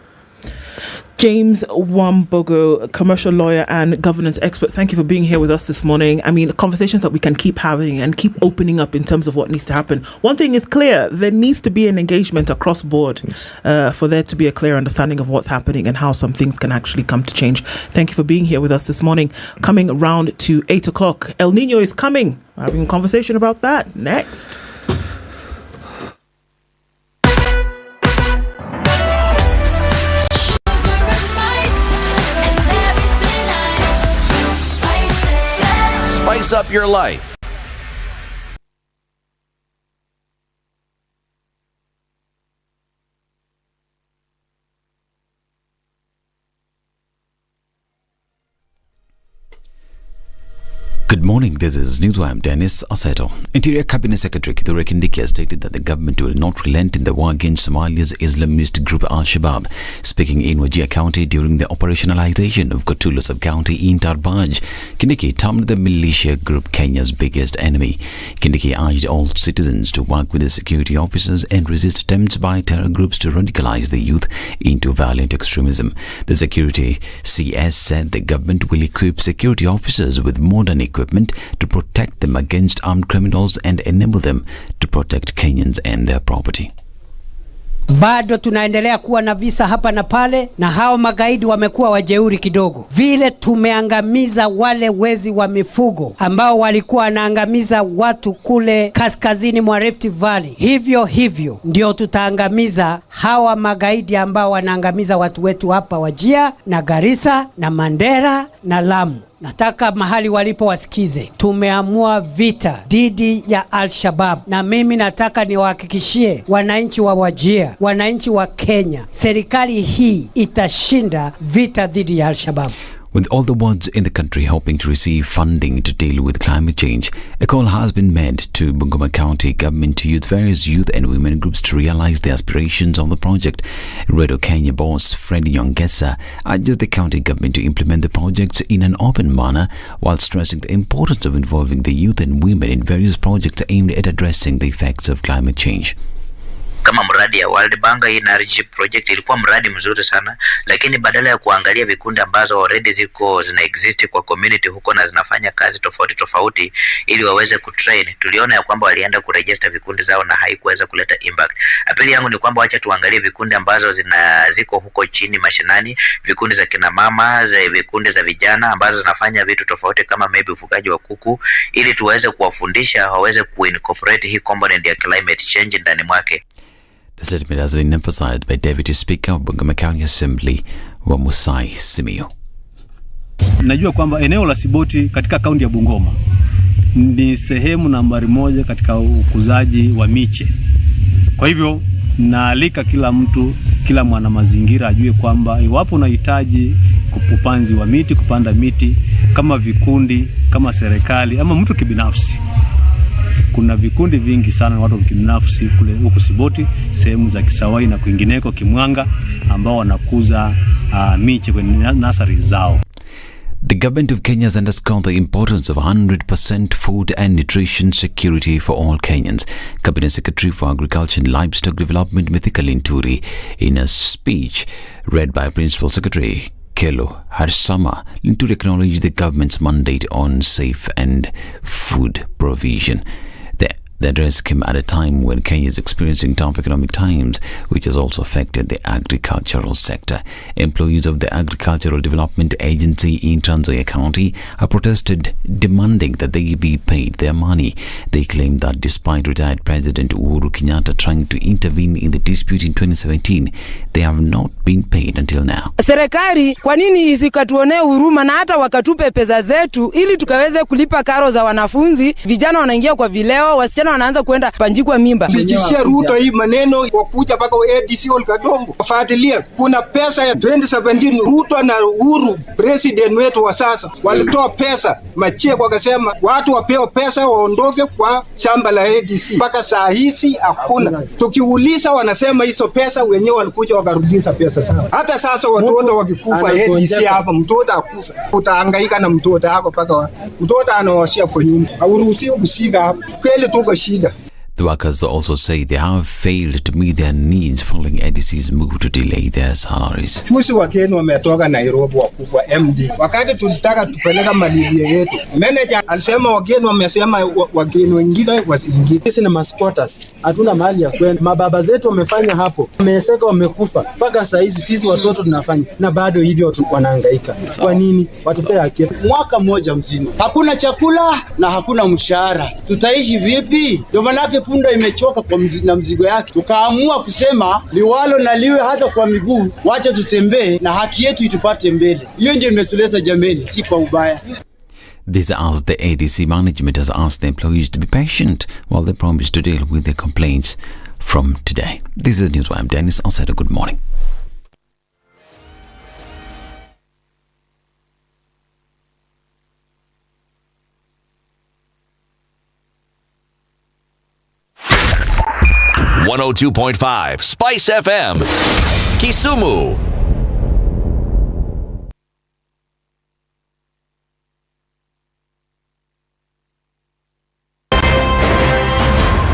James Wambogo, commercial lawyer and governance expert, thank you for being here with us this morning. I mean, conversations that we can keep having and keep opening up in terms of what needs to happen. One thing is clear, there needs to be an engagement across board for there to be a clear understanding of what's happening and how some things can actually come to change. Thank you for being here with us this morning. Coming around to 8 o'clock, El Nino is coming. We're having a conversation about that next. Spice up your life. Good morning, this is Newswire. I'm Dennis Aseto. Interior Cabinet Secretary Kithure Kindiki has stated that the government will not relent in the war against Somalia's Islamist group Al-Shabaab. Speaking in Wajir County during the operationalization of Kotula Sub-County in Tarbaj, Kindiki termed the militia group Kenya's biggest enemy. Kindiki urged all citizens to work with the security officers and resist attempts by terror groups to radicalize the youth into violent extremism. The security CS said the government will equip security officers with modern equipment to protect them against armed criminals and enable them to protect Kenyans and their property. Bado tunaendelea kuwa na visa hapa na pale, na hao magaidi wamekuwa wajeuri kidogo. Vile tumeangamiza wale wezi wa mifugo ambao walikuwa wanaangamiza watu kule kaskazini mwa Rift Valley, hivyo ndio tutaangamiza hawa magaidi ambao wanaangamiza watu wetu hapa Wajir na Garissa na Mandera na Lamu. Nataka mahali walipo wasikize. Tumeamua vita dhidi ya Al-Shabaab, na mimi nataka niwahakikishie wananchi wa Wajir, wananchi wa Kenya, serikali hii itashinda vita dhidi ya Al-Shabaab. With all the wards in the country hoping to receive funding to deal with climate change, a call has been made to Bungoma County government to use various youth and women groups to realize the aspirations of the project. Radio Kenya boss Freddy Nyongesa urges the county government to implement the projects in an open manner while stressing the importance of involving the youth and women in various projects aimed at addressing the effects of climate change. Kama mradi ya World Bank hii na RG project ilikuwa mradi mzuri sana, lakini badala ya kuangalia vikundi ambazo already zina exist kwa community huko na zinafanya kazi tofauti ili waweze kutrain, tuliona ya kwamba walienda kuregister vikundi zao na haikuweza kuleta impact. Apeli yangu ni kwamba wacha tuangalie vikundi ambazo ziko huko chini mashinani, vikundi za kina mama, vikundi za vijana ambazo zinafanya vitu tofauti kama maybe ufugaji wa kuku, ili tuweze kuwafundisha waweze kuincorporate hii component ya climate change ndani mwake. The statement has been emphasized by Deputy Speaker of Bungoma County Assembly, Wamusai Simio. Najua kwamba eneo la Siboti katika kaunti ya Bungoma ni sehemu nambari 1 katika ukuzaji wa miche. Kwa hivyo naalika kila mtu, kila mwana mazingira ajue kwamba iwapo unahitaji upanzi wa miti, kupanda miti kama vikundi, kama serikali ama mtu kibinafsi, kuna vikundi vingi sana watu binafsi kule huko Siboti, sehemu za Kisawai na kwingineko Kimwanga, ambao wanakuza miche kwenye nasari zao. The government of Kenya has underscored the importance of 100% food and nutrition security for all Kenyans. Cabinet Secretary for Agriculture and Livestock Development Mithika Linturi, in a speech read by Principal Secretary Kelo Harsama, Linturi acknowledged the government's mandate on safe and food provision. The The address came at a time when Kenya is experiencing tough economic times, which has also affected the agricultural sector. Employees of the Agricultural Development Agency in Trans Nzoia County have protested, demanding that they be paid their money. They claim that despite retired President Uhuru Kenyatta trying to intervene in the dispute in 2017, they have not been paid until now. Serikali kwa nini isikatuonee huruma na hata wakatupe pesa zetu ili tukaweze kulipa karo za wanafunzi? Vijana wanaingia kwa vileo, wasichana wanaanza kwenda panjikwa mimba. Fikishia Ruto hii maneno wakuja mpaka ADC Olkadongo. Fuatilia, kuna pesa ya 2017 Ruto na Uhuru president wetu wa sasa walitoa pesa macheko, wakasema watu wapewe pesa waondoke kwa shamba la ADC. Mpaka saa hizi hakuna. Tukiuliza wanasema hizo pesa wenyewe walikuja wakarudisha pesa sana. Hata sasa watoto wakikufa ADC hapa, mtoto akufa, utahangaika na mtoto wako mpaka mtoto anaoshia kwa nyumba. Hauruhusiwi kushika hapa. Kweli tuko shida. The workers also say they have failed to meet their needs following ADC's move to delay their salaries. Tusi wakeni wametoka Nairobi wakubwa MD. Wakati tulitaka tupeleka malilio yetu, manager alisema wakeni wamesema wakeni wengine wasiingie. Sisi ni masquatters, hatuna mahali ya kwenda. Mababa zetu wamefanya hapo, wameseka, wamekufa. Mpaka saa hizi sisi watoto tunafanya na bado hivyo wanahangaika. Kwa nini? Watupe haki. Mwaka mmoja mzima hakuna chakula na hakuna mshahara, tutaishi vipi? Ndio maana punda imechoka kwa na mzigo yake, tukaamua kusema liwalo na liwe hata kwa miguu, wacha tutembee na haki yetu itupate mbele. Hiyo ndio imetuleta jameni, si kwa ubaya. This as the ADC management has asked the employees to be patient while they promise to deal with their complaints from today. This is News. I'm Dennis. I'll say a good morning. .5 Spice FM, Kisumu.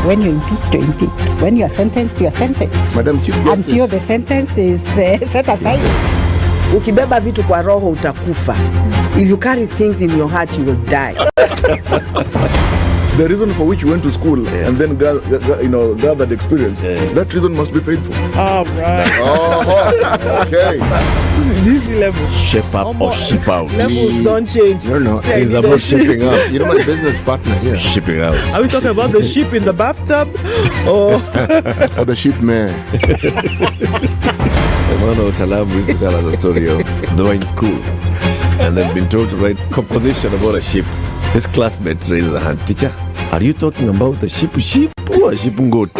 When you're impeached, you're impeached. When you're sentenced, you're sentenced. Madam Chief Justice. Until the sentence is set aside. Ukibeba vitu kwa roho utakufa. If you carry things in your heart, you will die. The reason for which you went to school and then gathered experience, that reason must be paid for. All right. Oh, okay. This level. Shape up or ship out. Levels don't change. No. It's about shipping up. You know my business partner here. Shipping out. Are we talking about the ship in the bathtub? Or the ship man? One of Talabu used to tell us a story of they were in school and they'd been told to write composition about a ship. His classmate raised a hand. Teacher, are you talking about the ship or a ship goat?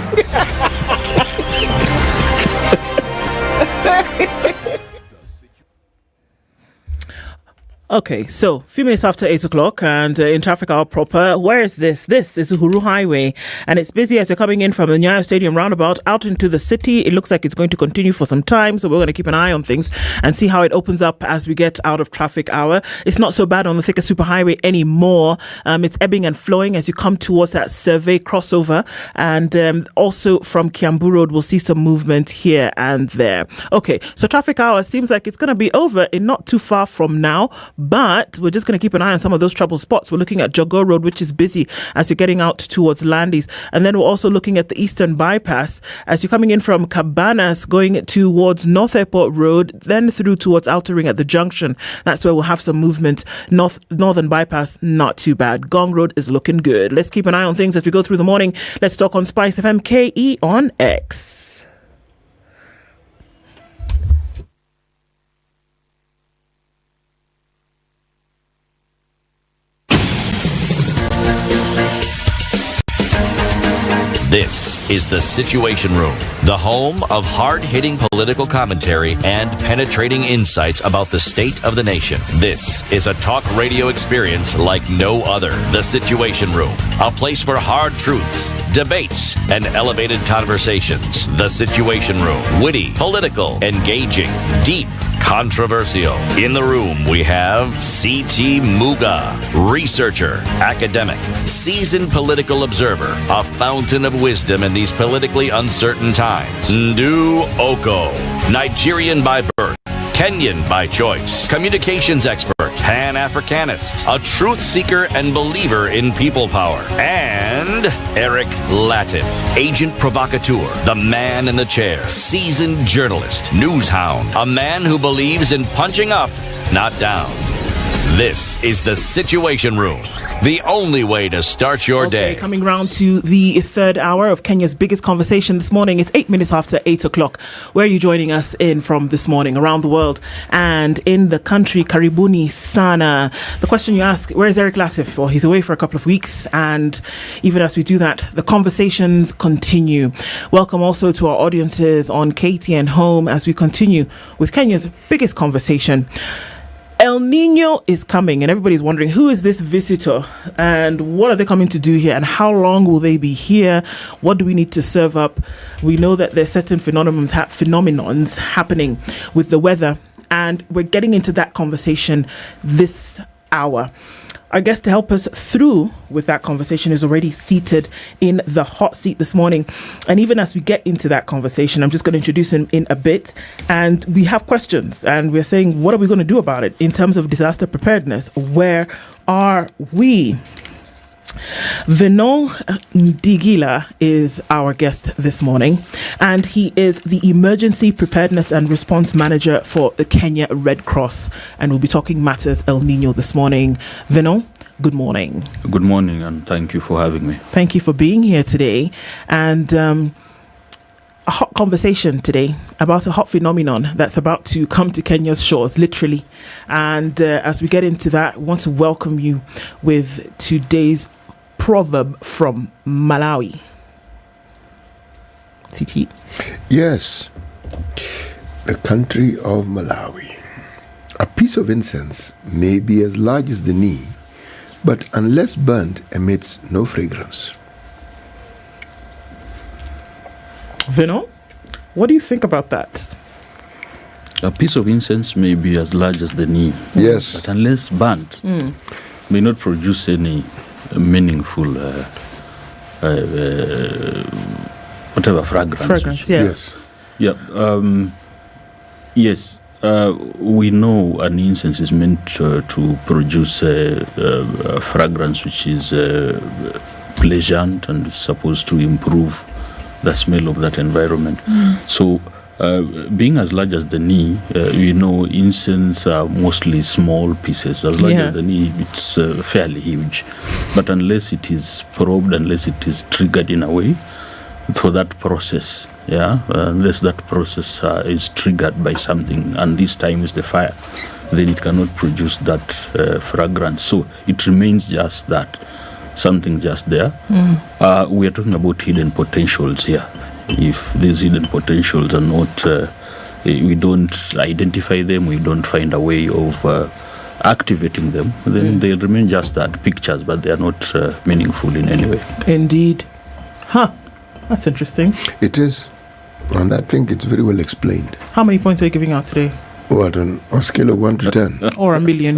okay, so few minutes after 8 o'clock and in traffic hour proper, where is this? This is Uhuru Highway and it's busy as you're coming in from the Nyeri Stadium roundabout out into the city. It looks like it's going to continue for some time, so we're going to keep an eye on things and see how it opens up as we get out of traffic hour. It's not so bad on the Thika Superhighway anymore. It's ebbing and flowing as you come towards that survey crossover, and also from Kiambu Road we'll see some movement here and there. Okay, so traffic hour seems like it's going to be over in not too far from now. But we're just going to keep an eye on some of those trouble spots. We're looking at Jogo Road, which is busy as you're getting out towards Landis. And then we're also looking at the Eastern Bypass as you're coming in from Cabanas, going towards North Airport Road, then through towards Outer Ring at the junction. That's where we'll have some movement. Northern Bypass, not too bad. Gong Road is looking good. Let's keep an eye on things as we go through the morning. Let's talk on Spice FM KE on X. This is The Situation Room, the home of hard-hitting political commentary and penetrating insights about the state of the nation. This is a talk radio experience like no other. The Situation Room, a place for hard truths, debates, and elevated conversations. The Situation Room, witty, political, engaging, deep, controversial. In the room, we have C.T. Muga, researcher, academic, seasoned political observer, a fountain of wisdom in these politically uncertain times. Ndu Oko, Nigerian by birth, Kenyan by choice, communications expert, Pan-Africanist, a truth seeker and believer in people power. And Eric Latin, agent provocateur, the man in the chair, seasoned journalist, news hound, a man who believes in punching up, not down. This is the Situation Room, the only way to start your day. Coming round to the third hour of Kenya's biggest conversation this morning. It's 8 minutes after 8 o'clock. Where are you joining us in from this morning? Around the world and in the country, karibuni sana. The question you ask, where is Eric Latif? Well, he's away for a couple of weeks, and even as we do that, the conversations continue. Welcome also to our audiences on KTN Home as we continue with Kenya's biggest conversation. El Nino is coming, and everybody's wondering, who is this visitor and what are they coming to do here and how long will they be here? What do we need to serve up? We know that there's certain phenomenons happening with the weather, and we're getting into that conversation this hour. Our guest to help us through with that conversation is already seated in the hot seat this morning. And even as we get into that conversation, I'm just going to introduce him in a bit. And we have questions, and we're saying, what are we going to do about it in terms of disaster preparedness? Where are we? Venon Ndigila is our guest this morning, and he is the Emergency Preparedness and Response Manager for the Kenya Red Cross, and we'll be talking matters El Nino this morning. Venon, good morning. Good morning, and thank you for having me. Thank you for being here today, and a hot conversation today about a hot phenomenon that's about to come to Kenya's shores, literally. And as we get into that, I want to welcome you with today's proverb from Malawi. Titi. Yes, the country of Malawi. A piece of incense may be as large as the knee, but unless burnt, emits no fragrance. Vino, what do you think about that? A piece of incense may be as large as the knee. Yes. But unless burnt, may not produce any meaningful whatever fragrance. Yes. Yeah. Yes. We know an incense is meant to produce a fragrance which is pleasant and supposed to improve the smell of that environment. So being as large as the knee, we know incense are mostly small pieces. As large as the knee, it's fairly huge. But unless it is probed, unless it is triggered in a way for that process, unless that process is triggered by something, and this time is the fire, then it cannot produce that fragrance. So it remains just that, something just there. We are talking about hidden potentials here. If these hidden potentials are not, we don't identify them, we don't find a way of activating them, then they'll remain just that, pictures, but they are not meaningful in any way. Indeed. That's interesting. It is, and I think it's very well explained. How many points are you giving out today? What, on a scale of 1 to 10? Or a million,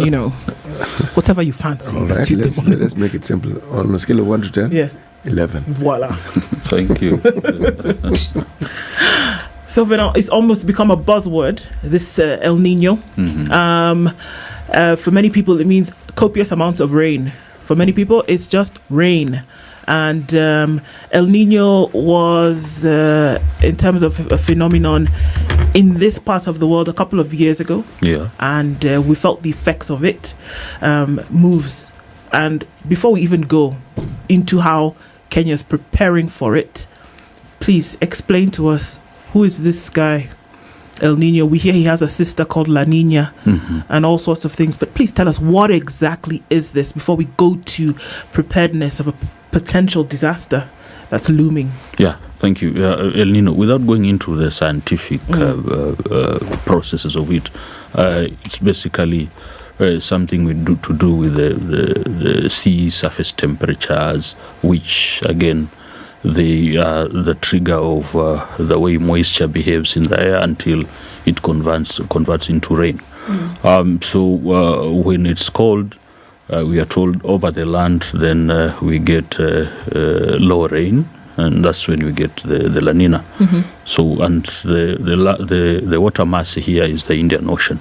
whatever you fancy. All right, let's make it simple. On a scale of 1 to 10? Yes. 11. Voila. Thank you. So, it's almost become a buzzword, this El Nino. For many people, it means copious amounts of rain. For many people, it's just rain. And El Nino was, in terms of a phenomenon, in this part of the world a couple of years ago. Yeah. And we felt the effects of it, moves. And before we even go into how Kenya's preparing for it, please explain to us, who is this guy, El Nino? We hear he has a sister called La Nina and all sorts of things. But please tell us, what exactly is this before we go to preparedness of a potential disaster that's looming? Yeah, thank you. El Nino, without going into the scientific processes of it, it's basically something we do to do with the sea surface temperatures, which again, the trigger of the way moisture behaves in the air until it converts into rain. So when it's cold, we are told over the land, then we get low rain, and that's when we get the La Nina. So, and the water mass here is the Indian Ocean.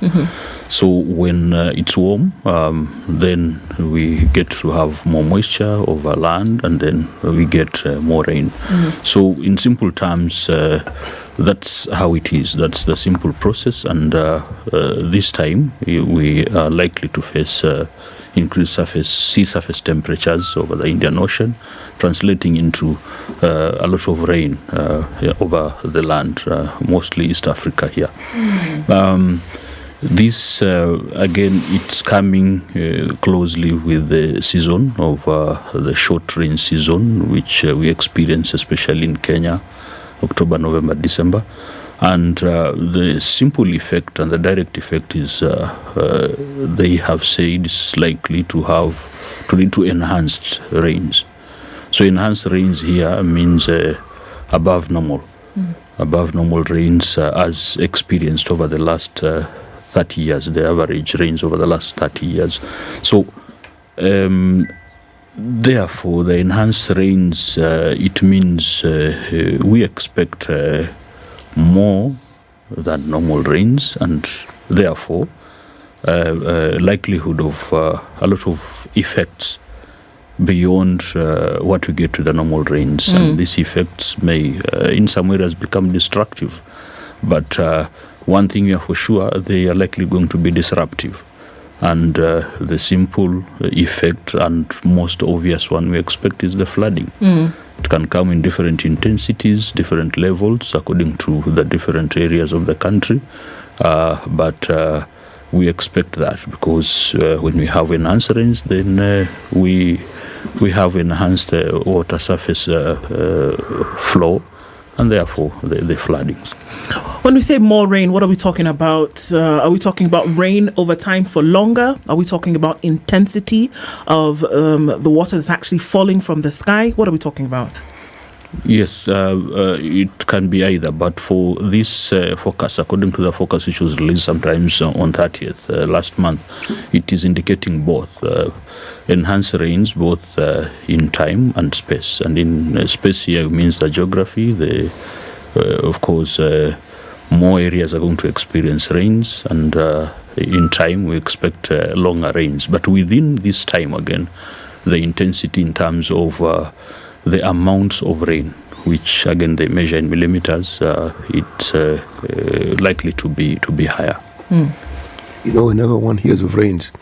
So when it's warm, then we get to have more moisture over land, and then we get more rain. So in simple terms, that's how it is. That's the simple process, and this time we are likely to face increased sea surface temperatures over the Indian Ocean, translating into a lot of rain over the land, mostly East Africa here. This, again, it's coming closely with the season of the short rain season, which we experience especially in Kenya, October, November, December. And the simple effect and the direct effect is they have said it's likely to lead to enhanced rains. So enhanced rains here means above normal rains as experienced over the last 30 years, the average rains over the last 30 years. So therefore, the enhanced rains, it means we expect more than normal rains, and therefore likelihood of a lot of effects beyond what we get with the normal rains. And these effects may in some areas become destructive, but one thing we are for sure, they are likely going to be disruptive. And the simple effect and most obvious one we expect is the flooding. It can come in different intensities, different levels, according to the different areas of the country. But we expect that because when we have enhanced rains, then we have enhanced water surface flow, and therefore the floodings. When we say more rain, what are we talking about? Are we talking about rain over time for longer? Are we talking about intensity of the water that's actually falling from the sky? What are we talking about? Yes, it can be either, but for this forecast, according to the forecast which was released sometimes on 30th last month, it is indicating both enhanced rains, both in time and space. And in space here means the geography, of course, more areas are going to experience rains, and in time we expect longer rains. But within this time, again, the intensity in terms of the amounts of rain, which again they measure in millimeters, it's likely to be higher. You know, whenever one hears of rains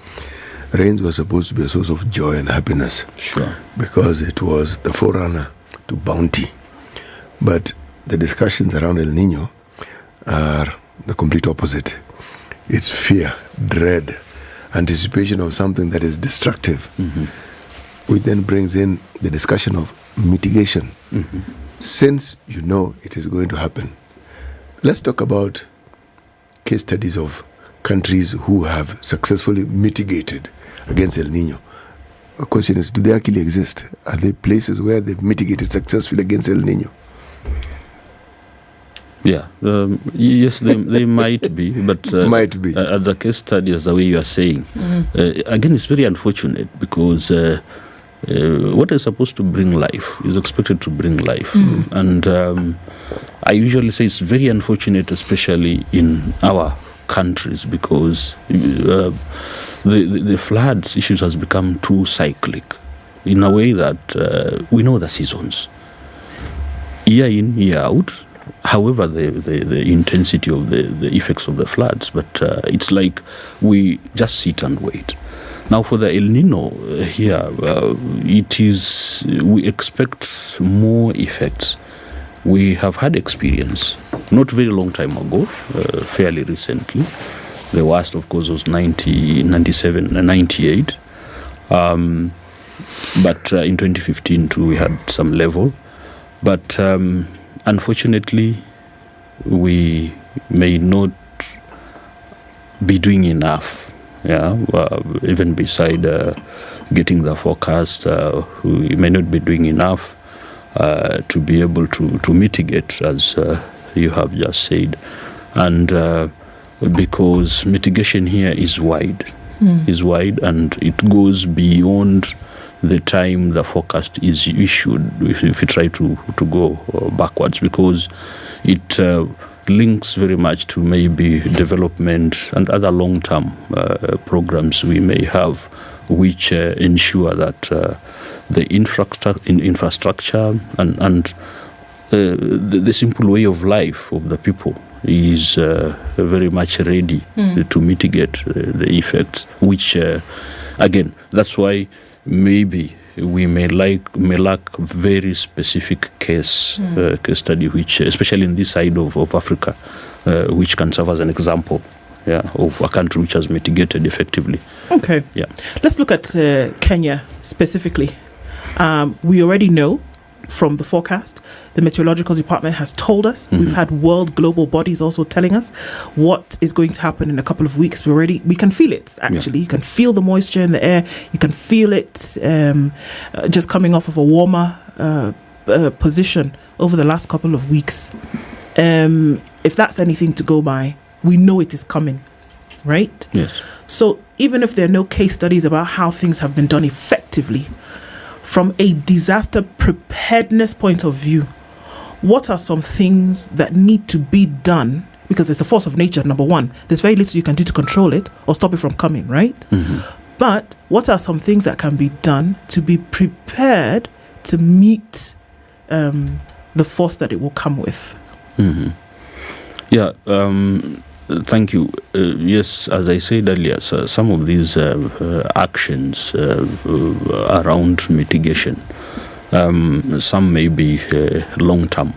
were supposed to be a source of joy and happiness. Sure. Because it was the forerunner to bounty. But the discussions around El Nino are the complete opposite. It's fear, dread, anticipation of something that is destructive, which then brings in the discussion of mitigation. Since you know it is going to happen, let's talk about case studies of countries who have successfully mitigated against El Nino. The question is, do they actually exist? Are there places where they've mitigated successfully against El Nino? Yeah, yes, they might be, but might be. The case studies, the way you are saying, again, it's very unfortunate because what is supposed to bring life is expected to bring life. And I usually say it's very unfortunate, especially in our countries, because the floods issues has become too cyclic in a way that we know the seasons. Year in, year out, however the intensity of the effects of the floods, but it's like we just sit and wait. Now for the El Nino here, it is, we expect more effects. We have had experience, not very long time ago, fairly recently. The worst, of course, was 97 and 98. But in 2015 too, we had some level. But unfortunately, we may not be doing enough. Even beside getting the forecast, we may not be doing enough to be able to mitigate, as you have just said. And because mitigation here is wide, and it goes beyond the time the forecast is issued, if you try to go backwards, because it links very much to maybe development and other long-term programs we may have, which ensure that the infrastructure and the simple way of life of the people is very much ready to mitigate the effects, which again, that's why maybe we may lack very specific case study, which especially in this side of Africa, which can serve as an example of a country which has mitigated effectively. Okay. Yeah. Let's look at Kenya specifically. We already know from the forecast, the meteorological department has told us. We've had world global bodies also telling us what is going to happen in a couple of weeks. We can feel it, actually. You can feel the moisture in the air. You can feel it just coming off of a warmer position over the last couple of weeks. If that's anything to go by, we know it is coming, right? Yes. So even if there are no case studies about how things have been done effectively, from a disaster preparedness point of view, what are some things that need to be done? Because it's the force of nature, number one. There's very little you can do to control it or stop it from coming, right? But what are some things that can be done to be prepared to meet the force that it will come with? Yeah, thank you. Yes, as I said earlier, so some of these actions around mitigation, some may be long-term.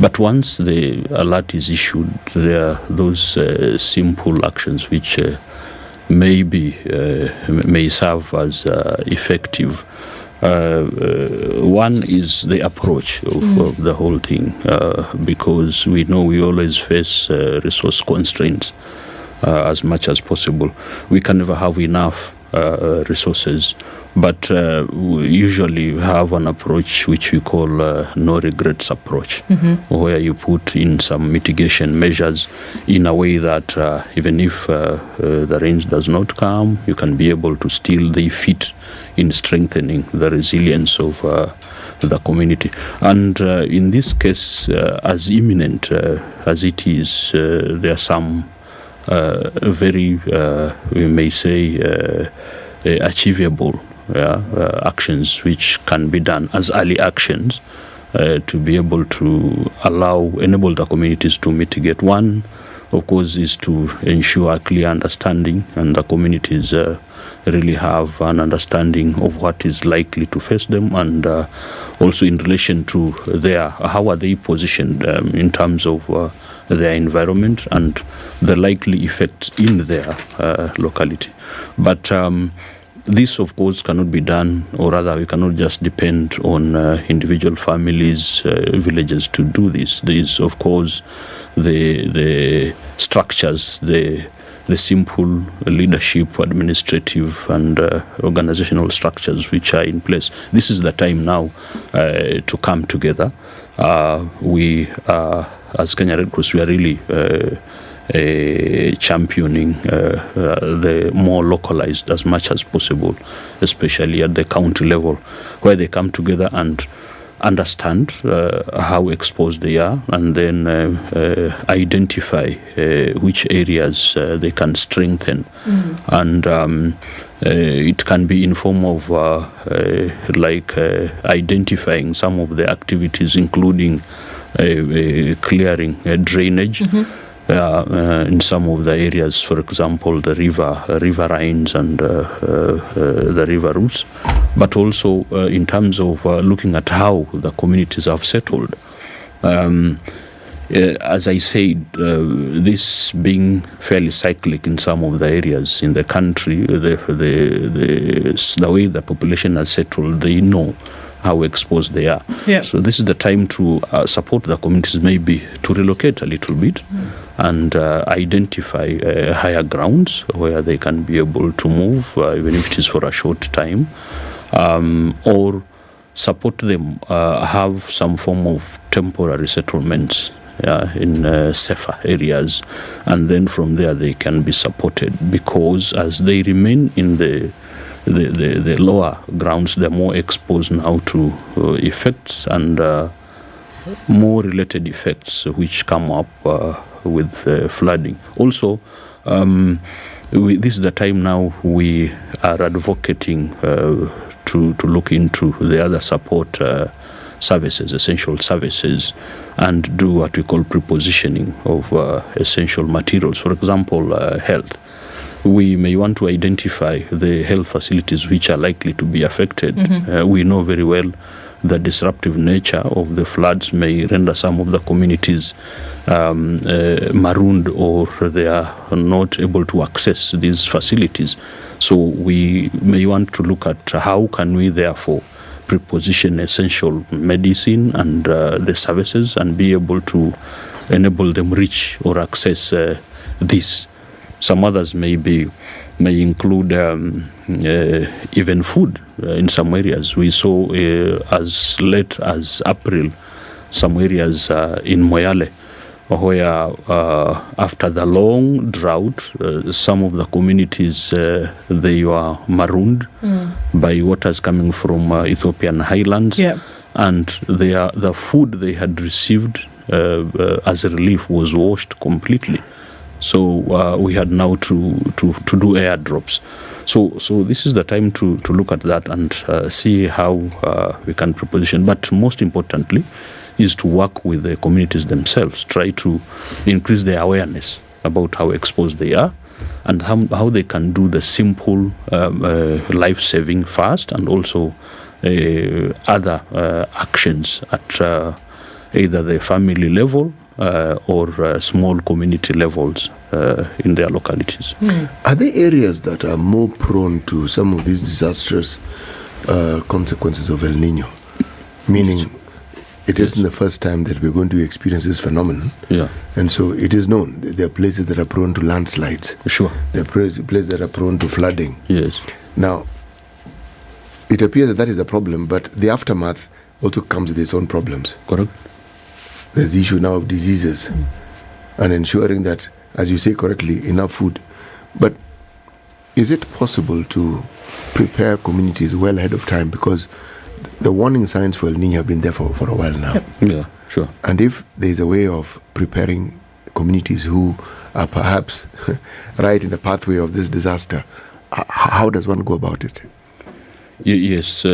But once the alert is issued, there are those simple actions which may serve as effective. One is the approach of the whole thing, because we know we always face resource constraints as much as possible. We can never have enough resources, but we usually have an approach which we call no regrets approach, where you put in some mitigation measures in a way that even if the rains does not come, you can be able to still be fit in strengthening the resilience of the community. And in this case, as imminent as it is, there are some very, we may say, achievable actions which can be done as early actions to be able to enable the communities to mitigate. One, of course, is to ensure a clear understanding, and the communities really have an understanding of what is likely to face them, and also in relation to how are they positioned in terms of their environment and the likely effects in their locality. But this, of course, cannot be done, or rather, we cannot just depend on individual families, villages to do this. There is, of course, the structures, the simple leadership, administrative and organizational structures which are in place. This is the time now to come together. We, as Kenya Red Cross, we are really championing the more localized as much as possible, especially at the county level, where they come together and understand how exposed they are, and then identify which areas they can strengthen. And it can be in form of identifying some of the activities, including clearing drainage in some of the areas, for example, the riverines and the river routes, but also in terms of looking at how the communities have settled. As I said, this being fairly cyclic in some of the areas in the country, the way the population has settled, they know how exposed they are. So this is the time to support the communities, maybe to relocate a little bit and identify higher grounds where they can be able to move, even if it is for a short time, or support them have some form of temporary settlements in safer areas, and then from there they can be supported, because as they remain in the the lower grounds, they're more exposed now to effects and more related effects which come up with flooding. Also, this is the time now we are advocating to look into the other support services, essential services, and do what we call prepositioning of essential materials. For example, health. We may want to identify the health facilities which are likely to be affected. We know very well the disruptive nature of the floods may render some of the communities marooned, or they are not able to access these facilities. So we may want to look at how can we therefore preposition essential medicine and the services and be able to enable them reach or access this. Some others may include even food in some areas. We saw as late as April some areas in Moyale where after the long drought some of the communities they were marooned by waters coming from Ethiopian highlands, and the food they had received as a relief was washed completely. So we had now to do airdrops. So this is the time to look at that and see how we can preposition. But most importantly is to work with the communities themselves, try to increase their awareness about how exposed they are and how they can do the simple life-saving first, and also other actions at either the family level or small community levels in their localities. Are there areas that are more prone to some of these disastrous consequences of El Nino? Meaning, it isn't the first time that we're going to experience this phenomenon. And so it is known. There are places that are prone to landslides. There are places that are prone to flooding. Now, it appears that is a problem, but the aftermath also comes with its own problems. There's the issue now of diseases and ensuring that, as you say correctly, enough food. But is it possible to prepare communities well ahead of time? Because the warning signs for El Nino have been there for a while now. And if there's a way of preparing communities who are perhaps right in the pathway of this disaster, how does one go about it? Yes,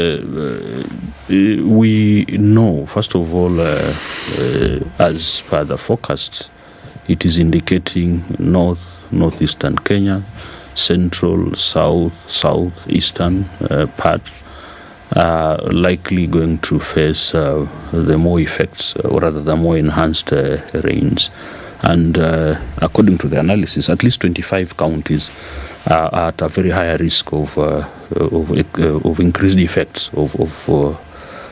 we know, first of all, as per the forecasts, it is indicating northeastern Kenya, central, southeastern part are likely going to face the more effects, or rather the more enhanced rains. And according to the analysis, at least 25 counties are at a very high risk of increased effects of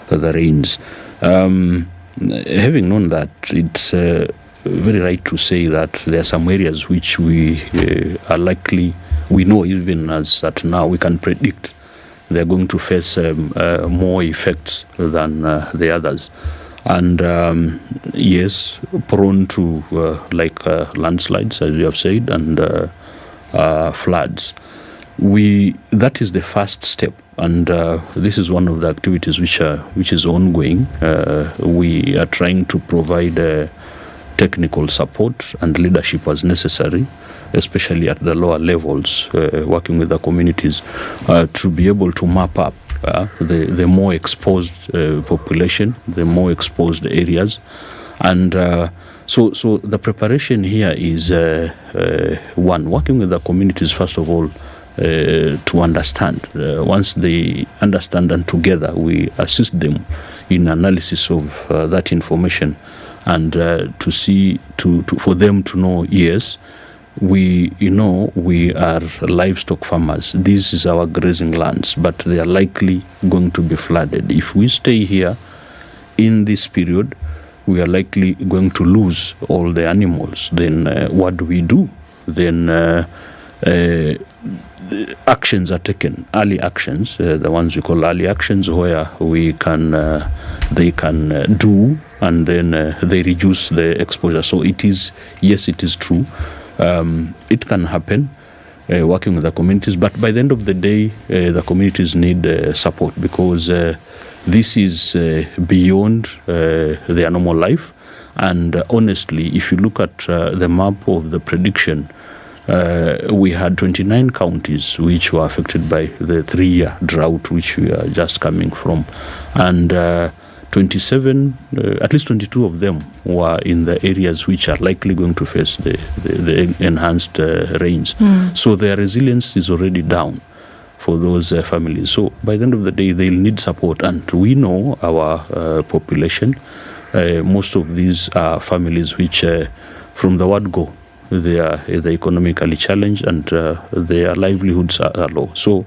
the rains. Having known that, it's very right to say that there are some areas which we are likely, we know even as at now, we can predict they're going to face more effects than the others. And yes, prone to landslides, as you have said, and floods. That is the first step, and this is one of the activities which is ongoing. We are trying to provide technical support and leadership as necessary, especially at the lower levels, working with the communities to be able to map up the more exposed population, the more exposed areas. And so the preparation here is one, working with the communities first of all to understand. Once they understand, and together we assist them in analysis of that information, and to see for them to know, yes, we are livestock farmers. This is our grazing lands, but they are likely going to be flooded. If we stay here in this period, we are likely going to lose all the animals. Then what do? Then actions are taken, early actions, the ones we call early actions, where they can do, and then they reduce the exposure. So it is true. It can happen. working with the communities. But by the end of the day, the communities need support, because this is beyond their normal life. And honestly, if you look at the map of the prediction, we had 29 counties which were affected by the 3-year drought, which we are just coming from. And 27, at least 22 of them were in the areas which are likely going to face the enhanced rains. So their resilience is already down for those families. So by the end of the day, they'll need support. And we know our population, most of these are families which, from the word go, they are economically challenged, and their livelihoods are low. So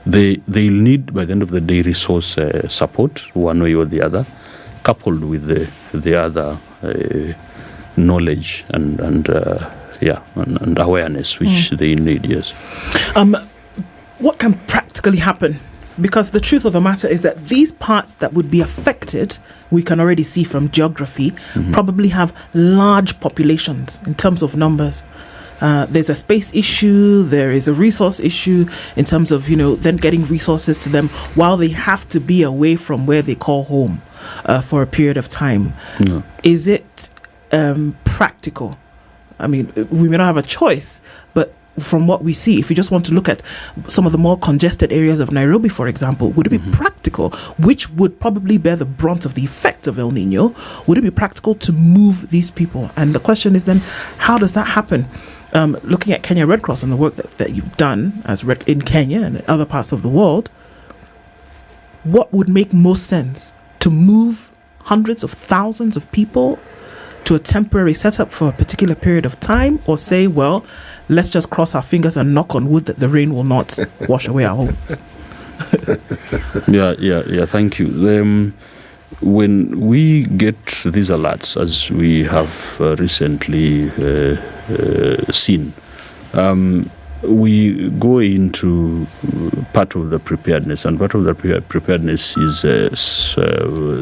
they'll need, by the end of the day, resource support one way or the other, coupled with the other knowledge and awareness which they need. Yes. What can practically happen? Because the truth of the matter is that these parts that would be affected, we can already see from geography, probably have large populations in terms of numbers. There's a space issue, there is a resource issue in terms of, then getting resources to them while they have to be away from where they call home for a period of time. No. Is it practical? I mean, we may not have a choice, but from what we see, if you just want to look at some of the more congested areas of Nairobi, for example, would it be practical, which would probably bear the brunt of the effect of El Nino, would it be practical to move these people? And the question is then, how does that happen? Looking at Kenya Red Cross and the work that you've done in Kenya and other parts of the world, what would make most sense? To move hundreds of thousands of people to a temporary setup for a particular period of time, or say, well, let's just cross our fingers and knock on wood that the rain will not wash away our homes? Yeah, thank you. When we get these alerts, as we have recently seen, we go into part of the preparedness, and part of the preparedness is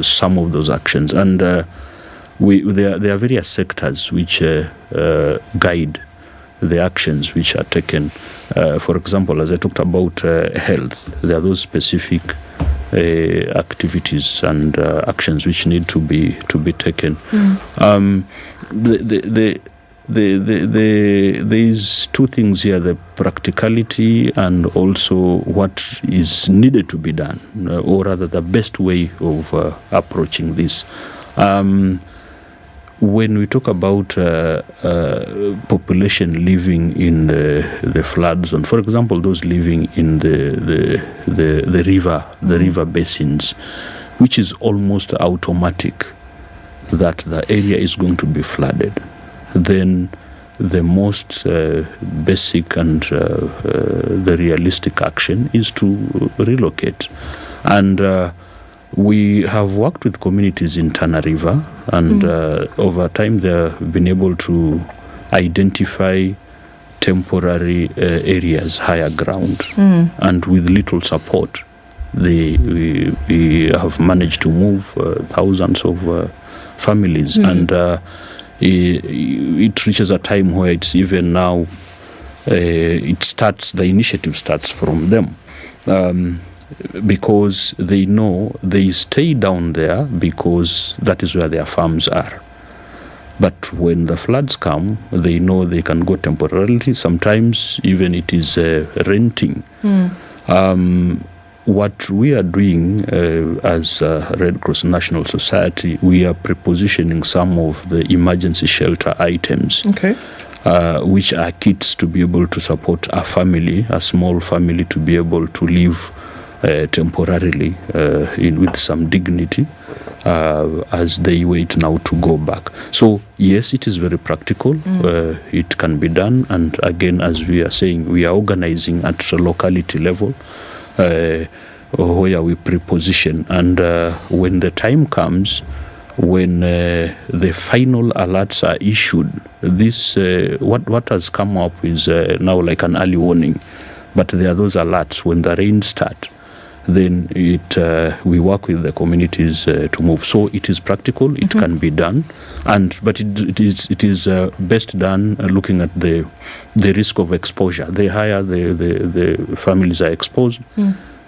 some of those actions. And there are various sectors which guide the actions which are taken. For example, as I talked about health, there are those specific activities and actions which need to be taken. There's two things here: the practicality and also what is needed to be done, or rather the best way of approaching this. When we talk about population living in the flood zone, for example, those living in the river basins, which is almost automatic that the area is going to be flooded, then the most basic and the realistic action is to relocate. And we have worked with communities in Tana River, and over time they have been able to identify temporary areas, higher ground, and with little support, we have managed to move thousands of families, and it reaches a time where it's even now, the initiative starts from them. Because they know they stay down there because that is where their farms are. But when the floods come, they know they can go temporarily. Sometimes even it is renting. What we are doing as Red Cross National Society, we are prepositioning some of the emergency shelter items. Which are kits to be able to support a family, a small family, to be able to live temporarily with some dignity as they wait now to go back. So yes, it is very practical. It can be done, and again, as we are saying, we are organizing at a locality level where we preposition, and when the time comes, when the final alerts are issued, this what has come up is now like an early warning, but there are those alerts when the rain start. then we work with the communities to move. So it is practical, it can be done, but it is best done looking at the risk of exposure. The higher the families are exposed,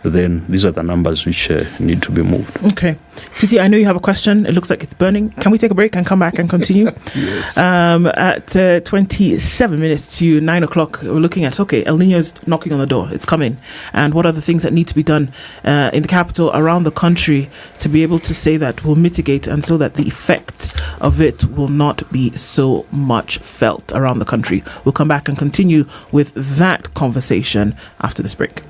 then these are the numbers which need to be moved. Okay. Sisi, I know you have a question. It looks like it's burning. Can we take a break and come back and continue? Yes. At 27 minutes to 9 o'clock, we're looking at, El Nino's knocking on the door. It's coming. And what are the things that need to be done in the capital, around the country, to be able to say that we'll mitigate and so that the effect of it will not be so much felt around the country? We'll come back and continue with that conversation after this break.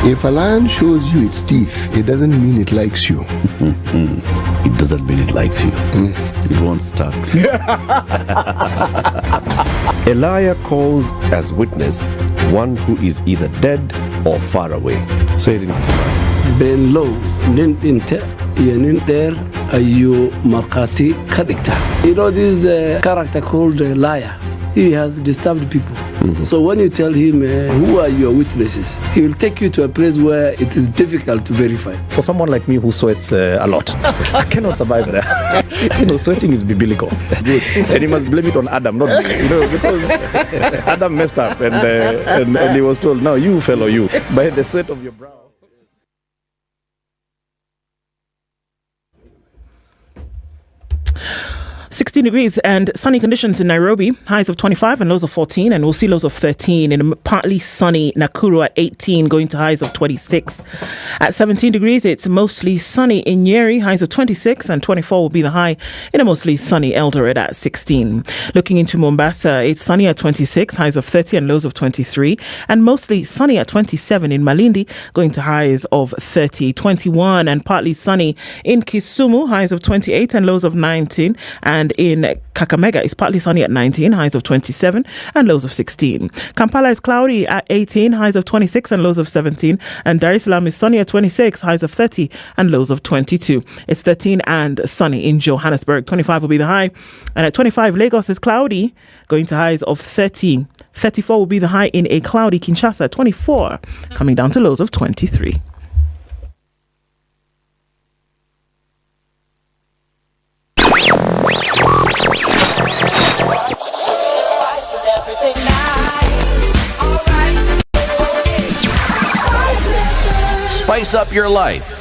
If a lion shows you its teeth, it doesn't mean it likes you. It doesn't mean it likes you. It won't start. A liar calls as witness one who is either dead or far away. Say it in Kiswahili. Ben low, nin inte, nin there, ayu markati kadikta. You know this character called liar. He has disturbed people. So when you tell him who are your witnesses, he will take you to a place where it is difficult to verify. For someone like me who sweats a lot, I cannot survive there. Sweating is biblical. Good. And he must blame it on Adam, not me. Because Adam messed up and he was told, now you fellow you, by the sweat of your brow. 16 degrees and sunny conditions in Nairobi, highs of 25 and lows of 14, and we'll see lows of 13 in a partly sunny Nakuru at 18, going to highs of 26. At 17 degrees, it's mostly sunny in Nyeri, highs of 26, and 24 will be the high in a mostly sunny Eldoret at 16. Looking into Mombasa, it's sunny at 26, highs of 30 and lows of 23, and mostly sunny at 27 in Malindi, going to highs of 30, 21, and partly sunny in Kisumu, highs of 28 and lows of 19, and in Kakamega, it's partly sunny at 19, highs of 27 and lows of 16. Kampala is cloudy at 18, highs of 26 and lows of 17. And Dar es Salaam is sunny at 26, highs of 30 and lows of 22. It's 13 and sunny in Johannesburg. 25 will be the high. And at 25, Lagos is cloudy, going to highs of 30. 34 will be the high in a cloudy Kinshasa. 24 coming down to lows of 23. Spice up your life.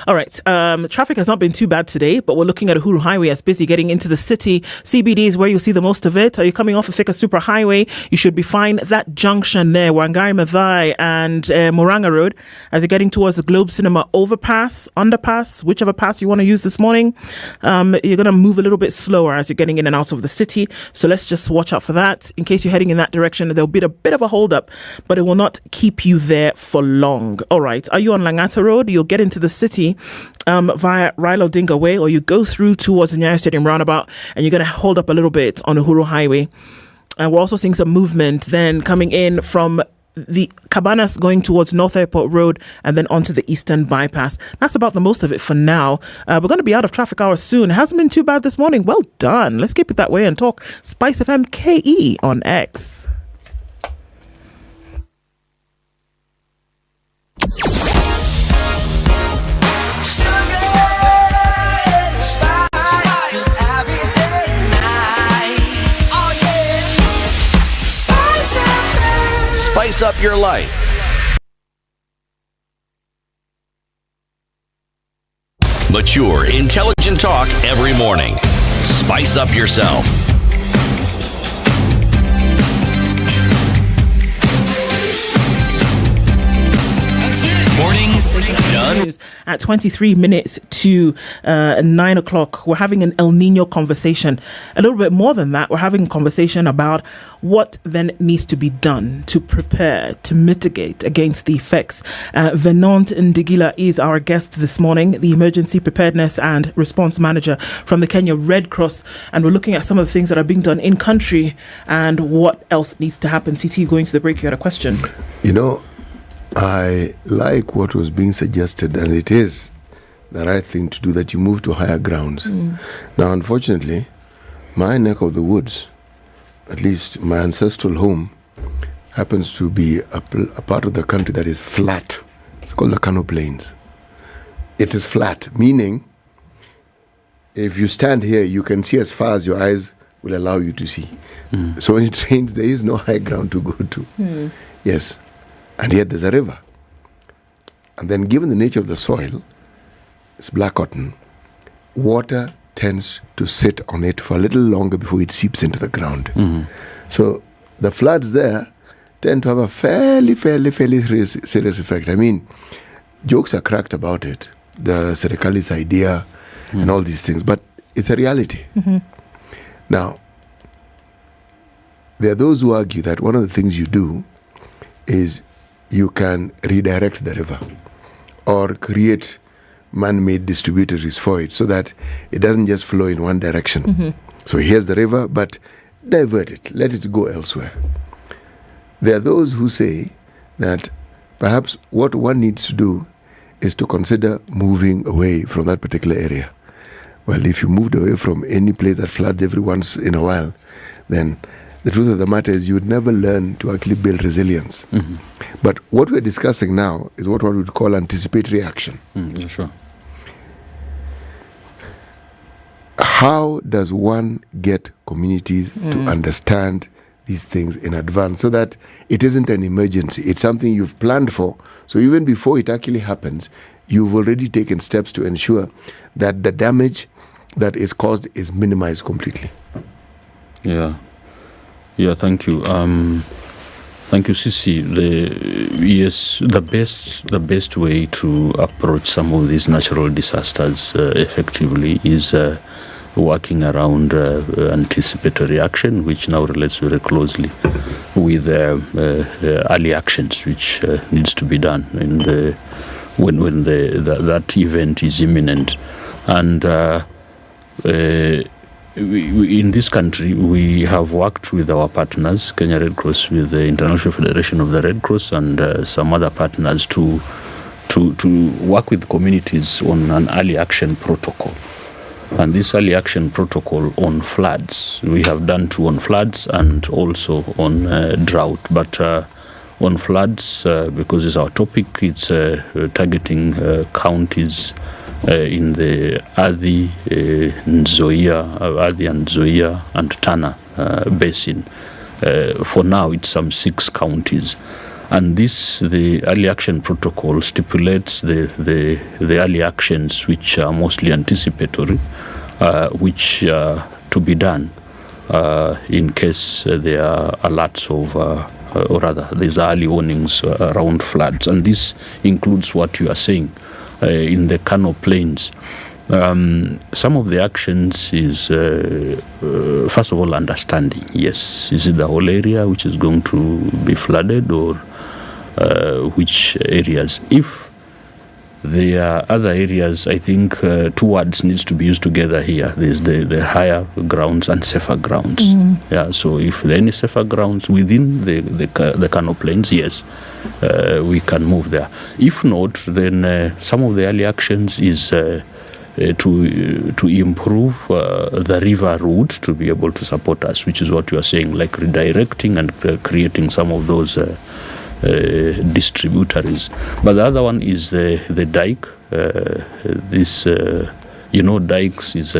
All right. Traffic has not been too bad today, but we're looking at Uhuru Highway as busy getting into the city. CBD is where you'll see the most of it. Are you coming off of Thika Super Highway? You should be fine. That junction there, Wangari Maathai and Murang'a Road, as you're getting towards the Globe Cinema overpass, underpass, whichever pass you want to use this morning, you're going to move a little bit slower as you're getting in and out of the city. So let's just watch out for that. In case you're heading in that direction, there'll be a bit of a hold up, but it will not keep you there for long. All right. Are you on Langata Road? You'll get into the city via Raila Odinga Way, or you go through towards the Nyeri Stadium roundabout and you're going to hold up a little bit on Uhuru Highway. And we're also seeing some movement then coming in from the Cabanas going towards North Airport Road and then onto the Eastern Bypass. That's about the most of it for now. We're going to be out of traffic hours soon. It hasn't been too bad this morning. Well done. Let's keep it that way and talk Spice FM KE on X. Spice up your life. Mature, intelligent talk every morning. Spice up yourself. Mornings done. At 23 minutes to 9 o'clock, we're having an El Nino conversation. A little bit more than that, we're having a conversation about what then needs to be done to prepare, to mitigate against the effects. Venant Ndigila is our guest this morning, the Emergency Preparedness and Response Manager from the Kenya Red Cross. And we're looking at some of the things that are being done in country and what else needs to happen. CT, going to the break, you had a question. You know, I like what was being suggested, and it is the right thing to do, that you move to higher grounds. Now, unfortunately, my neck of the woods, at least my ancestral home, happens to be a part of the country that is flat. It's called the Kano Plains. It is flat, meaning if you stand here, you can see as far as your eyes will allow you to see. So when it rains, there is no high ground to go to. Yes. And yet there's a river. And then given the nature of the soil, it's black cotton, water tends to sit on it for a little longer before it seeps into the ground. So the floods there tend to have a fairly serious effect. I mean, jokes are cracked about it, the Serikali's idea and all these things, but it's a reality. Now, there are those who argue that one of the things you do is you can redirect the river or create man-made distributaries for it so that it doesn't just flow in one direction. So here's the river, but divert it, let it go elsewhere. There are those who say that perhaps what one needs to do is to consider moving away from that particular area. Well, if you moved away from any place that floods every once in a while, then the truth of the matter is you would never learn to actually build resilience. But what we're discussing now is what one would call anticipatory action. Yeah, sure. How does one get communities to understand these things in advance so that it isn't an emergency? It's something you've planned for. So even before it actually happens, you've already taken steps to ensure that the damage that is caused is minimized completely. Yeah, thank you. Thank you, Sisi. The best way to approach some of these natural disasters effectively is working around anticipatory action, which now relates very closely with early actions, which needs to be done when that event is imminent. And in this country, we have worked with our partners, Kenya Red Cross, with the International Federation of the Red Cross, and some other partners to work with communities on an early action protocol. And this early action protocol on floods, we have done 2 on floods and also on drought. But on floods, because it's our topic, it's targeting counties in the Athi, Nzoia and Tana basin. For now, it's some 6 counties. And the early action protocol stipulates the early actions which are mostly anticipatory, which to be done in case there are alerts of, or rather, there's early warnings around floods. And this includes what you are saying. In the Kano Plains, some of the actions is, first of all, understanding. Yes, is it the whole area which is going to be flooded, or which areas? If there are other areas, I think 2 words needs to be used together here. There's the higher grounds and safer grounds. Yeah. So if there are any safer grounds within the Kano Plains, yes, we can move there. If not, then some of the early actions is to improve the river route to be able to support us, which is what you are saying, like redirecting and creating some of those distributaries. But the other one is the dike. Dikes is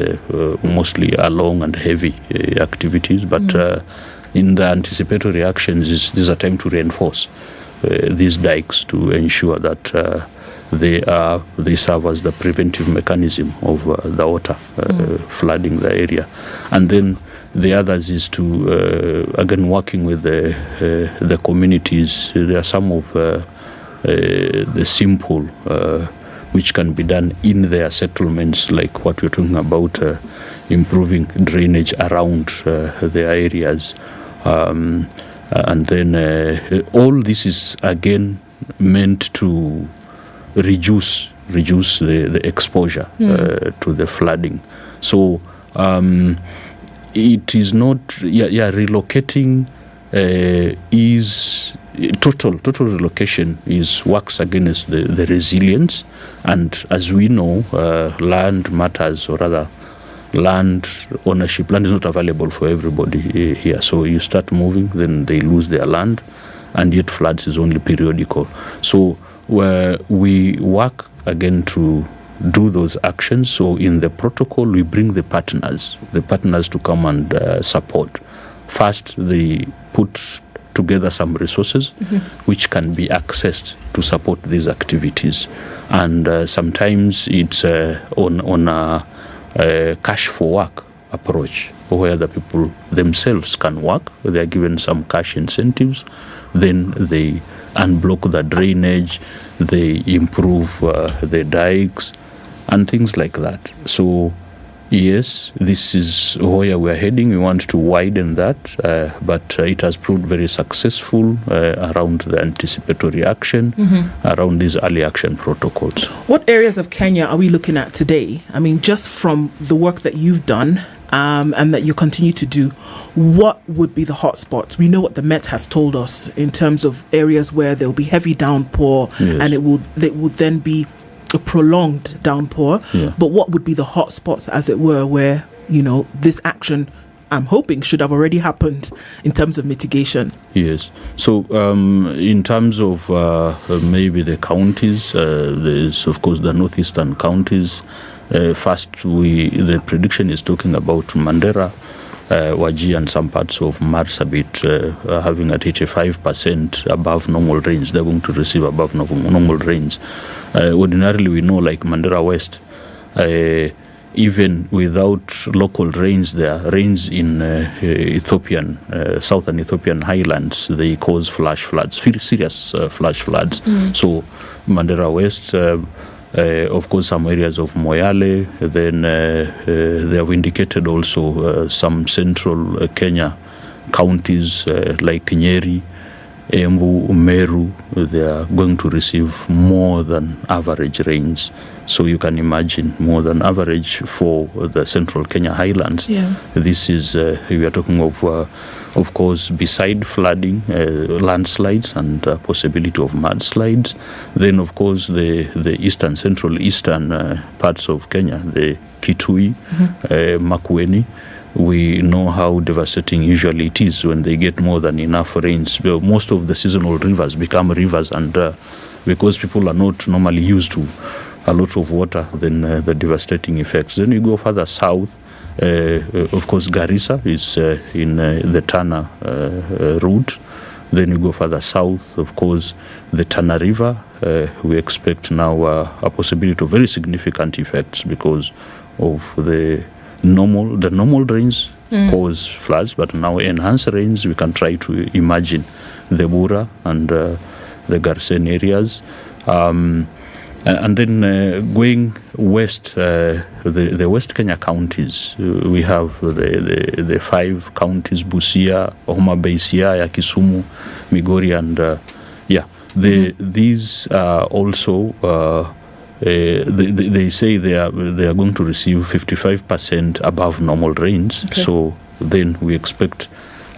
mostly a long and heavy activities, but in the anticipatory actions, this is a time to reinforce these dikes to ensure that they serve as the preventive mechanism of the water flooding the area. And then the others is to again working with the communities. There are some of the simple which can be done in their settlements, like what we're talking about, improving drainage around their areas. And then all this is again meant to reduce the exposure to the flooding. So it is not, relocating is total relocation works against the resilience, and as we know, land matters, or rather land ownership. Land is not available for everybody here, so you start moving, then they lose their land, and yet floods is only periodical. So we work again to do those actions. So in the protocol, we bring the partners to come and support. First, they put together some resources which can be accessed to support these activities, and sometimes it's on a cash for work approach, where the people themselves can work. They are given some cash incentives, then they unblock the drainage, they improve the dikes and things like that. So yes, this is where we're heading. We want to widen that, but it has proved very successful around the anticipatory action, around these early action protocols. What areas of Kenya are we looking at today? I mean, just from the work that you've done and that you continue to do, what would be the hotspots? We know what the Met has told us in terms of areas where there will be heavy downpour, and it will then be a prolonged downpour. But what would be the hotspots, as it were, where this action, I'm hoping, should have already happened in terms of mitigation? Yes. So in terms of maybe the counties, there's of course the northeastern counties. First, the prediction is talking about Mandera, Wajir, and some parts of Marsabit having at 85% above normal range. They're going to receive above normal range. Ordinarily, we know, like Mandera West, even without local rains there, rains in southern Ethiopian highlands, they cause flash floods, serious flash floods. So Mandera West, of course, some areas of Moyale, then they have indicated also some central Kenya counties like Nyeri, Embu, Meru, they are going to receive more than average rains. So you can imagine more than average for the central Kenya highlands. This is, we are talking of course, beside flooding, landslides and possibility of mudslides. Then, of course, the central eastern parts of Kenya, the Kitui, Makueni. We know how devastating usually it is when they get more than enough rains. Most of the seasonal rivers become rivers, and because people are not normally used to a lot of water, then the devastating effects. Then you go further south. Of course, Garissa is in the Tana route. Then you go further south, of course, the Tana River. We expect now a possibility of very significant effects because of the normal rains cause floods, but now enhanced rains, we can try to imagine the Bura and the Garsen areas. And then going west, the West Kenya counties, we have the 5 counties: Busia, Homa Bay, Siaya, Kisumu, Migori, and these are also. They say they are going to receive 55% above normal rains. Okay. So then we expect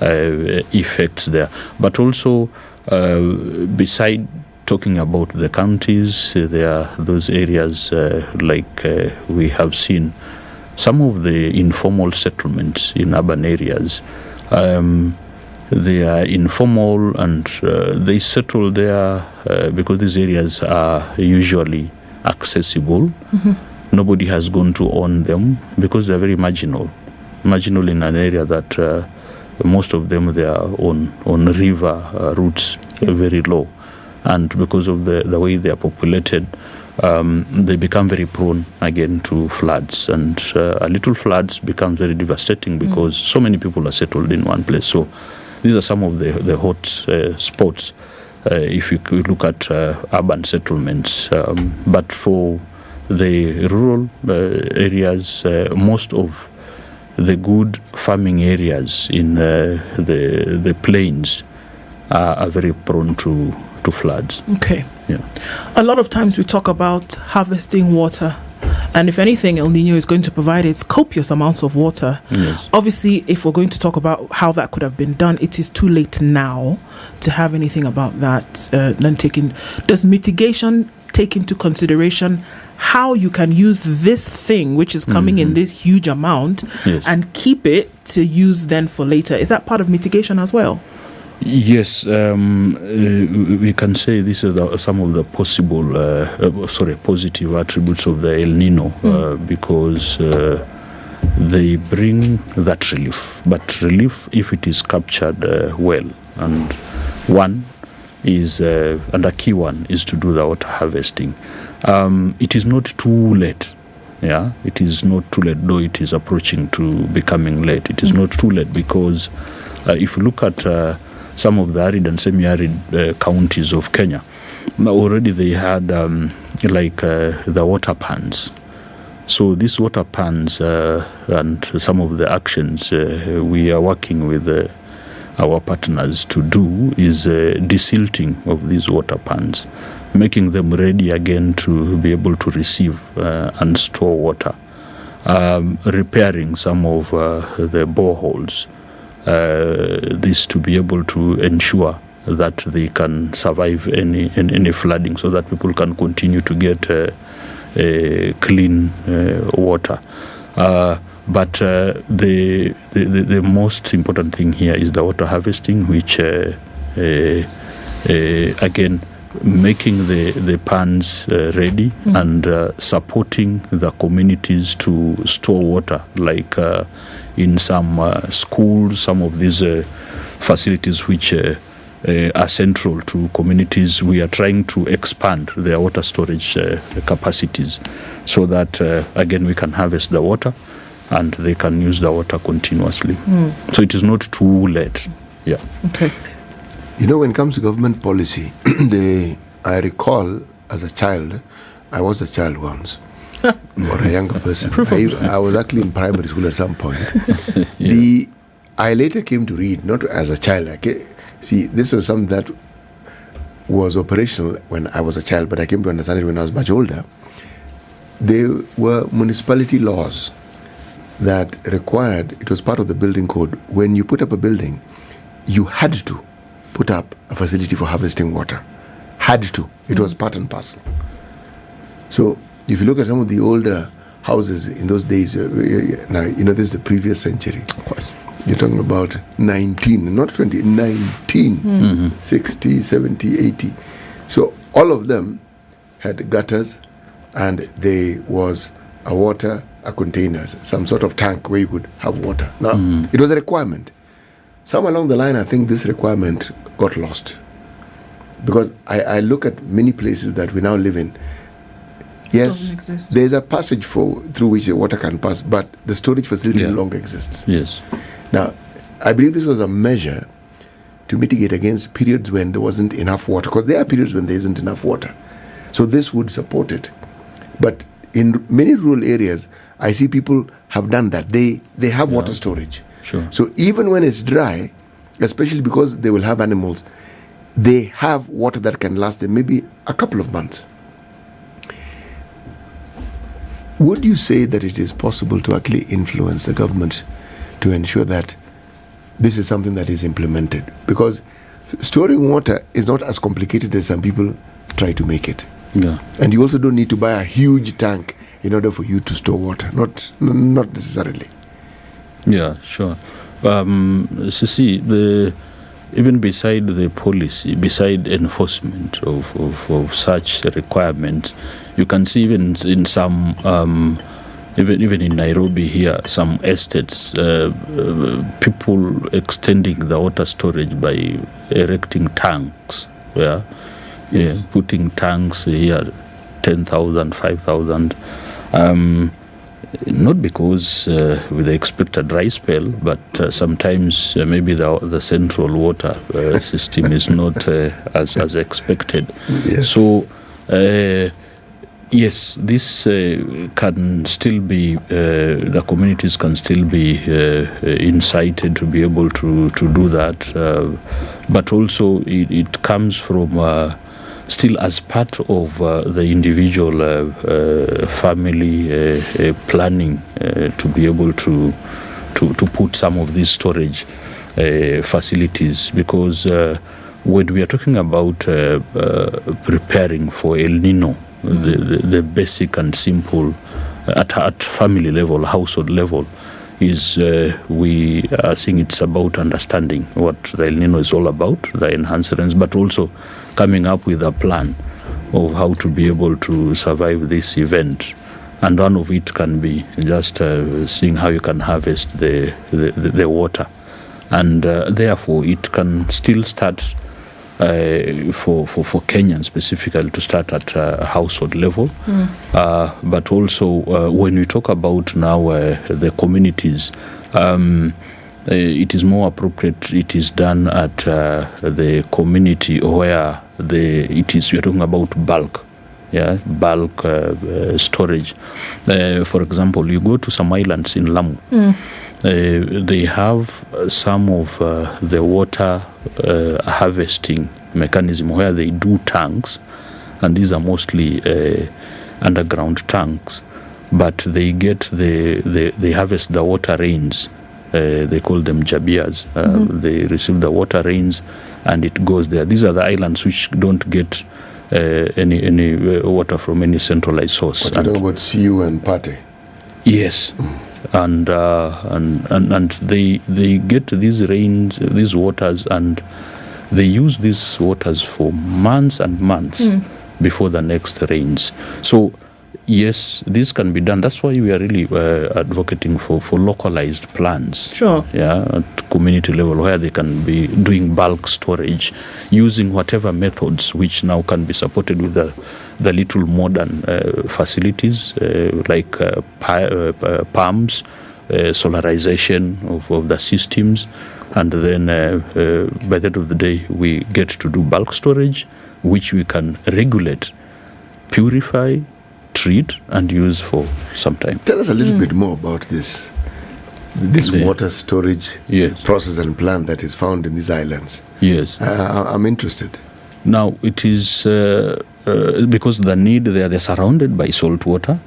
effects there. But also, beside talking about the counties, there are those areas like we have seen some of the informal settlements in urban areas. They are informal and they settle there because these areas are usually accessible. Nobody has gone to own them because they're very marginal in an area that most of them they are on river routes, very low, and because of the way they are populated, they become very prone again to floods, and a little floods become very devastating because so many people are settled in one place. So these are some of the hot spots if you could look at urban settlements. But for the rural areas, most of the good farming areas in the plains are very prone to floods. Okay. Yeah. A lot of times we talk about harvesting water, and if anything, El Nino is going to provide its copious amounts of water. Yes. Obviously, if we're going to talk about how that could have been done, it is too late now to have anything about that. Does mitigation take into consideration how you can use this thing, which is coming in this huge amount, Yes. and keep it to use then for later? Is that part of mitigation as well? Yes, we can say this is some of the possible, positive attributes of the El Nino, because they bring that relief. But relief, if it is captured well, and one is, and a key one is to do the water harvesting. It is not too late. Yeah, it is not too late, though it is approaching to becoming late. It is not too late because if you look at some of the arid and semi-arid counties of Kenya, already they had the water pans. So these water pans and some of the actions we are working with our partners to do is desilting of these water pans, making them ready again to be able to receive and store water, repairing some of the boreholes, this to be able to ensure that they can survive any flooding, so that people can continue to get clean water. But the most important thing here is the water harvesting, which again, making the pans ready and supporting the communities to store water, like in some schools, some of these facilities which are central to communities. We are trying to expand their water storage capacities, so that again we can harvest the water and they can use the water continuously. So it is not too late. Yeah. Okay. You know, when it comes to government policy, I recall as a child, I was a child once, or a younger person. I was actually in primary school at some point. I later came to read, not as a child. See, this was something that was operational when I was a child, but I came to understand it when I was much older. There were municipality laws that required, it was part of the building code, when you put up a building, you had to put up a facility for harvesting water. Had to. It was part and parcel. So if you look at some of the older houses in those days, now, you know, this is the previous century. Of course. You're talking about 19, not 20, 19, 60, 70, 80. So all of them had gutters, and there was a container, some sort of tank where you could have water. Now, it was a requirement. Somewhere along the line, I think this requirement got lost. Because I look at many places that we now live in. Yes, there's a passage through which the water can pass, but the storage facility no longer exists. Yes. Now, I believe this was a measure to mitigate against periods when there wasn't enough water, because there are periods when there isn't enough water. So this would support it. But in many rural areas, I see people have done that. They have water storage. Sure. So even when it's dry, especially because they will have animals, they have water that can last them maybe a couple of months. Would you say that it is possible to actually influence the government to ensure that this is something that is implemented? Because storing water is not as complicated as some people try to make it. Yeah. And you also don't need to buy a huge tank in order for you to store water. Not necessarily. Yeah, sure. Even beside the policy, beside enforcement of such requirements, you can see even in some, even in Nairobi here, some estates, people extending the water storage by erecting tanks, putting tanks here, 10,000, 5,000. Not because they expect a dry spell, but sometimes maybe the central water system is not as expected. Yes. So, yes, this can still be, the communities can still be incited to be able to do that. But also it comes from still as part of the individual family planning to be able to put some of these storage facilities, because when we are talking about preparing for El Nino, the basic and simple at family level, household level, is we are seeing it's about understanding what the El Nino is all about, the enhancements, but also coming up with a plan of how to be able to survive this event. And one of it can be just seeing how you can harvest the water. And therefore, it can still start for Kenyans specifically to start at household level. But also, when we talk about now the communities, it is more appropriate it is done at the community where we are talking about bulk. Yeah, bulk storage. For example, you go to some islands in Lamu. They have some of the water harvesting mechanism where they do tanks, and these are mostly underground tanks, but they get they harvest the water rains. They call them jabias. They receive the water rains and it goes there. These are the islands which don't get any water from any centralized source. What you talking about CU and Pate? Yes. And they get these rains, these waters, and they use these waters for months and months before the next rains. So yes, this can be done. That's why we are really advocating for localized plans. Sure. Yeah, at community level where they can be doing bulk storage using whatever methods which now can be supported with the little modern facilities like pumps, solarization of the systems, and then by the end of the day we get to do bulk storage, which we can regulate, purify, treat, and use for some time. Tell us a little bit more about this water storage process and plan that is found in these islands. Yes. I'm interested. Now, it is because the need they're surrounded by salt water.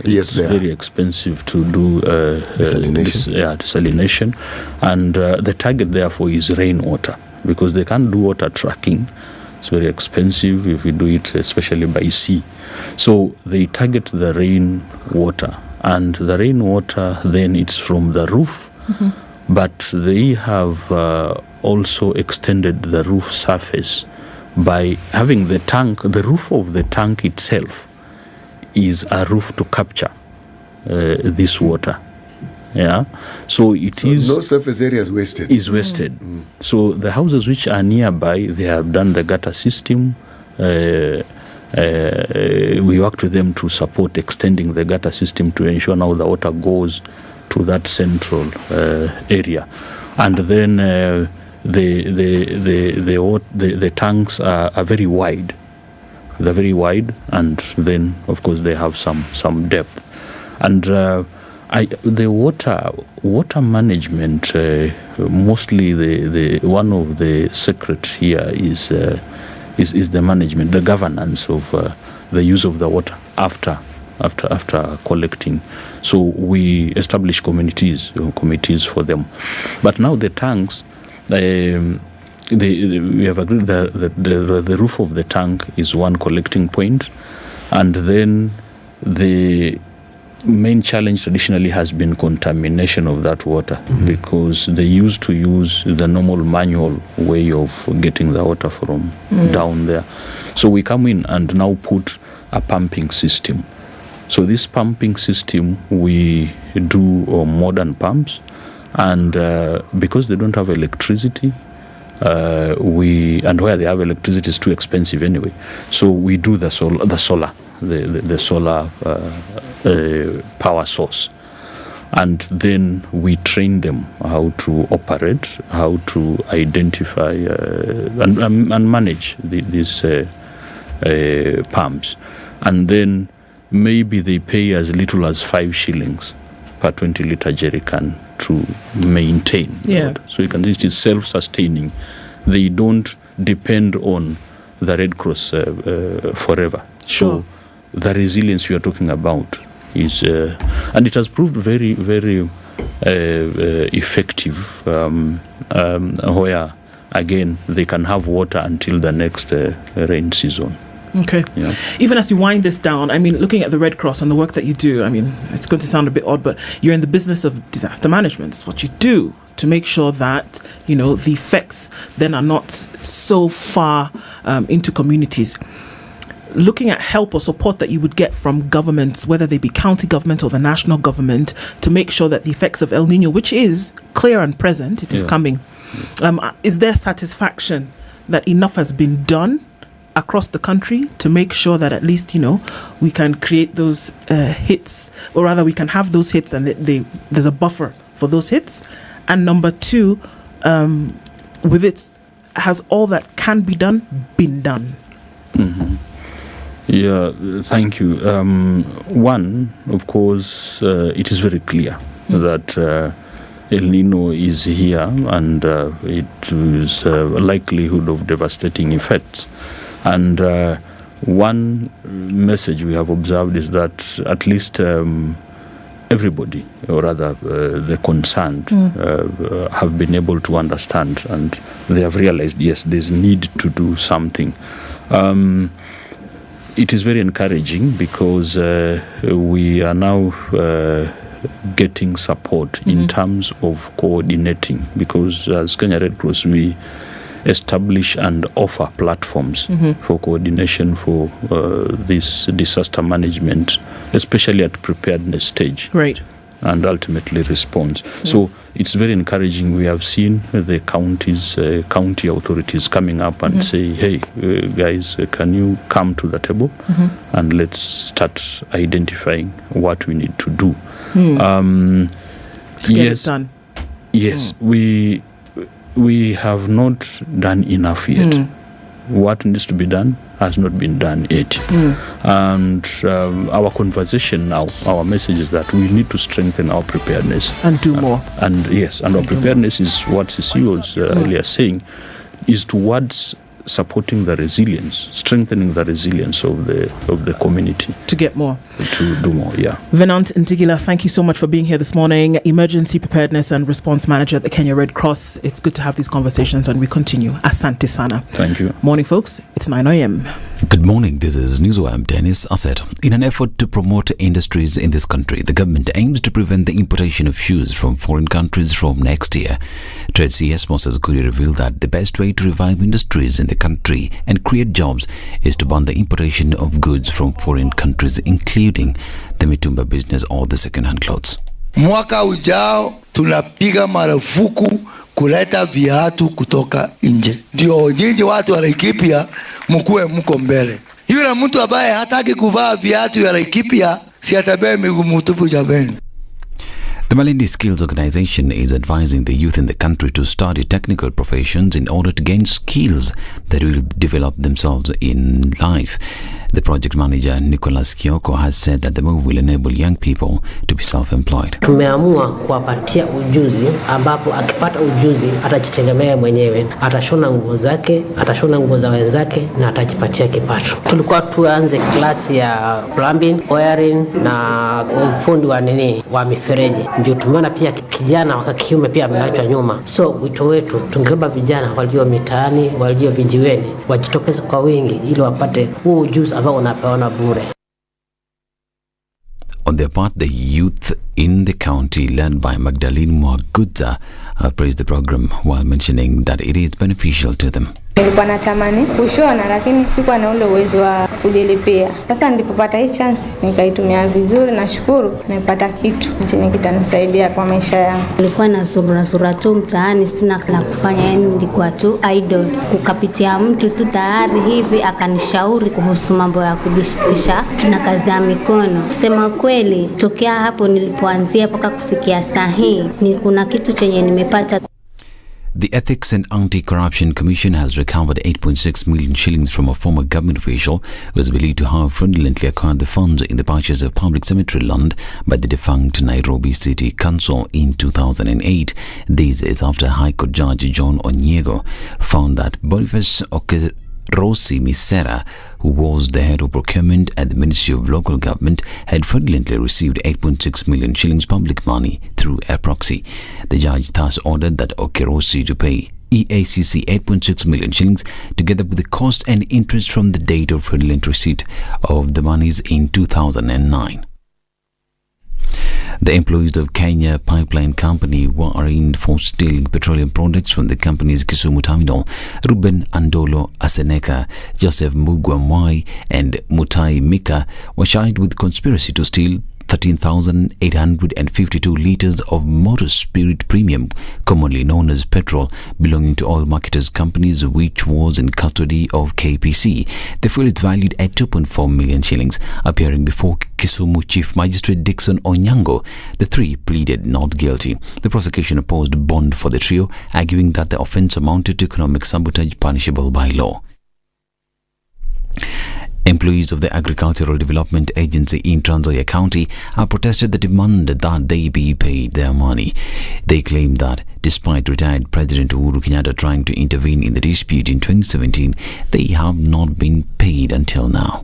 Yes, it's very expensive to do desalination. And the target, therefore, is rainwater, because they can't do water tracking. It's very expensive if we do it, especially by sea. So they target the rainwater, and the rainwater then it's from the roof, but they have also extended the roof surface by having the tank. The roof of the tank itself is a roof to capture this water. Yeah, so no surface area is wasted. So the houses which are nearby, they have done the gutter system. We worked with them to support extending the gutter system to ensure now the water goes to that central area, and then the tanks are very wide. They're very wide, and then of course they have some depth, and the water management, mostly the one of the secrets here is the management, the governance of the use of the water after collecting. So we establish committees for them. But now the tanks, we have agreed that the roof of the tank is one collecting point, and then the main challenge traditionally has been contamination of that water, because they used to use the normal manual way of getting the water from down there. So we come in and now put a pumping system. So this pumping system, we do modern pumps, and because they don't have electricity, and where they have electricity is too expensive anyway, so we do the solar power source. and then we train them how to operate, how to identify and manage these pumps. And then maybe they pay as little as 5 shillings per 20-litre jerrycan to maintain. Yeah. So you can see it is self-sustaining. They don't depend on the Red Cross forever. Sure. So the resilience you are talking about is, and it has proved very, very effective, where again they can have water until the next rain season. Okay. Yeah. Even as you wind this down, I mean, looking at the Red Cross and the work that you do, I mean, it's going to sound a bit odd, but you're in the business of disaster management. It's what you do to make sure that, you know, the effects then are not so far into communities. Looking at help or support that you would get from governments, whether they be county government or the national government, to make sure that the effects of El Nino, which is clear and present, it is coming. Is there satisfaction that enough has been done across the country to make sure that at least, you know, we can create those hits, or rather we can have those hits and there's a buffer for those hits? And number 2, with it, has all that can be done been done? Mm-hmm. Yeah, thank you. One, of course, it is very clear that El Nino is here, and it is a likelihood of devastating effects. And one message we have observed is that at least everybody, or rather the concerned, have been able to understand, and they have realized, yes, there's need to do something. It is very encouraging because we are now getting support in terms of coordinating, because as Kenya Red Cross, we establish and offer platforms for coordination for this disaster management, especially at preparedness stage. Right. And ultimately response. So it's very encouraging. We have seen the county authorities coming up and say, hey, guys, can you come to the table and let's start identifying what we need to do. To get it done. Yes, we have not done enough yet. What needs to be done has not been done yet. And our conversation now, our message is that we need to strengthen our preparedness. And do more. And yes, and our preparedness is what CC was earlier saying, is towards supporting the resilience, strengthening the resilience of the community. To get more. To do more, yeah. Venant Ntigila, thank you so much for being here this morning. Emergency Preparedness and Response Manager at the Kenya Red Cross. It's good to have these conversations, and we continue. Asante sana. Thank you. Morning, folks. It's 9 a.m. Good morning. This is Newswire. I'm Dennis Asset. In an effort to promote industries in this country, the government aims to prevent the importation of shoes from foreign countries from next year. Trade CS Moses Kuri revealed that the best way to revive industries in the country and create jobs is to ban the importation of goods from foreign countries, including the mitumba business or the second-hand clothes. Mwaka ujao tunapiga marufuku kuleta viatu kutoka nje. Ndio nyinyi watu wa Laikipia mkuwe mko mbele. Yule mtu ambaye hataki kuvaa viatu ya Laikipia si atabebe miguu mtupu jameni. The Malindi Skills Organization is advising the youth in the country to study technical professions in order to gain skills that will develop themselves in life. The project manager, Nicholas Kioko, has said that the move will enable young people to be self-employed. Tumeamua kuwapatia ujuzi ambapo akipata ujuzi atajitegemea mwenyewe, atashona nguo zake, atashona nguo za wenzake na atajipatia kipato. Tulikuwa tuanze klasi ya plumbing, wiring na ufundi wa mifereji. Ndio tumeona pia kijana wa kiume pia ameachwa nyuma. So wito wetu tungeomba vijana walio mitaani, walio vijiweni wajitokeze kwa wingi ili wapate huu ujuzi ambao unapeana bure. On their part, the youth in the county, led by Magdalene Mwagudza, praised the program while mentioning that it is beneficial to them. Nilikuwa natamani kushona lakini sikuwa na ule uwezo wa kujilipia. Sasa nilipopata hii chance nikaitumia vizuri, na shukuru nimepata kitu chenye kitanisaidia kwa maisha yangu. Nilikuwa na sura tu mtaani, sina la kufanya, yani nilikuwa tu idle. Kukapitia mtu tu tayari hivi akanishauri kuhusu mambo ya kujishikisha na kazi ya mikono. Kusema kweli, tokea hapo nilipo kuanzia mpaka kufikia saa hii ni kuna kitu chenye nimepata. The Ethics and Anti-Corruption Commission has recovered 8.6 million shillings from a former government official who is believed to have fraudulently acquired the funds in the purchase of public cemetery land by the defunct Nairobi City Council in 2008. This is after High Court Judge John Onyego found that Boniface Rosi Misera, who was the head of procurement at the Ministry of Local Government, had fraudulently received 8.6 million shillings public money through a proxy. The judge thus ordered that Okerosi to pay EACC 8.6 million shillings together with the cost and interest from the date of fraudulent receipt of the monies in 2009. The employees of Kenya Pipeline Company were arraigned for stealing petroleum products from the company's Kisumu terminal. Ruben Andolo Aseneka, Joseph Mugwa Mwai and Mutai Mika were charged with conspiracy to steal 13,852 litres of motor spirit premium, commonly known as petrol, belonging to oil marketers companies, which was in custody of KPC. The fuel is valued at 2.4 million shillings. Appearing before Kisumu Chief Magistrate Dixon Onyango, the three pleaded not guilty. The prosecution opposed bond for the trio, arguing that the offence amounted to economic sabotage punishable by law. Employees of the Agricultural Development Agency in Trans Nzoia County have protested the demand that they be paid their money. They claim that despite retired President Uhuru Kenyatta trying to intervene in the dispute in 2017, they have not been paid until now.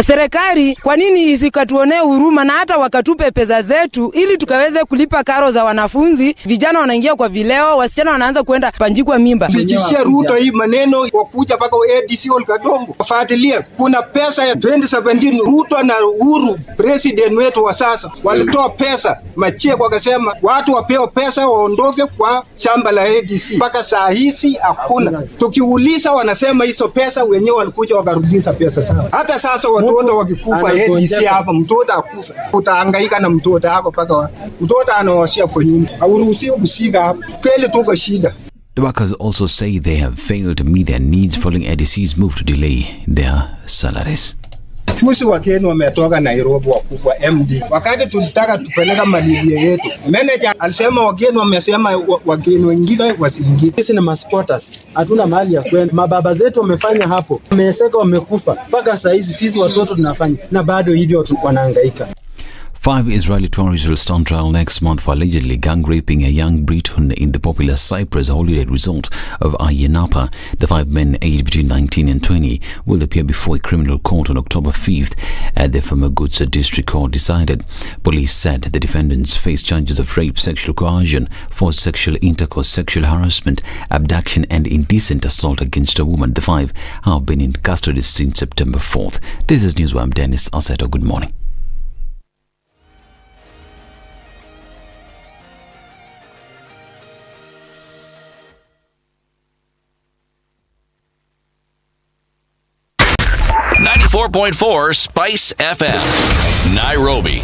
Serikali kwa nini isikatuonee huruma na hata wakatupe pesa zetu ili tukaweze kulipa karo za wanafunzi? Vijana wanaingia kwa vileo, wasichana wanaanza kwenda panjikwa mimba. Fikishia Ruto hii maneno wakuja paka ADC Olkadongo. Fuatilia, kuna pesa ya 2017 Ruto na Uhuru president wetu wa sasa walitoa pesa macheko, wakasema watu wapewe pesa waondoke kwa shamba la ADC. Mpaka saa hizi hakuna. Tukiuliza wanasema hizo pesa wenyewe walikuja wakarudisha pesa sasa. Hata sasa mtoto wakikufa ADC hapa, mtoto akufa, utahangaika na mtoto wako paka mtoto anaoshia kwa nyumba, hauruhusiwi kushika hapa. Kweli tuko shida. The workers also say they have failed to meet their needs following ADC's move to delay their salaries. Tusi wakeni wametoka Nairobi wakubwa MD. Wakati tulitaka tupeleka Malindi yetu, manager alisema wakeni wamesema wakeni wengine wasiingie. Sisi ni masquatters, hatuna mahali ya kwenda. Mababa zetu wamefanya hapo, wameseka, wamekufa. Mpaka saa hizi sisi watoto tunafanya na bado hivyo wanahangaika. 5 Israeli tourists will stand trial next month for allegedly gang raping a young Briton in the popular Cyprus holiday resort of Ayia Napa. The 5 men aged between 19 and 20 will appear before a criminal court on October 5th at the Famagutsa District Court decided. Police said the defendants face charges of rape, sexual coercion, forced sexual intercourse, sexual harassment, abduction and indecent assault against a woman. The 5 have been in custody since September 4th. This is Newswire. Dennis Aseto. Good morning. .4 Spice FM, Nairobi.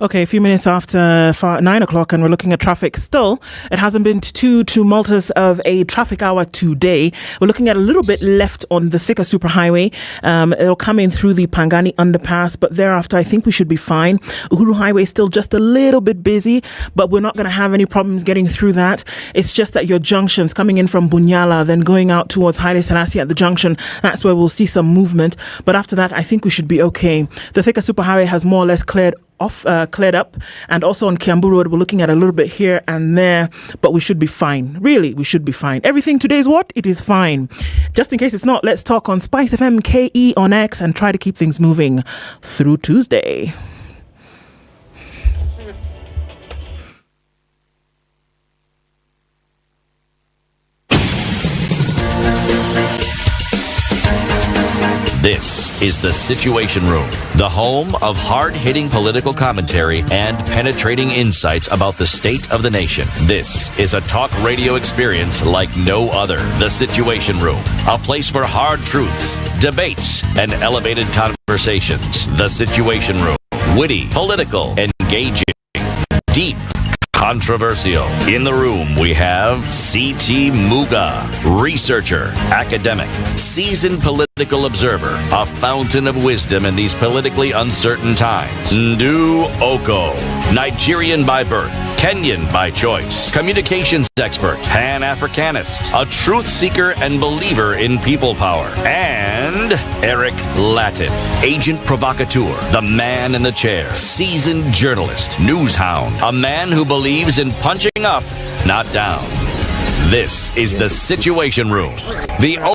Okay, a few minutes after 9 o'clock and we're looking at traffic. Still, it hasn't been too tumultuous of a traffic hour today. We're looking at a little bit left on the thicker superhighway. It'll come in through the Pangani underpass, but thereafter I think we should be fine. Uhuru Highway is still just a little bit busy, but we're not going to have any problems getting through that. It's just that your junctions coming in from Bunyala, then going out towards Haile Selassie at the junction, that's where we'll see some movement. But after that, I think we should be okay. The thicker superhighway has more or less cleared up, and also on Kiambu Road we're looking at a little bit here and there, but we should be fine. Really, we should be fine. Everything today is what? It is fine. Just in case it's not, let's talk on Spice FM KE on X and try to keep things moving through Tuesday. This is The Situation Room, the home of hard-hitting political commentary and penetrating insights about the state of the nation. This is a talk radio experience like no other. The Situation Room, a place for hard truths, debates, and elevated conversations. The Situation Room, witty, political, engaging, deep, controversial. In the room, we have C.T. Muga, researcher, academic, seasoned political observer, a fountain of wisdom in these politically uncertain times. Ndu Oko, Nigerian by birth, Kenyan by choice, communications expert, Pan-Africanist, a truth seeker and believer in people power, and Eric Latin, agent provocateur, the man in the chair, seasoned journalist, news hound, a man who believes in punching up, not down. This is the Situation Room.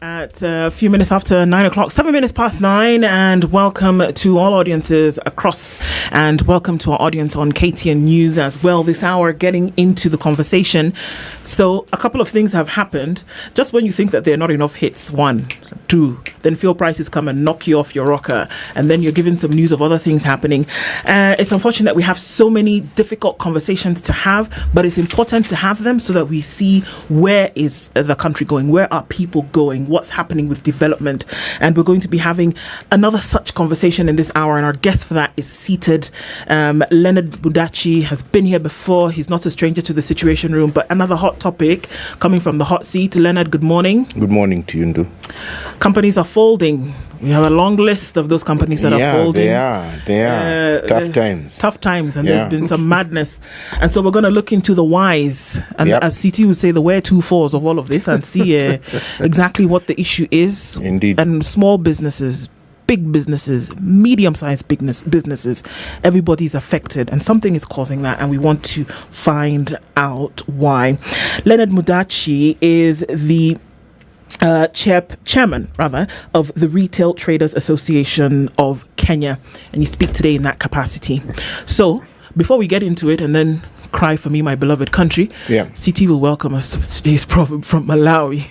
At a few minutes after 9 o'clock, 7 minutes past 9, and welcome to all audiences across, and welcome to our audience on KTN News as well this hour, getting into the conversation. So a couple of things have happened. Just when you think that there are not enough hits, 1, 2, then fuel prices come and knock you off your rocker, and then you're given some news of other things happening. It's unfortunate that we have so many difficult conversations to have, but it's important to have them so that we see where is the country going, where are people going, what's happening with development. And we're going to be having another such conversation in this hour, and our guest for that is seated. Leonard Budachi has been here before. He's not a stranger to the Situation Room, but another hot topic coming from the hot seat. Leonard, good morning. Good morning to you, Ndu. Companies are folding. We have a long list of those companies that are folding. They are. Tough times. And there's been some madness. And so we're going to look into the whys, and as CT would say, the where to fours of all of this, and see exactly what the issue is. Indeed. And small businesses, big businesses, medium-sized businesses, everybody's affected, and something is causing that, and we want to find out why. Leonard Mudachi is the chairman of the Retail Traders Association of Kenya, and you speak today in that capacity. So before we get into it and then cry for me, my beloved country, CT will welcome us with today's proverb from Malawi.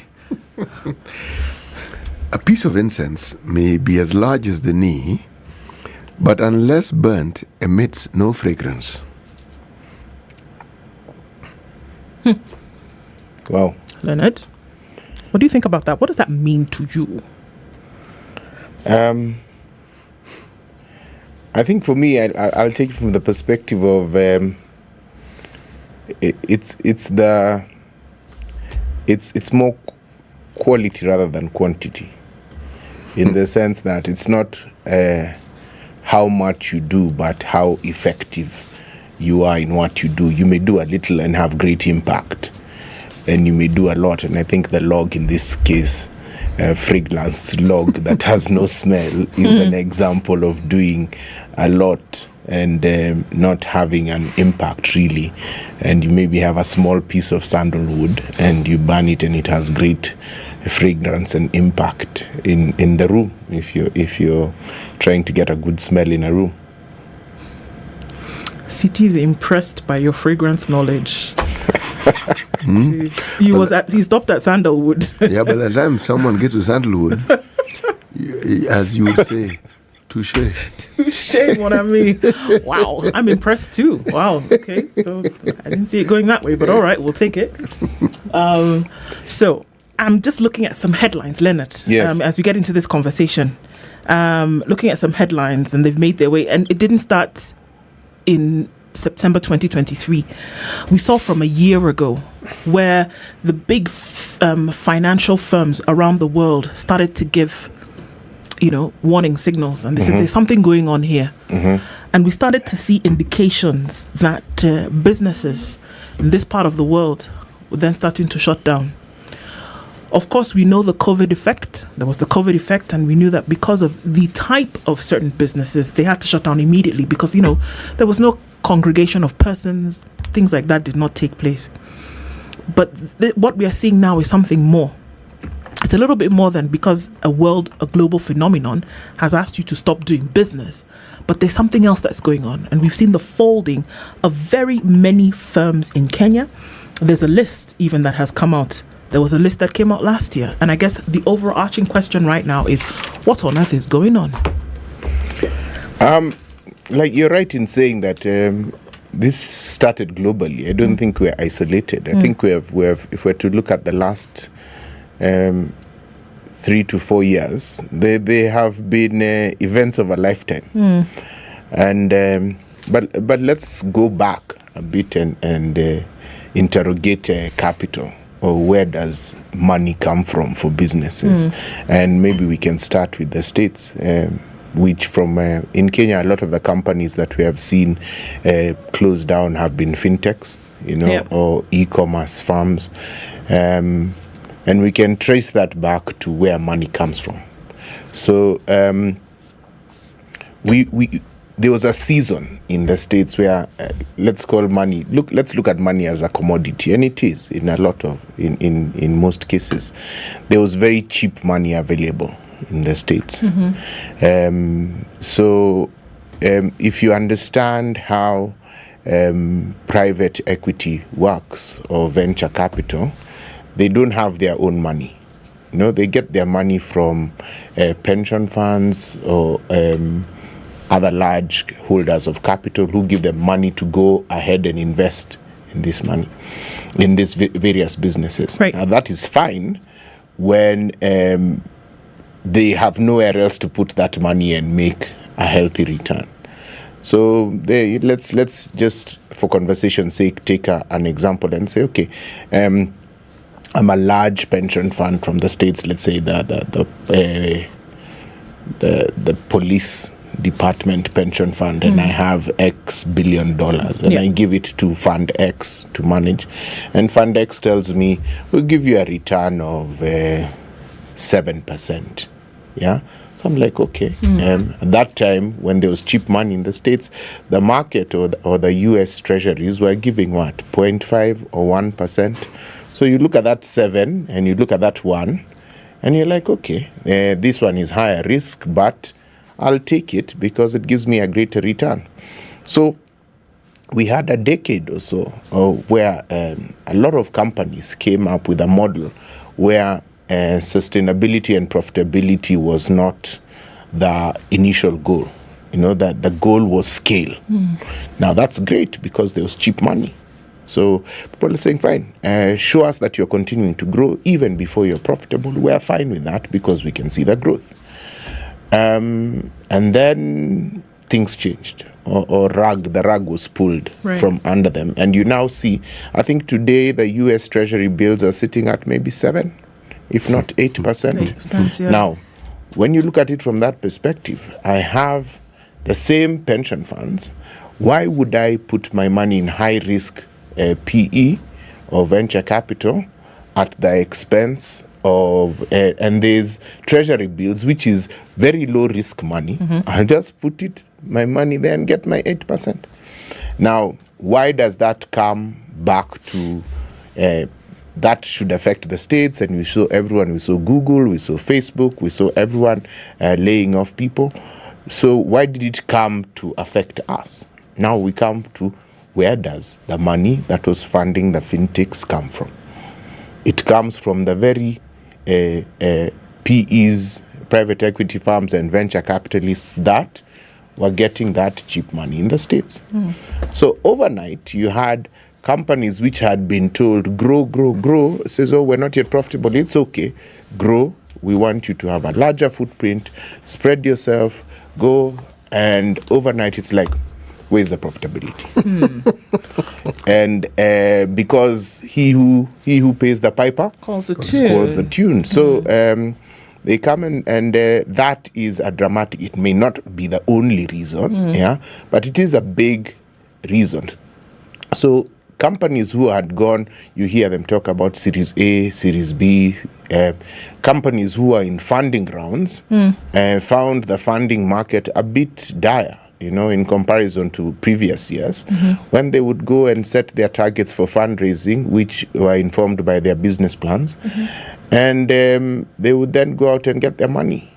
A piece of incense may be as large as the knee, but unless burnt, emits no fragrance. Wow. Leonard, what do you think about that? What does that mean to you? I think for me, I'll take it from the perspective of it's more quality rather than quantity, in the sense that it's not how much you do, but how effective you are in what you do. You may do a little and have great impact, and you may do a lot. And I think the log in this case, fragrance log that has no smell, is an example of doing a lot and not having an impact really. And you maybe have a small piece of sandalwood and you burn it and it has great fragrance and impact in the room if you're trying to get a good smell in a room. City is impressed by your fragrance knowledge. He stopped at sandalwood. Yeah, by the time someone gets to sandalwood, as you would say, touche. Touche, what I mean. Wow, I'm impressed too. Wow, okay, so I didn't see it going that way, but all right, we'll take it. So I'm just looking at some headlines, Leonard, as we get into this conversation. Looking at some headlines, and they've made their way, and it didn't start in September 2023. We saw from a year ago where the big financial firms around the world started to give, warning signals, and they said there's something going on here. And we started to see indications that businesses in this part of the world were then starting to shut down. Of course, we know the COVID effect. There was the COVID effect, and we knew that because of the type of certain businesses, they had to shut down immediately because, there was no congregation of persons, things like that did not take place. But what we are seeing now is something more. It's a little bit more than because a global phenomenon has asked you to stop doing business, but there's something else that's going on. And we've seen the folding of very many firms in Kenya. There's a list even that has come out. There was a list that came out last year. And I guess the overarching question right now is, what on earth is going on? Like you're right in saying that this started globally. I don't think we're isolated. I think we have, if we're to look at the last 3 to 4 years, they have been events of a lifetime. And but let's go back a bit and interrogate capital, or where does money come from for businesses. And maybe we can start with the states, which from in Kenya, a lot of the companies that we have seen close down have been fintechs, or e-commerce firms. And we can trace that back to where money comes from. So there was a season in the States where let's look at money as a commodity, and it is in most cases. There was very cheap money available in the States. So if you understand how private equity works or venture capital, they don't have their own money. They get their money from pension funds or other large holders of capital who give them money to go ahead and invest in this money, in these various businesses. Right. Now, that is fine when they have nowhere else to put that money and make a healthy return. So let's just, for conversation's sake, take an example and say, okay, I'm a large pension fund from the States, let's say the police department pension fund, and I have X billion dollars, and I give it to Fund X to manage, and Fund X tells me, we'll give you a return of 7%. Yeah? So I'm like, okay. At that time, when there was cheap money in the States, the market or the US treasuries were giving what? 0.5 or 1%. So you look at that 7 and you look at that 1, and you're like, okay, this one is higher risk, but I'll take it because it gives me a greater return. So we had a decade or so where a lot of companies came up with a model where sustainability and profitability was not the initial goal. That the goal was scale. Now that's great because there was cheap money. So people are saying, fine, show us that you're continuing to grow even before you're profitable. We're fine with that because we can see the growth. And then things changed, or the rug was pulled from under them. And you now see, I think today the US Treasury bills are sitting at maybe 7, if not 8%. 8%, yeah. Now, when you look at it from that perspective, I have the same pension funds. Why would I put my money in high risk PE or venture capital at the expense of and there's treasury bills, which is very low risk money. I just put my money there and get my 8%. Now, why does that come back to that should affect the States? And we saw everyone, we saw Google, we saw Facebook, we saw everyone laying off people. So why did it come to affect us? Now we come to, where does the money that was funding the fintechs come from? It comes from the very PEs, private equity firms and venture capitalists that were getting that cheap money in the States. So overnight, you had companies which had been told, grow, says, oh, we're not yet profitable, it's okay, grow, we want you to have a larger footprint, spread yourself, go, and overnight it's like, where's the profitability? And because he who pays the piper calls the tune. So they come and that is a dramatic, it may not be the only reason, but it is a big reason. So companies who had gone, you hear them talk about Series A, Series B, companies who are in funding rounds found the funding market a bit dire, in comparison to previous years, when they would go and set their targets for fundraising, which were informed by their business plans, and they would then go out and get their money.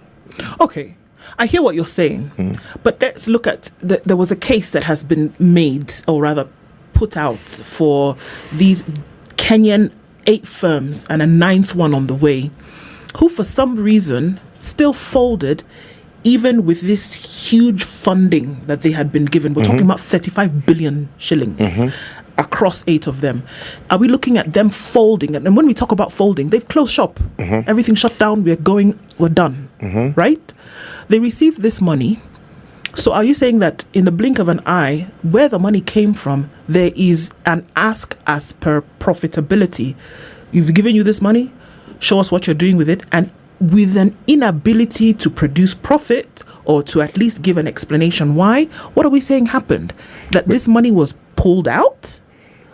Okay, I hear what you're saying, but let's look at, there was a case that has been made, or rather put out, for these Kenyan 8 firms and a 9th one on the way, who for some reason still folded even with this huge funding that they had been given. We're talking about 35 billion shillings across 8 of them. Are we looking at them folding? And when we talk about folding, they've closed shop. Everything shut down. We're done. Right? They received this money. So are you saying that in the blink of an eye, where the money came from, there is an ask as per profitability? We've given you this money, show us what you're doing with it, and with an inability to produce profit or to at least give an explanation why, what are we saying happened? That this money was pulled out?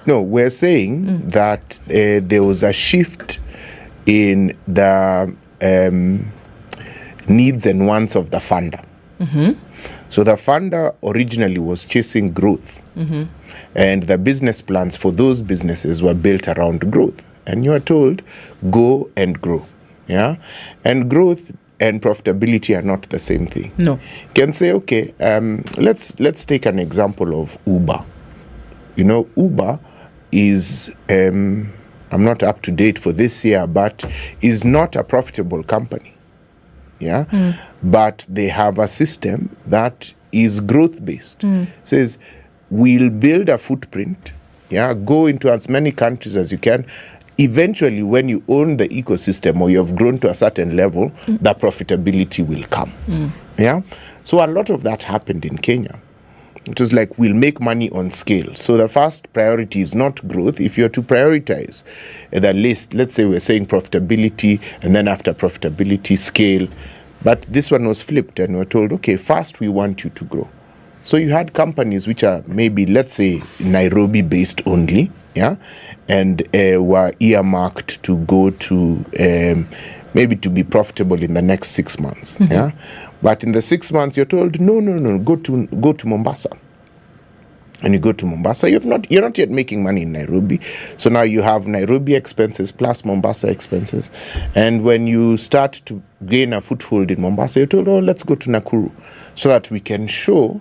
No, we're saying that there was a shift in the needs and wants of the funder. So the funder originally was chasing growth, and the business plans for those businesses were built around growth. And you are told, go and grow. Yeah, and growth and profitability are not the same thing. No, you can say, okay, let's take an example of Uber. You know, Uber is I'm not up to date for this year, but is not a profitable company. Yeah, but they have a system that is growth based. Says we'll build a footprint. Yeah, go into as many countries as you can. Eventually, when you own the ecosystem or you have grown to a certain level, the profitability will come. Yeah, so a lot of that happened in Kenya. It was like, we'll make money on scale. So the first priority is not growth. If you're to prioritize the list, let's say we're saying profitability, and then after profitability, scale. But this one was flipped, and we're told, okay, first we want you to grow. So you had companies which are maybe, let's say, Nairobi based only, yeah, and were earmarked to go to maybe to be profitable in the next 6 months. Yeah, but in the 6 months you're told no, go to Mombasa. And you go to Mombasa, you're not yet making money in Nairobi. So now you have Nairobi expenses plus Mombasa expenses. And when you start to gain a foothold in Mombasa, you're told, oh, let's go to Nakuru, so that we can show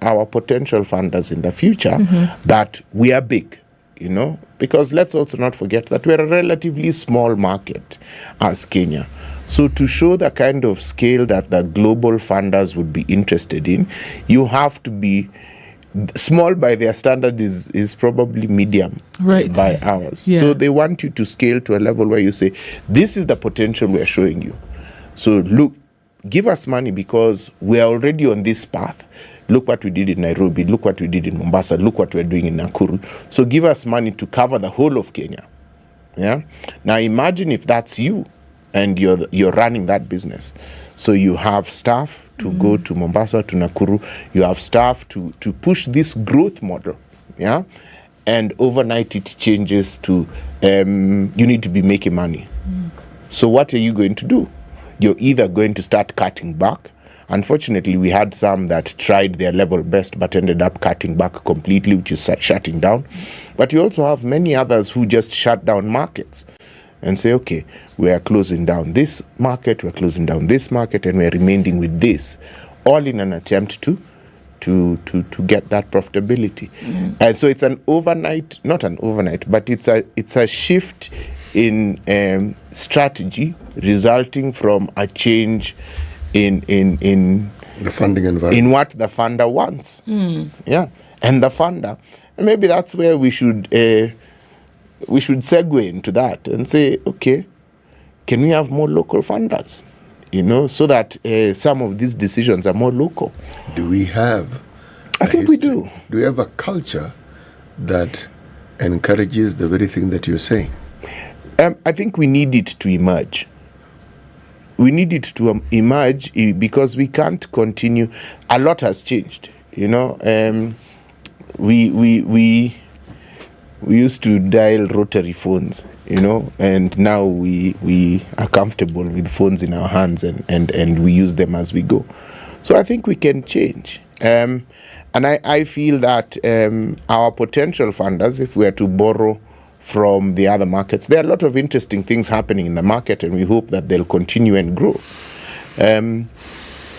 our potential funders in the future that we are big. You know, because let's also not forget that we're a relatively small market as Kenya. So to show the kind of scale that the global funders would be interested in, you have to be small by their standard is probably medium by ours. Yeah. So they want you to scale to a level where you say, this is the potential we're showing you. So look, give us money because we're already on this path. Look what we did in Nairobi. Look what we did in Mombasa. Look what we're doing in Nakuru. So give us money to cover the whole of Kenya. Yeah. Now imagine if that's you, and you're running that business. So you have staff to go to Mombasa, to Nakuru. You have staff to push this growth model. Yeah. And overnight it changes to you need to be making money. So what are you going to do? You're either going to start cutting back. Unfortunately, we had some that tried their level best but ended up cutting back completely, which is shutting down. But you also have many others who just shut down markets and say, okay, we are closing down this market, we're closing down this market, and we're remaining with this, all in an attempt to get that profitability. And so it's an overnight, not an overnight, but it's a shift in strategy resulting from a change in the funding environment, in what the funder wants. Yeah, and the funder, and maybe that's where we should segue into that and say, okay, can we have more local funders? You know, so that some of these decisions are more local. Do we have? I think we do. Do we have a culture that encourages the very thing that you're saying? I think we need it to emerge. We need it to emerge because we can't continue. A lot has changed. You know, we used to dial rotary phones, you know, and now we are comfortable with phones in our hands and we use them as we go. So I think we can change. And I feel that our potential funders, if we are to borrow from the other markets, there are a lot of interesting things happening in the market, and we hope that they'll continue and grow.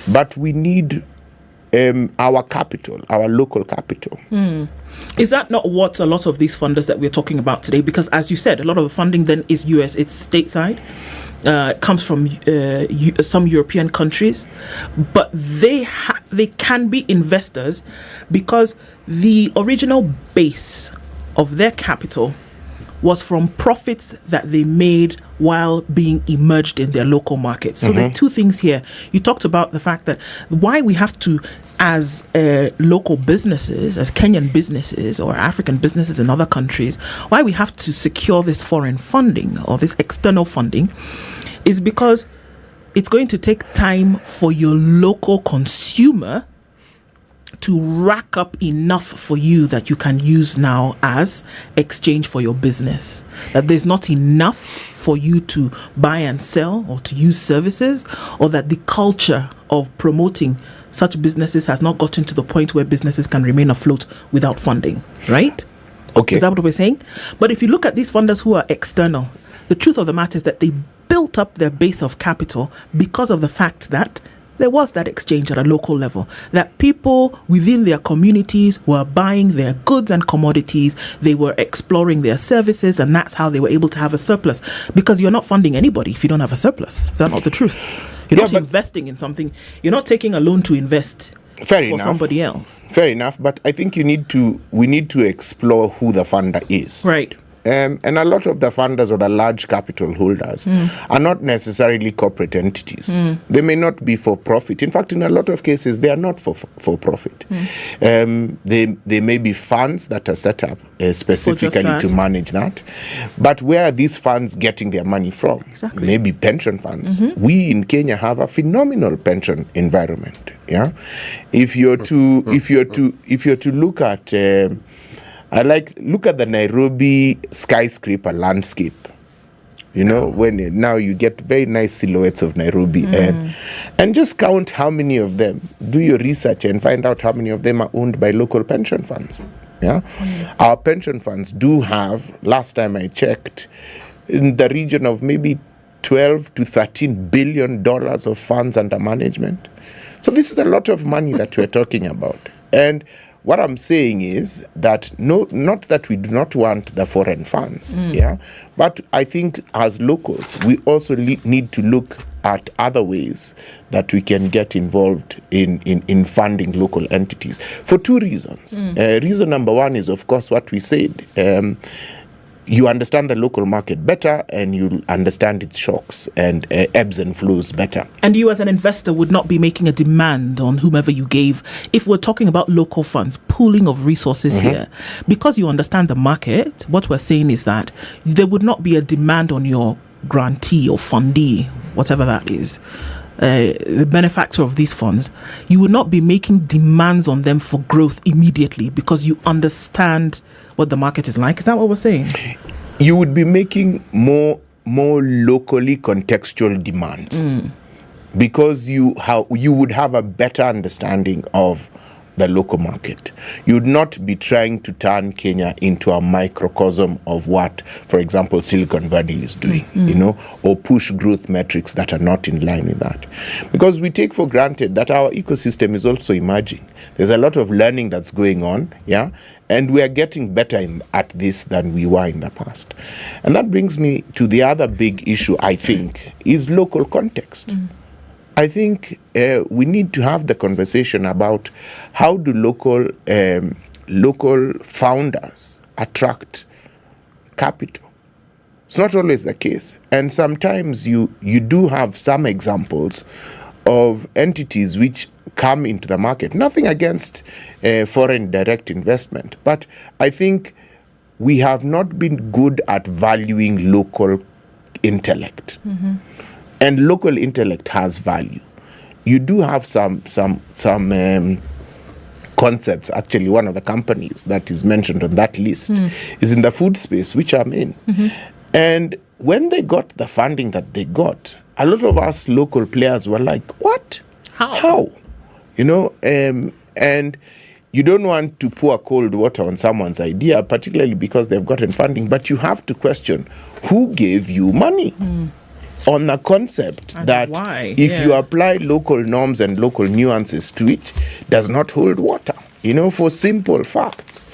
But we need our capital, our local capital. Is that not what a lot of these funders that we're talking about today? Because as you said, a lot of the funding then is US, it's stateside. It comes from some European countries, but they can be investors because the original base of their capital was from profits that they made while being emerged in their local markets. So there are two things here. You talked about the fact that why we have to as local businesses, as Kenyan businesses or African businesses in other countries, why we have to secure this foreign funding or this external funding is because it's going to take time for your local consumer to rack up enough for you that you can use now as exchange for your business. That there's not enough for you to buy and sell or to use services, or that the culture of promoting such businesses has not gotten to the point where businesses can remain afloat without funding, right? Okay. Is that what we're saying? But if you look at these funders who are external, the truth of the matter is that they built up their base of capital because of the fact that there was that exchange at a local level, that people within their communities were buying their goods and commodities, they were exploring their services, and that's how they were able to have a surplus. Because you're not funding anybody if you don't have a surplus. Is that not the truth? You're not investing in something. You're not taking a loan to invest for somebody else. Fair enough, but I think we need to explore who the funder is. Right. And a lot of the funders or the large capital holders are not necessarily corporate entities. They may not be for profit. In fact, in a lot of cases, they are not for profit. They may be funds that are set up specifically to manage that. But where are these funds getting their money from? Exactly. Maybe pension funds. We in Kenya have a phenomenal pension environment. Yeah, if you're to look at look at the Nairobi skyscraper landscape. You know, when now you get very nice silhouettes of Nairobi, and just count how many of them. Do your research and find out how many of them are owned by local pension funds. Yeah, our pension funds do have, last time I checked, in the region of maybe 12 to 13 billion dollars of funds under management. So this is a lot of money that we're talking about. And what I'm saying is that not that we do not want the foreign funds, but I think as locals, we also need to look at other ways that we can get involved in funding local entities for two reasons. Reason number one is, of course, what we said. You understand the local market better, and you understand its shocks and ebbs and flows better. And you as an investor would not be making a demand on whomever you gave. If we're talking about local funds, pooling of resources here, because you understand the market, what we're saying is that there would not be a demand on your grantee or fundee, whatever that is, the benefactor of these funds. You would not be making demands on them for growth immediately because you understand what the market is like. Is that what we're saying? You would be making more locally contextual demands because you would have a better understanding of the local market. You would not be trying to turn Kenya into a microcosm of what, for example, Silicon Valley is doing, or push growth metrics that are not in line with that. Because we take for granted that our ecosystem is also emerging. There's a lot of learning that's going on, and we are getting better at this than we were in the past. And that brings me to the other big issue, I think, is local context. I think we need to have the conversation about how do local founders attract capital. It's not always the case. And sometimes you do have some examples of entities which come into the market. Nothing against foreign direct investment, but I think we have not been good at valuing local intellect. And local intellect has value. You do have some concepts. Actually, one of the companies that is mentioned on that list is in the food space, which I'm in. And when they got the funding that they got, a lot of us local players were like, what? How? And you don't want to pour cold water on someone's idea, particularly because they've gotten funding, but you have to question who gave you money on the concept and that if you apply local norms and local nuances to it, does not hold water, for simple facts.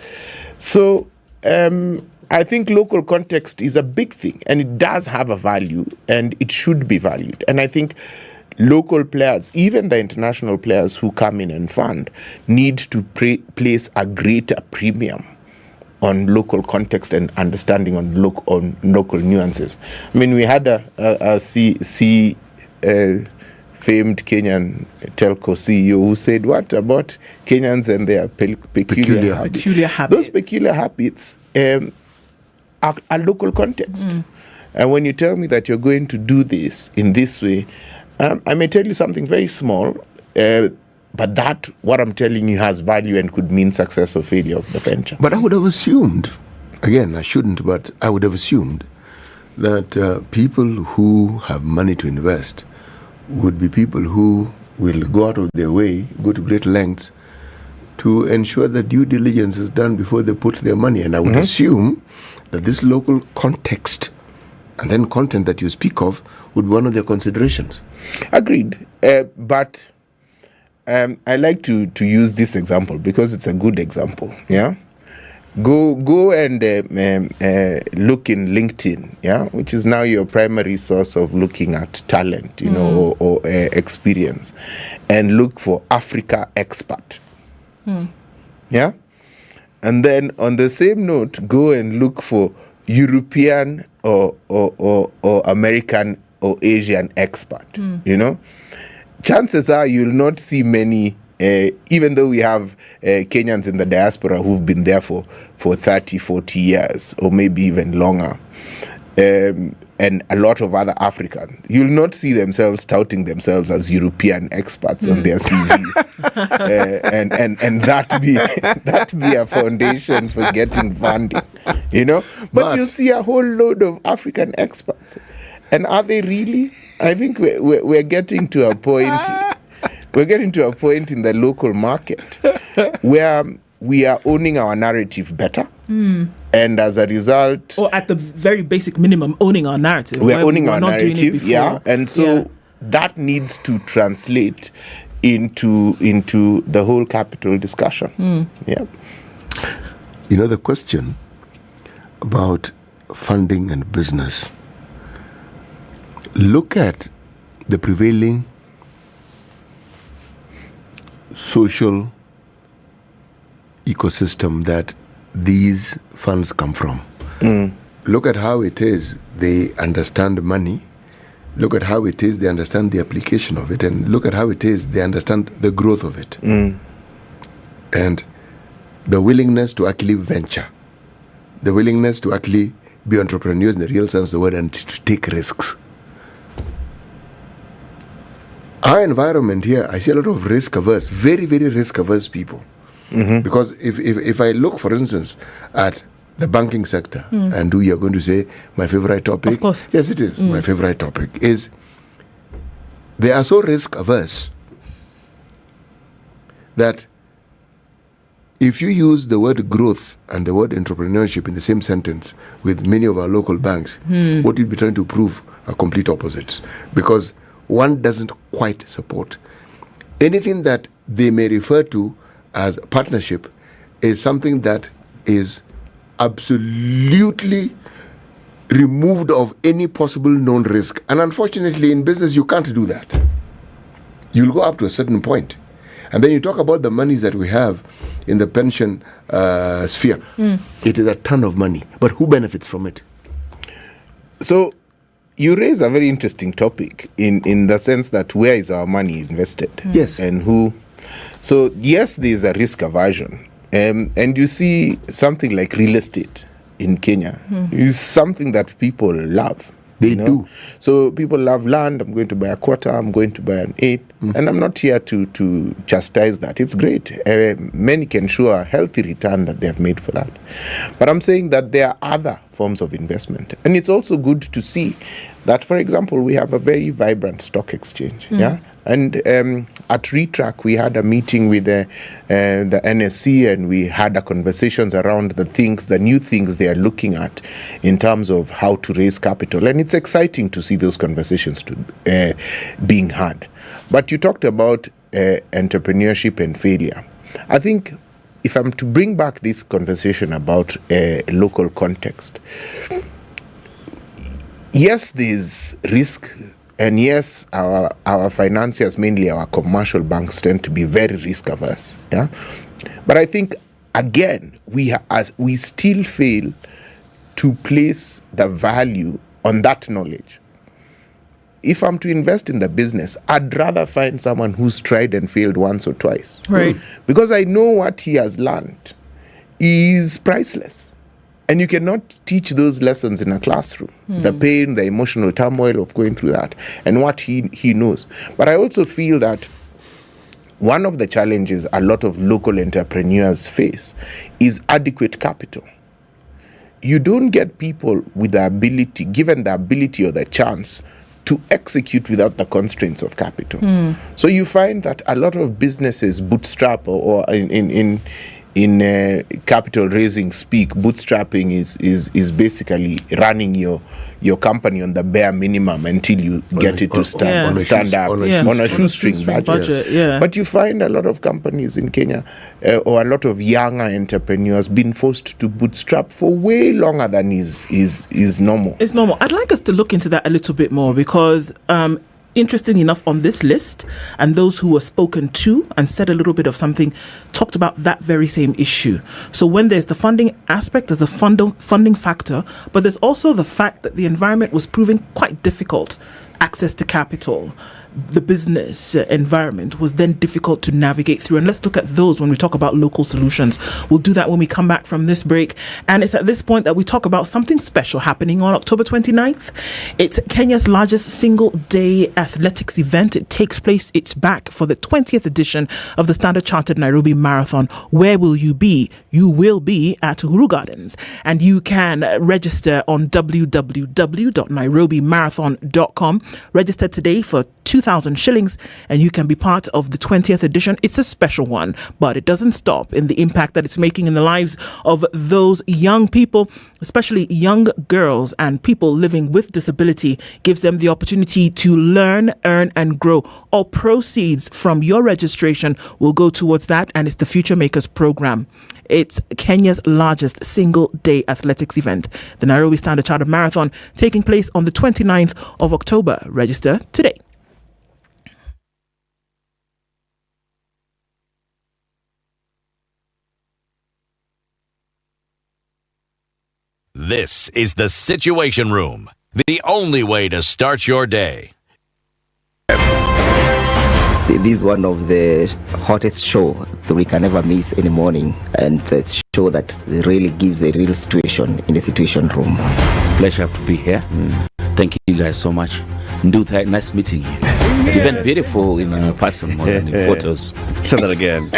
So I think local context is a big thing, and it does have a value, and it should be valued. And I think local players, even the international players who come in and fund, need to place a greater premium on local context and understanding on local nuances. I mean, we had a famed Kenyan telco CEO who said, what about Kenyans and their peculiar habits? Those peculiar habits are a local context. And when you tell me that you're going to do this in this way, I may tell you something very small, but that, what I'm telling you, has value and could mean success or failure of the venture. But I would have assumed, again, I shouldn't, but I would have assumed that people who have money to invest would be people who will go out of their way, go to great lengths to ensure that due diligence is done before they put their money. And I would assume that this local context and then content that you speak of would be one of their considerations. Agreed. But I like to use this example because it's a good example. Yeah. Go and look in LinkedIn, yeah, which is now your primary source of looking at talent, you know, or experience, and look for Africa expert. Yeah. And then on the same note, go and look for European or American or Asian expert. You know, chances are you'll not see many. Even though we have Kenyans in the diaspora who've been there for 30, 40 years, or maybe even longer, and a lot of other Africans, you'll not see themselves touting themselves as European experts on their CVs, and that be a foundation for getting funding, you know. But you'll see a whole load of African experts, and are they really? I think we're getting to a point. We're getting to a point in the local market where we are owning our narrative better. And as a result... Or at the very basic minimum, owning our narrative. We're owning our narrative, yeah. And so that needs to translate into the whole capital discussion. Yeah. You know, the question about funding and business, look at the prevailing social ecosystem that these funds come from. Look at how it is they understand money. Look at how it is they understand the application of it, and look at how it is they understand the growth of it. And the willingness to actually venture, the willingness to actually be entrepreneurs in the real sense of the word and to take risks. Our environment here, I see a lot of risk-averse, very, very risk-averse people. Because if I look, for instance, at the banking sector, and you are going to say, my favorite topic? Of course. Yes, it is. My favorite topic is they are so risk-averse that if you use the word growth and the word entrepreneurship in the same sentence with many of our local banks, what you'll be trying to prove are complete opposites. Because one doesn't quite support. Anything that they may refer to as partnership is something that is absolutely removed of any possible known risk. And unfortunately, in business, you can't do that. You'll go up to a certain point. And then you talk about the monies that we have in the pension sphere. It is a ton of money. But who benefits from it? So, you raise a very interesting topic in the sense that where is our money invested? Yes. And who? So, yes, there is a risk aversion. And you see something like real estate in Kenya is something that people love. They do. So people love land. I'm going to buy a quarter. I'm going to buy an eighth. And I'm not here to chastise that. It's great. Many can show a healthy return that they have made for that. But I'm saying that there are other forms of investment. And it's also good to see that, for example, we have a very vibrant stock exchange. Yeah. And at Retrack, we had a meeting with the NSC, and we had a conversations around the new things they are looking at in terms of how to raise capital. And it's exciting to see those conversations being had. But you talked about entrepreneurship and failure. I think if I'm to bring back this conversation about local context, yes, there's risk. And yes, our financiers, mainly our commercial banks, tend to be very risk averse. Yeah, but I think again we still fail to place the value on that knowledge. if I'm to invest in the business, I'd rather find someone who's tried and failed once or twice. Right. Because I know what he has learned is priceless. And you cannot teach those lessons in a classroom. The pain, the emotional turmoil of going through that, and what he knows. But I also feel that one of the challenges a lot of local entrepreneurs face is adequate capital. You don't get people with the ability, given the ability or the chance to execute without the constraints of capital. So you find that a lot of businesses bootstrap, or in capital raising speak, bootstrapping is basically running your company on the bare minimum until you get it to stand up on a shoestring budget. Yeah. But you find a lot of companies in Kenya, or a lot of younger entrepreneurs, being forced to bootstrap for way longer than is normal. It's normal. I'd like us to look into that a little bit more, because interesting enough, on this list, and those who were spoken to and said a little bit of something, talked about that very same issue. So when there's the funding aspect, there's the funding factor, but there's also the fact that the environment was proving quite difficult. Access to capital, the business environment was then difficult to navigate through. And let's look at those when we talk about local solutions. We'll do that when we come back from this break. And it's at this point that we talk about something special happening on October 29th. It's Kenya's largest single-day athletics event. It takes place, it's back for the 20th edition of the Standard Chartered Nairobi Marathon. Where will you be? You will be at Uhuru Gardens. And you can register on www.nairobimarathon.com. Register today for 2,000 shillings, and you can be part of the 20th edition. It's a special one, but it doesn't stop in the impact that it's making in the lives of those young people, especially young girls and people living with disability. Gives them the opportunity to learn, earn, and grow. All proceeds from your registration will go towards that, and it's the Future Makers program. It's Kenya's largest single-day athletics event, the Nairobi Standard Chartered Marathon, taking place on the 29th of October. Register today. This is the Situation Room, the only way to start your day. This is one of the hottest show that we can ever miss in the morning, and it's a show that really gives a real situation in the Situation Room. Pleasure to be here. Thank you guys so much. Nduthai, nice meeting you. Even beautiful in person more than in photos. Say that again.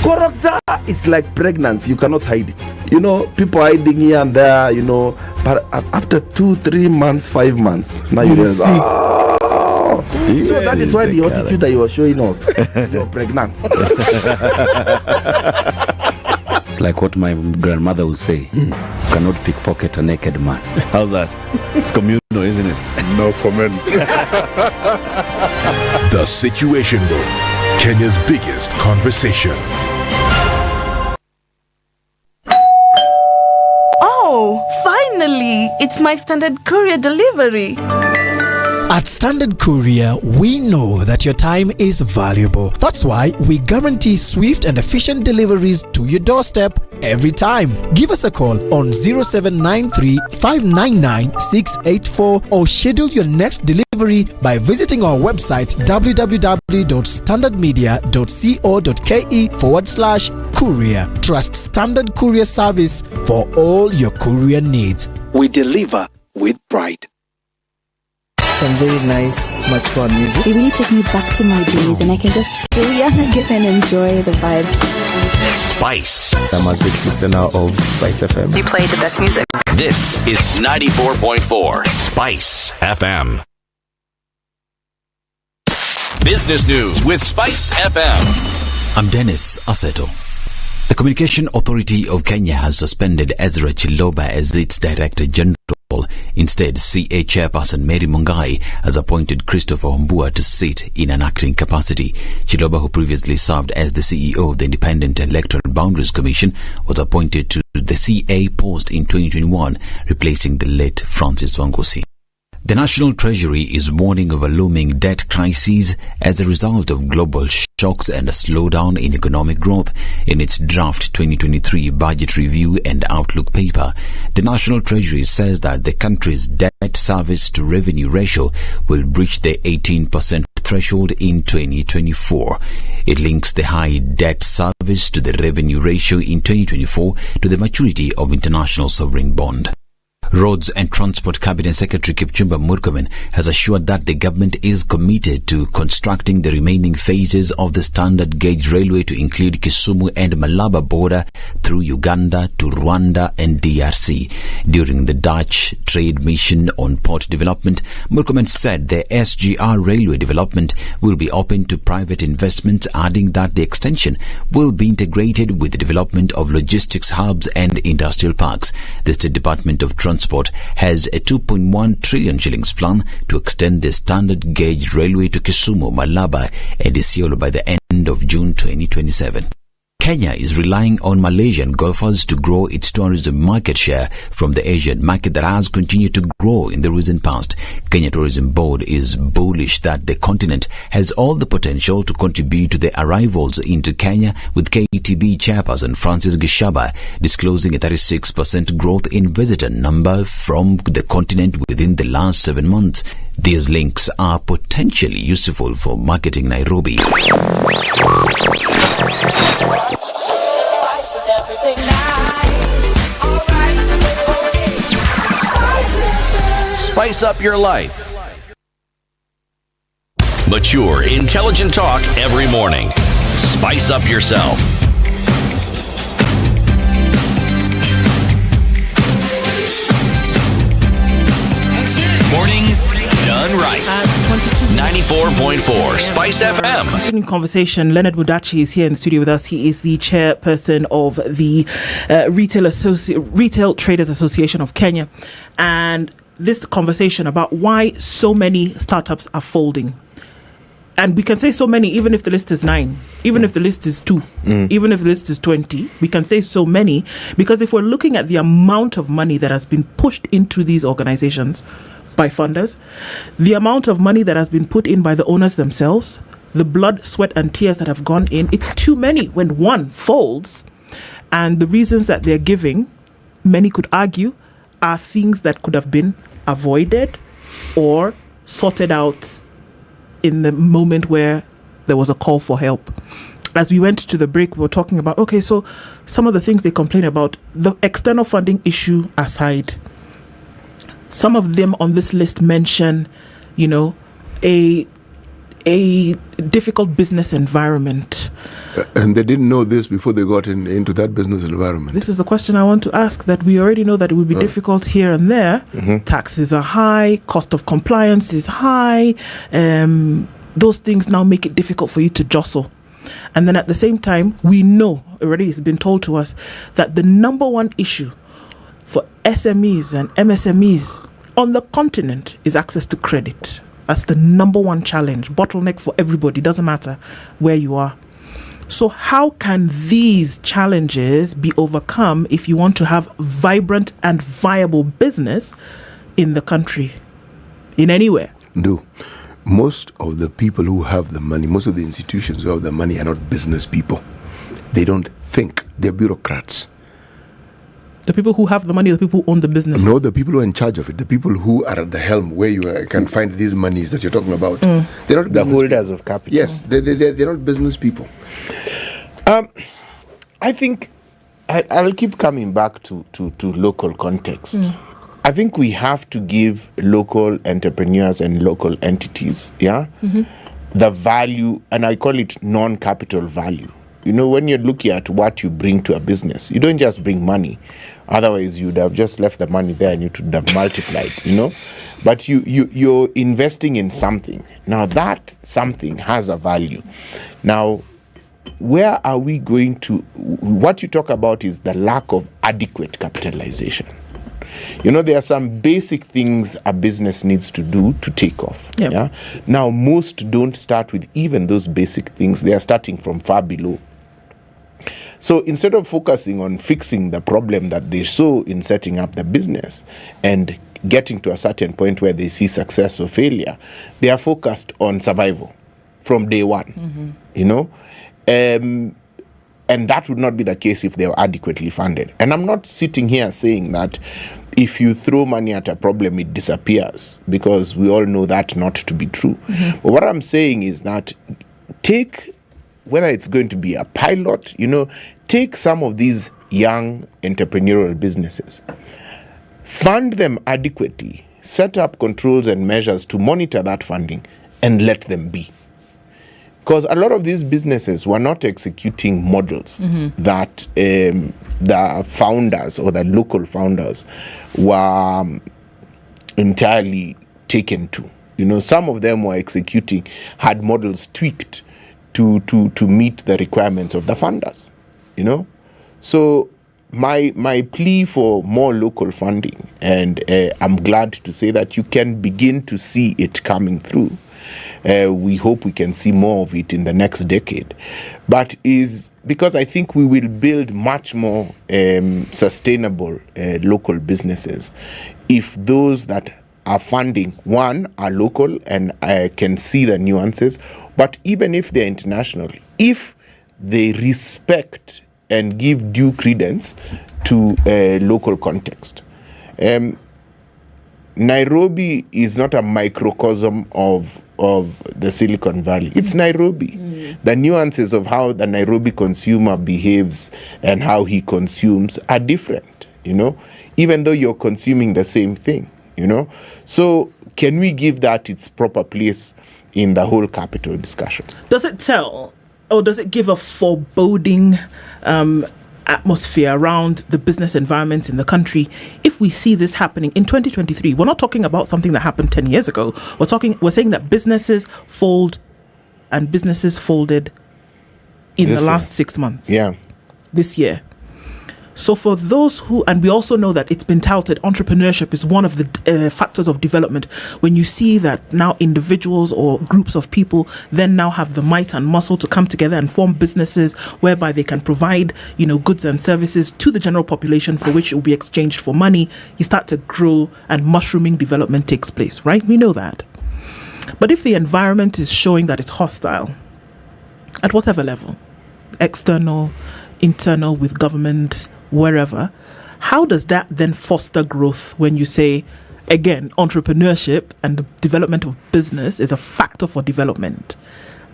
Character is like pregnancy. You cannot hide it. You know, people hiding here and there, you know, but after 2-3 months, 5 months, now you realize, so that is why the attitude that you are showing us, you're pregnant. It's like what my grandmother would say, you cannot pickpocket a naked man. How's that? It's communal, isn't it? No comment. The Situation Room, Kenya's biggest conversation. Oh, finally! It's my Standard Courier delivery. At Standard Courier, we know that your time is valuable. That's why we guarantee swift and efficient deliveries to your doorstep every time. Give us a call on 0793 599 684 or schedule your next delivery by visiting our website www.standardmedia.co.ke/courier. Trust Standard Courier service for all your courier needs. We deliver with pride. Some very nice, mature music. They really took me back to my days, and I can just feel young again and enjoy the vibes. Spice. I'm a big listener of Spice FM. You play the best music. This is 94.4 Spice FM. Business News with Spice FM. I'm Dennis Aseto. The Communication Authority of Kenya has suspended Ezra Chiloba as its Director General. Instead, CA Chairperson Mary Mungai has appointed Christopher Ombua to sit in an acting capacity. Chiloba, who previously served as the CEO of the Independent Electoral Boundaries Commission, was appointed to the CA post in 2021, replacing the late Francis Wangosi. The National Treasury is warning of a looming debt crisis as a result of global shocks and a slowdown in economic growth. In its draft 2023 budget review and outlook paper, the National Treasury says that the country's debt debt service to revenue ratio will breach the 18% threshold in 2024. It links the high debt service to the revenue ratio in 2024 to the maturity of international sovereign bond. Roads and Transport Cabinet Secretary Kipchumba Murkomen has assured that the government is committed to constructing the remaining phases of the standard gauge railway to include Kisumu and Malaba border through Uganda to Rwanda and DRC. During the Dutch trade mission on port development, Murkomen said the SGR railway development will be open to private investment, adding that the extension will be integrated with the development of logistics hubs and industrial parks. The State Department of Transport has a 2.1 trillion shillings plan to extend the standard gauge railway to Kisumu, Malaba and Isiolo by the end of June 2027. Kenya is relying on Malaysian golfers to grow its tourism market share from the Asian market that has continued to grow in the recent past. Kenya Tourism Board is bullish that the continent has all the potential to contribute to the arrivals into Kenya, with KTB chairperson Francis Gishaba disclosing a 36% growth in visitor number from the continent within the last 7 months. These links are potentially useful for marketing Nairobi. Spice up your life. Mature, intelligent talk every morning. Spice up yourself. Mornings done right. 94.4 Spice FM. In conversation, Leonard Mudachi is here in the studio with us. He is the chairperson of the Retail Traders Association of Kenya. And this conversation about why so many startups are folding. And we can say so many, even if the list is 9, even if the list is 2, even if the list is 20, we can say so many, because if we're looking at the amount of money that has been pushed into these organizations by funders, the amount of money that has been put in by the owners themselves, the blood, sweat and tears that have gone in, it's too many when one folds. And the reasons that they're giving, many could argue, are things that could have been avoided or sorted out in the moment where there was a call for help. As we went to the break, we were talking about, okay, so some of the things they complain about, the external funding issue aside, some of them on this list mention, a difficult business environment. And they didn't know this before they got into that business environment. This is the question I want to ask, that we already know that it will be difficult here and there. Taxes are high, cost of compliance is high. Those things now make it difficult for you to jostle. And then at the same time, we know, already it's been told to us, that the number one issue for SMEs and MSMEs on the continent is access to credit. That's the number one challenge, bottleneck for everybody, doesn't matter where you are. So how can these challenges be overcome if you want to have vibrant and viable business in the country, in anywhere? No. Most of the people who have the money, most of the institutions who have the money are not business people. They don't think. They're bureaucrats. The people who have the money, the people who own the business? No, the people who are in charge of it, the people who are at the helm, where you can find these monies that you're talking about. They're not the holders of capital. Yes, they're not business people. I think I'll keep coming back to local context. I think we have to give local entrepreneurs and local entities, the value, and I call it non-capital value. When you're looking at what you bring to a business, you don't just bring money. Otherwise, you'd have just left the money there and you would have multiplied, But you're investing in something. Now, that something has a value. Now, where are we going to... What you talk about is the lack of adequate capitalization. There are some basic things a business needs to do to take off. Yep. Yeah. Now, most don't start with even those basic things. They are starting from far below. So instead of focusing on fixing the problem that they saw in setting up the business and getting to a certain point where they see success or failure, they are focused on survival from day one. And that would not be the case if they were adequately funded. And I'm not sitting here saying that if you throw money at a problem, it disappears, because we all know that not to be true. But what I'm saying is that take, whether it's going to be a pilot, take some of these young entrepreneurial businesses, fund them adequately, set up controls and measures to monitor that funding, and let them be. Because a lot of these businesses were not executing models that the founders or the local founders were entirely taken to. Some of them were executing, had models tweaked to meet the requirements of the funders. So my plea for more local funding, and I'm glad to say that you can begin to see it coming through. We hope we can see more of it in the next decade, but is because I think we will build much more sustainable local businesses if those that are funding, one, are local and can see the nuances, but even if they're international, if they respect and give due credence to local context. Nairobi is not a microcosm of the Silicon Valley. It's Nairobi. The nuances of how the Nairobi consumer behaves and how he consumes are different, even though you're consuming the same thing, So can we give that its proper place in the whole capital discussion? Does it tell, or does it give a foreboding atmosphere around the business environment in the country if we see this happening in 2023? We're not talking about something that happened 10 years ago. We're saying that businesses fold, and businesses folded in the last 6 months. Yeah. This year. So for those who, and we also know that it's been touted, entrepreneurship is one of the factors of development. When you see that now individuals or groups of people then now have the might and muscle to come together and form businesses whereby they can provide, goods and services to the general population for which it will be exchanged for money, you start to grow and mushrooming development takes place, right? We know that. But if the environment is showing that it's hostile, at whatever level, external, internal, with government, wherever, how does that then foster growth when you say, again, entrepreneurship and the development of business is a factor for development,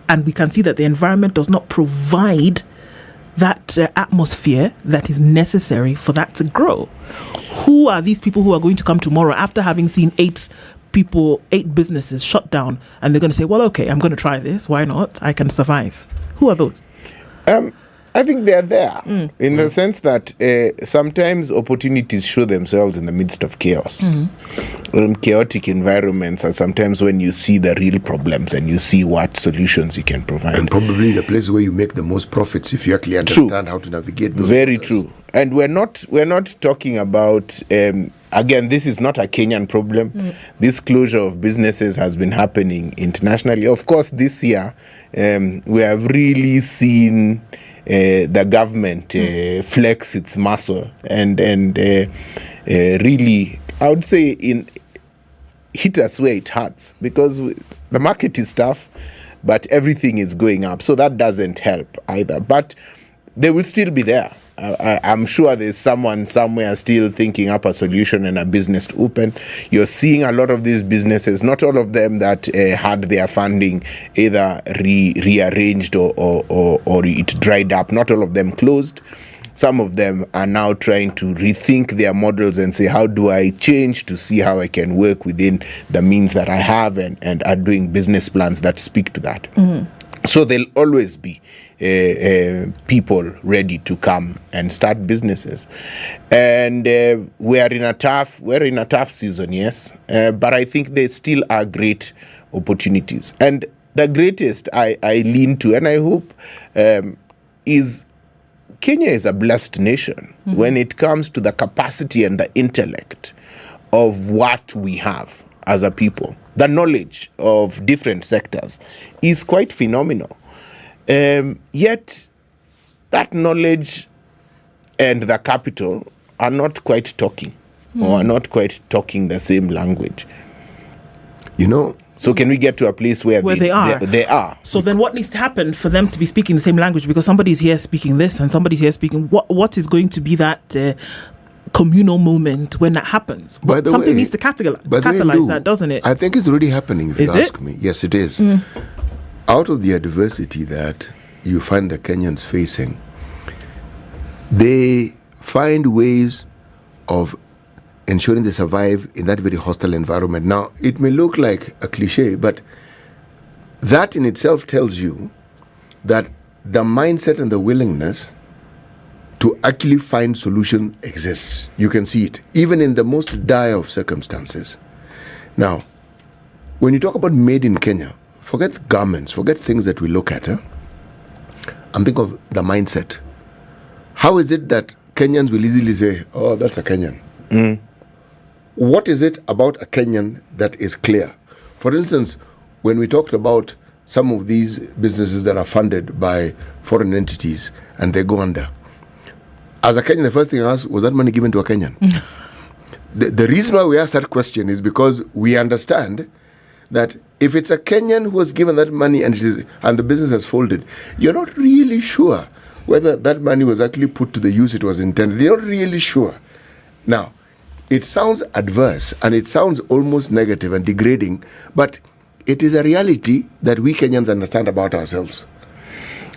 and we can see that the environment does not provide that atmosphere that is necessary for that to grow? Who are these people who are going to come tomorrow after having seen 8 businesses shut down, and they're going to say, well, okay, I'm going to try this, why not, I can survive? Who are those? I think they're there in the sense that sometimes opportunities show themselves in the midst of chaos. Chaotic environments are sometimes when you see the real problems and you see what solutions you can provide. And probably the place where you make the most profits if you actually understand how to navigate those. Very true. And we're not talking about again, this is not a Kenyan problem. This closure of businesses has been happening internationally. Of course, this year we have really seen the government flex its muscle and really, I would say, hit us where it hurts, because the market is tough, but everything is going up, so that doesn't help either. But they will still be there. I'm sure there's someone somewhere still thinking up a solution and a business to open. You're seeing a lot of these businesses, not all of them that had their funding either rearranged or it dried up. Not all of them closed. Some of them are now trying to rethink their models and say, how do I change to see how I can work within the means that I have, and are doing business plans that speak to that. So there'll always be people ready to come and start businesses, and we're in a tough season, yes, but I think there still are great opportunities, and the greatest I lean to, and I hope, is Kenya is a blessed nation when it comes to the capacity and the intellect of what we have as a people. The knowledge of different sectors is quite phenomenal. Yet that knowledge and the capital are not quite talking, or are not quite talking the same language. You know, So can we get to a place where they are? They are. So then what needs to happen for them to be speaking the same language? Because somebody's here speaking this and somebody's here speaking... What is going to be that communal moment when that happens? Something needs to catalyze that, doesn't it? I think it's already happening, if you ask me. Yes, it is. Out of the adversity that you find the Kenyans facing, they find ways of ensuring they survive in that very hostile environment. Now, it may look like a cliche, but that in itself tells you that the mindset and the willingness to actually find solution exists. You can see it, even in the most dire of circumstances. Now, when you talk about made in Kenya, forget garments, forget things that we look at. I'm thinking of the mindset. How is it that Kenyans will easily say, oh, that's a Kenyan? What is it about a Kenyan that is clear? For instance, when we talked about some of these businesses that are funded by foreign entities and they go under, as a Kenyan, the first thing I asked, was that money given to a Kenyan? The reason why we ask that question is because we understand that if it's a Kenyan who has given that money and the business has folded, you're not really sure whether that money was actually put to the use it was intended. You're not really sure. Now, it sounds adverse and it sounds almost negative and degrading, but it is a reality that we Kenyans understand about ourselves.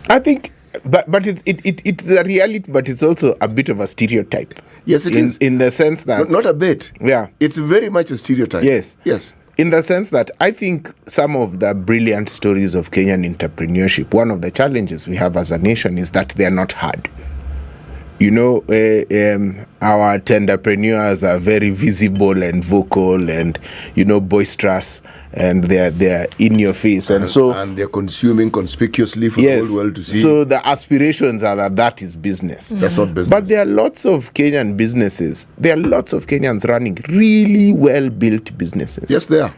I think, but it's a reality, but it's also a bit of a stereotype. Yes, it is. In the sense that... Not a bit. Yeah. It's very much a stereotype. Yes. Yes. In the sense that I think some of the brilliant stories of Kenyan entrepreneurship, one of the challenges we have as a nation is that they are not heard. You know, our tenderpreneurs are very visible and vocal and, boisterous, and they're in your face. And they're consuming conspicuously for the whole world to see. So the aspirations are that is business. That's not business. But there are lots of Kenyan businesses. There are lots of Kenyans running really well-built businesses. Yes, they are.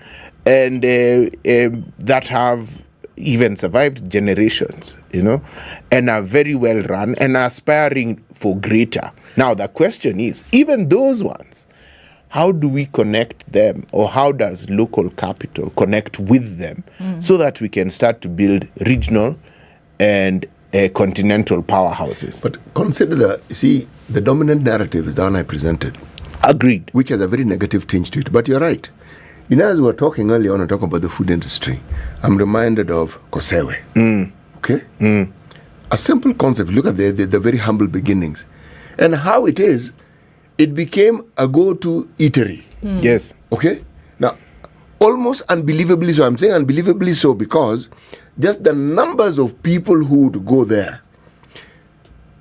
And that have even survived generations, and are very well run and are aspiring for greater. Now, the question is, even those ones, how do we connect them, or how does local capital connect with them so that we can start to build regional and continental powerhouses? But consider the dominant narrative is the one I presented. Agreed. Which has a very negative tinge to it. But you're right. As we were talking earlier on, talking about the food industry, I'm reminded of Kosewe. Okay? A simple concept. Look at the very humble beginnings. And how it became a go-to eatery. Yes. Okay? Now, almost unbelievably so. I'm saying unbelievably so because just the numbers of people who would go there,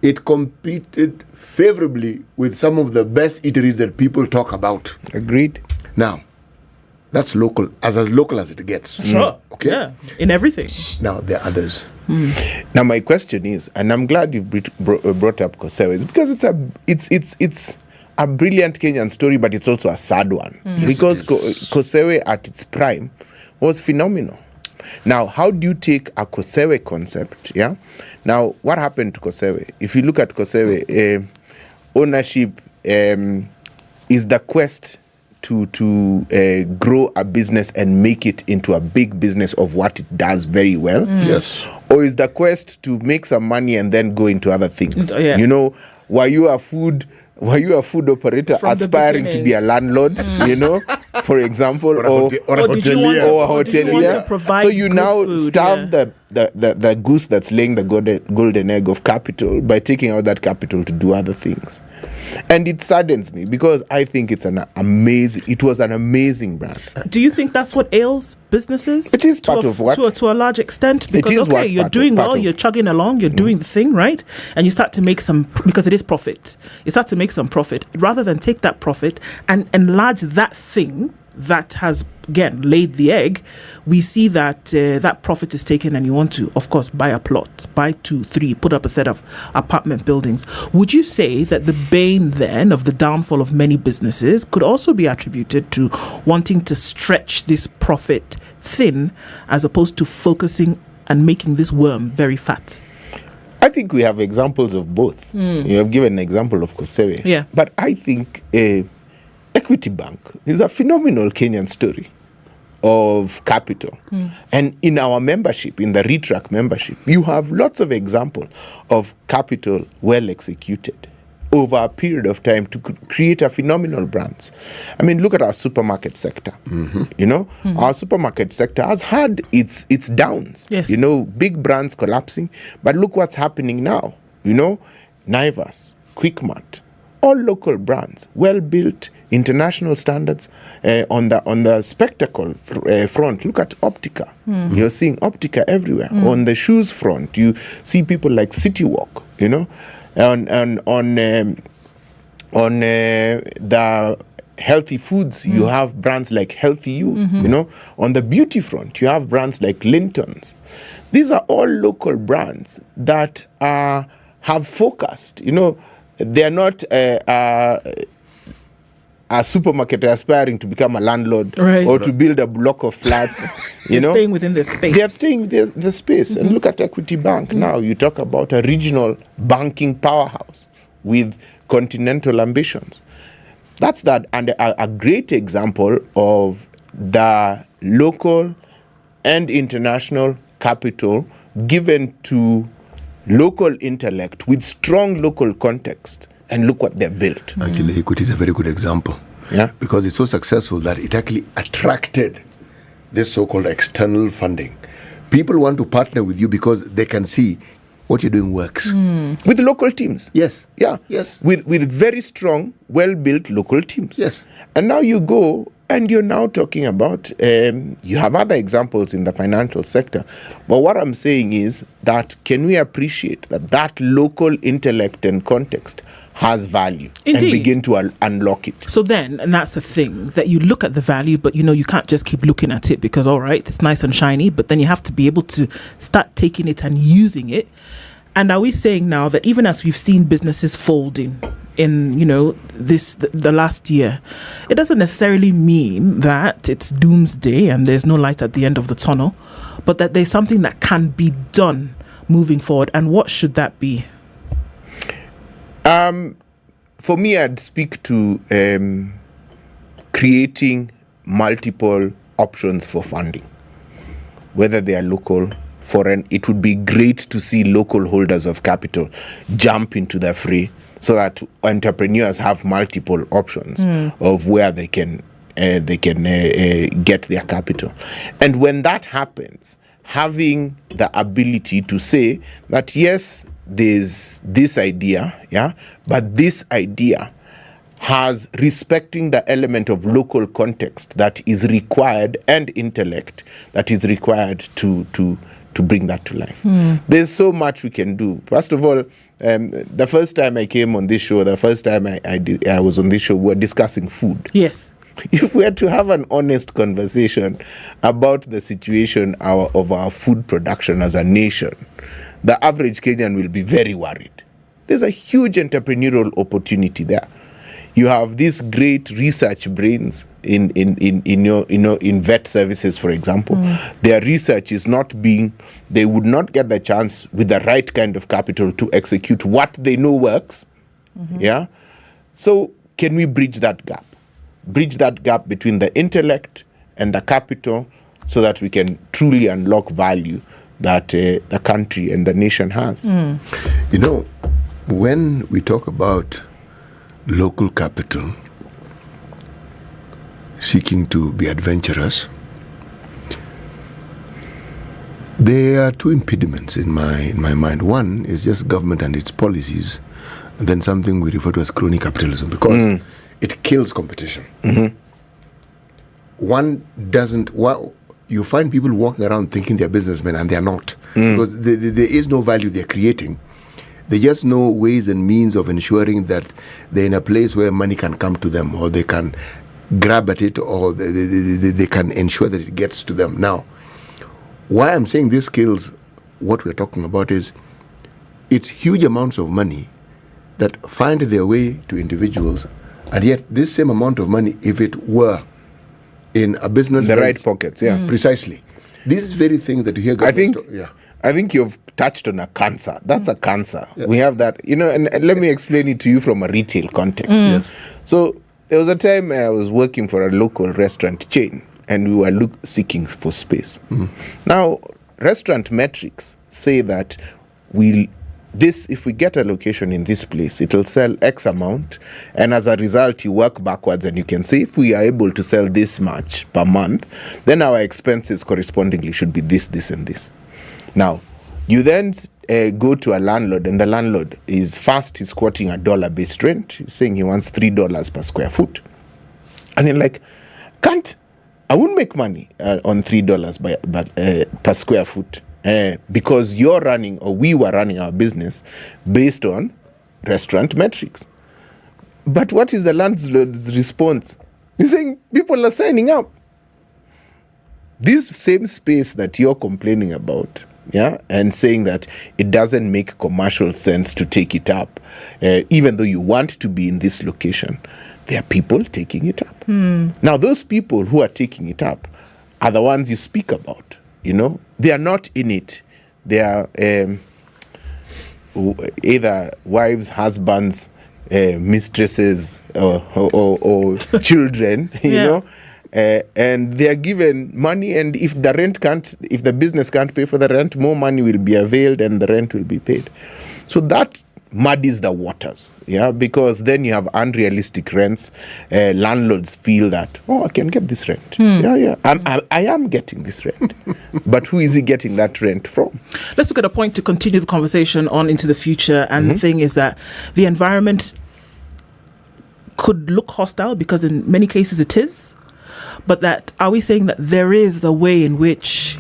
it competed favorably with some of the best eateries that people talk about. Agreed. Now, that's local, as local as it gets. Sure. Okay. Yeah. In everything. Now there are others. Now my question is, and I'm glad you've brought up Kosewe, because it's a brilliant Kenyan story, but it's also a sad one because Kosewe at its prime was phenomenal. Now, how do you take a Kosewe concept? Yeah. Now, what happened to Kosewe? If you look at Kosewe, ownership is the quest to grow a business and make it into a big business of what it does very well. Yes. Or is the quest to make some money and then go into other things? Yeah. Were you a food operator From aspiring to be a landlord, for example, or a hotelier? So you now starve the goose that's laying the golden egg of capital by taking out that capital to do other things. And it saddens me because I think it was an amazing brand. Do you think that's what ails businesses? It is part of what? To a large extent. Because, you're doing well, you're chugging along, you're doing the thing, right? And you start to make because it is profit. You start to make some profit. Rather than take that profit and enlarge that thing that has, again, laid the egg, we see that that profit is taken and you want to, of course, buy a plot, buy 2, 3, put up a set of apartment buildings. Would you say that the bane then of the downfall of many businesses could also be attributed to wanting to stretch this profit thin as opposed to focusing and making this worm very fat? I think we have examples of both. You have given an example of Kosewe. Yeah. But I think Equity Bank is a phenomenal Kenyan story. of capital. And in our membership, in the RETRAC membership, you have lots of examples of capital well executed over a period of time to create a phenomenal brands. I mean, look at our supermarket sector. You know, our supermarket sector has had its downs. Yes. You know, big brands collapsing. But look what's happening now. You know, Naivas, Quickmart, all local brands, well built, international standards. On the spectacle front, look at Optica. You're seeing Optica everywhere. On the shoes front, you see people like City Walk. You know, on the healthy foods, you have brands like Healthy You. You know, on the beauty front, you have brands like Linton's. These are all local brands that have focused. You know, they're not a supermarket aspiring to become a landlord or to build a block of flats. They're staying within the space. They're staying within the space. And look at Equity Bank. Now you talk about a regional banking powerhouse with continental ambitions. That's that, and a great example of the local and international capital given to local intellect with strong local context. And look what they've built. Actually, Equity is a very good example. Yeah. Because it's so successful that it actually attracted this so-called external funding. People want to partner with you because they can see what you're doing works. With local teams. Yes. Yeah. Yes. With very strong, well-built local teams. Yes. And now you go and you're now talking about, you have other examples in the financial sector. But what I'm saying is that can we appreciate that local intellect and context has value. Indeed. And begin to unlock it. So then, and that's the thing, that you look at the value, but you know, you can't just keep looking at it because, all right, it's nice and shiny, but then you have to be able to start taking it and using it. And are we saying now that even as we've seen businesses folding in, you know, the last year, it doesn't necessarily mean that it's doomsday and there's no light at the end of the tunnel, but that there's something that can be done moving forward? And what should that be? For me, I'd speak to creating multiple options for funding, whether they are local, foreign. It would be great to see local holders of capital jump into the fray so that entrepreneurs have multiple options of where they can get their capital. And when that happens, having the ability to say that, yes, there's this idea, but this idea has respecting the element of local context that is required and intellect that is required to bring that to life. There's so much we can do. First of all, the first time I came on this show, the first time I was on this show, we were discussing food. Yes. If we had to have an honest conversation about the situation of our food production as a nation, the average Kenyan will be very worried. There's a huge entrepreneurial opportunity there. You have these great research brains in vet services, for example. Their research is they would not get the chance with the right kind of capital to execute what they know works. So can we bridge that gap? Bridge that gap between the intellect and the capital so that we can truly unlock value that the country and the nation has. You know, when we talk about local capital seeking to be adventurous, there are two impediments in my mind. One is just government and its policies, and then something we refer to as crony capitalism, because it kills competition. One doesn't... you find people walking around thinking they're businessmen and they're not, because there is no value they're creating. They just know ways and means of ensuring that they're in a place where money can come to them, or they can grab at it, or they can ensure that it gets to them. Now, why I'm saying this kills what we're talking about is it's huge amounts of money that find their way to individuals, and yet this same amount of money, if it were in a business... the right pockets, Precisely. These very things that you hear... I think you've touched on a cancer. That's a cancer. We have that, and let me explain it to you from a retail context. Yes. So there was a time I was working for a local restaurant chain, and we were seeking for space. Now, restaurant metrics say that if we get a location in this place, it will sell X amount, and as a result, you work backwards and you can say, if we are able to sell this much per month, then our expenses correspondingly should be this, this, and this. Now, you then go to a landlord, and the landlord is quoting a dollar-based rent. He's saying he wants $3 per square foot. And you're like, I won't make money on $3 per square foot because we were running our business based on restaurant metrics. But what is the landlord's response? He's saying people are signing up. This same space that you're complaining about, and saying that it doesn't make commercial sense to take it up, even though you want to be in this location, there are people taking it up. Now, those people who are taking it up are the ones you speak about. They are not in it. They are either wives, husbands, mistresses, or children. And they are given money, and if the business can't pay for the rent, more money will be availed and the rent will be paid. So that muddies the waters, because then you have unrealistic rents. Landlords feel that, I can get this rent. I am getting this rent. But who is he getting that rent from? Let's look at a point to continue the conversation on into the future. And the thing is that the environment could look hostile, because in many cases it is. But are we saying that there is a way in which,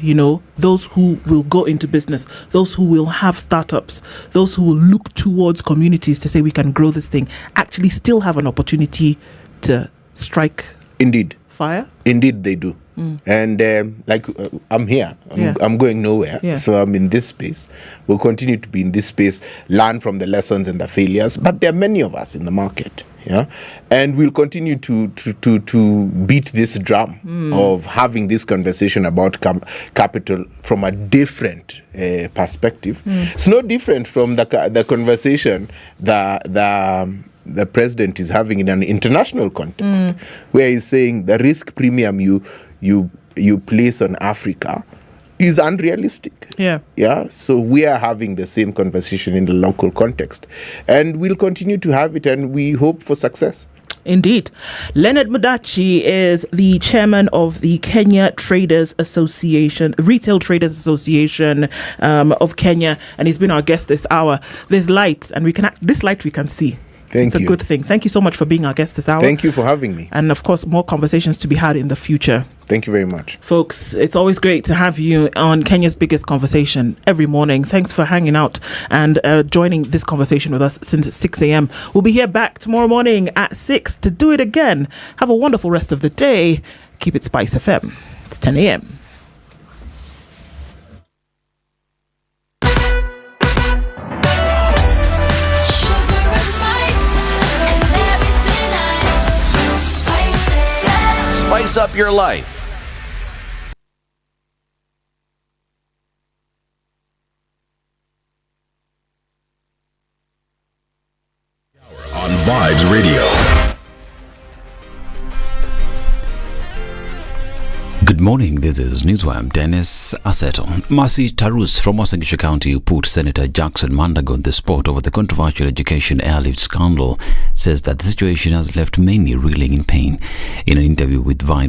those who will go into business, those who will have startups, those who will look towards communities to say we can grow this thing, actually still have an opportunity to strike fire? Indeed, they do. And I'm here. I'm going nowhere. So I'm in this space. We'll continue to be in this space, learn from the lessons and the failures. But there are many of us in the market. And we'll continue to beat this drum of having this conversation about capital from a different perspective. It's no different from the conversation the president is having in an international context, where he's saying the risk premium you place on Africa is unrealistic. So we are having the same conversation in the local context, and we'll continue to have it, and we hope for success. Indeed. Leonard Mudachi is the chairman of the Kenya Traders Association, Retail Traders Association of Kenya, and he's been our guest this hour. There's light, and this light we can see. It's a good thing. Thank you so much for being our guest this hour. Thank you for having me. And of course, more conversations to be had in the future. Thank you very much. Folks, it's always great to have you on Kenya's Biggest Conversation every morning. Thanks for hanging out and joining this conversation with us since 6 a.m. We'll be here back tomorrow morning at 6 to do it again. Have a wonderful rest of the day. Keep it Spice FM. It's 10 a.m. Spice up your life. On Vibes Radio. Good morning, this is Newswire. Dennis Aseto. Mercy Tarus from Wasangisha County, who put Senator Jackson Mandago on the spot over the controversial education airlift scandal, says that the situation has left many reeling in pain. In an interview with Vibe